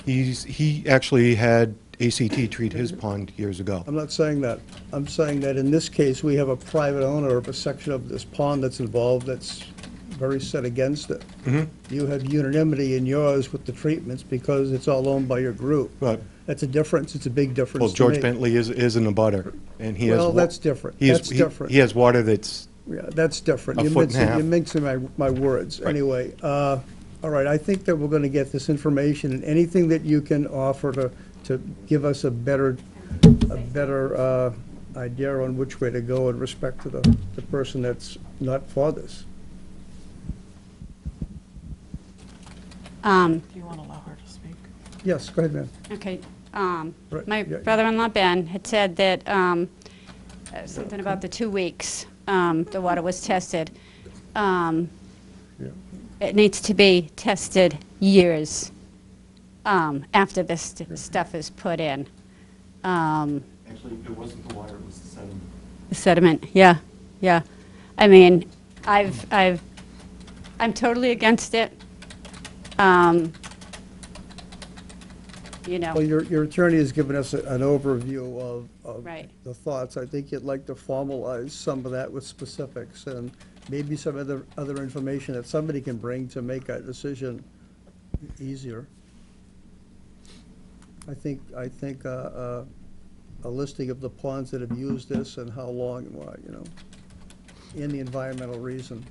He actually had ACT treat his pond years ago. I'm not saying that. I'm saying that in this case, we have a private owner of a section of this pond that's involved that's very set against it. You have unanimity in yours with the treatments because it's all owned by your group. Right. That's a difference. It's a big difference Well, to George me. Bentley is an abutter, and he has. Well, that's different. He has- That's different. He has water that's. Yeah, that's different. A You're foot and a mixing- half. You're mixing my words. Right. Anyway, all right, I think that we're gonna get this information, and anything that you can offer to give us a better idea on which way to go in respect to the person that's not for this. Do you want to allow her to speak? Yes, go ahead, ma'am. Okay, Right, my yeah. brother-in-law Ben had said that, something about the 2 weeks, the water was tested. It needs to be tested years, after this stuff is put in. Actually, it wasn't the water, it was the sediment. The sediment, yeah. I mean, I'm totally against it. You know. Well, your attorney has given us an overview of Right. the thoughts. I think you'd like to formalize some of that with specifics and maybe some other information that somebody can bring to make a decision easier. I think a listing of the ponds that have used this and how long and why, you know, and the environmental reason.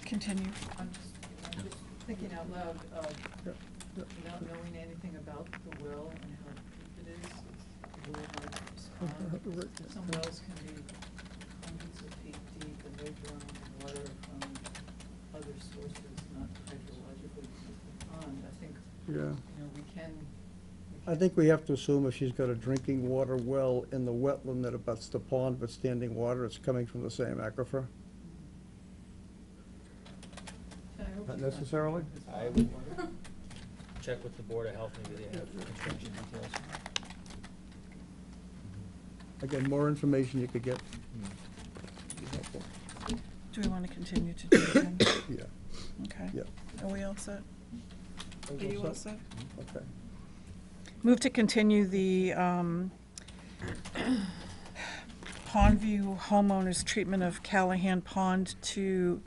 Continue. I'm just thinking out loud, without knowing anything about the well and how deep it is, it's really hard to respond. Some wells can be hundreds of feet deep and they're drawing water from other sources, not hydrologically from the pond. I think, Yeah. we can I think we have to assume if she's got a drinking water well in the wetland that abuts the pond, but standing water, it's coming from the same aquifer. Not necessarily? I would check with the Board of Health, maybe they have construction details. Again, more information you could get. Be helpful. Do we want to continue to do it then? Yeah. Okay. Yeah. Are we all set? Are you all set? Okay. Move to continue the Pondview homeowners' treatment of Callahan Pond to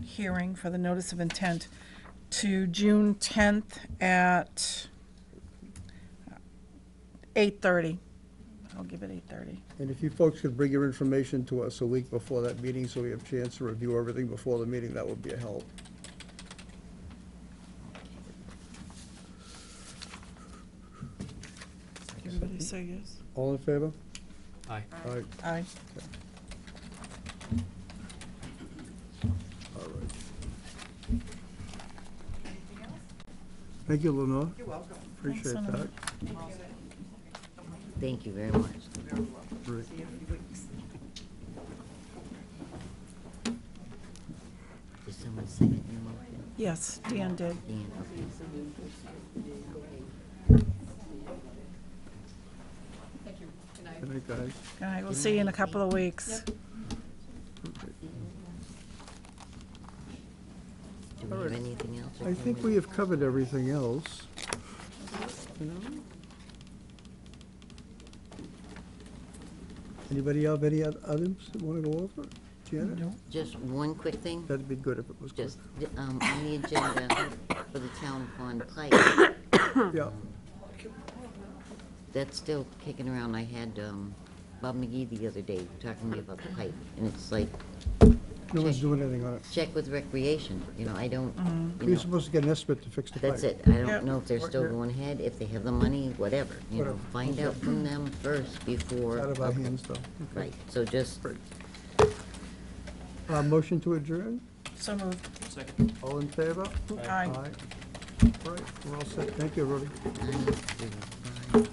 hearing for the notice of intent to June 10th at 8:30. I'll give it 8:30. And if you folks could bring your information to us a week before that meeting, so we have a chance to review everything before the meeting, that would be a help. Everybody say yes? All in favor? Aye. Aye. Aye. All right. Thank you, Lenore. You're welcome. Appreciate Thanks, that. Lenore. Thank you very much. Great. See you in a few weeks. Did someone second your motion? Yes, Dan did. Dan, okay. Thank you. Good night. Good night, guys. All right, we'll see you in a couple of weeks. Do we have anything else? I think we have covered everything else. You know? Anybody have any items that want to go over? Janet? Just one quick thing. That'd be good if it was quick. Just on the agenda for the town pond pipe. Yeah. That's still kicking around. I had Bob McGee the other day talking to me about the pipe, and it's like, No one's doing anything on it. check with recreation. You know, I don't, you You're know, supposed to get an estimate to fix the pipe. that's it. I Yep. don't know if they're still Yeah. going ahead, if they have the money, whatever. You know, Whatever. find out from them first before. Out of our hands, though. Okay. Right, so just, Great. Motion to adjourn? So moved. Second. All in favor? Aye. All right, we're all set. Thank you, everybody. 9:05.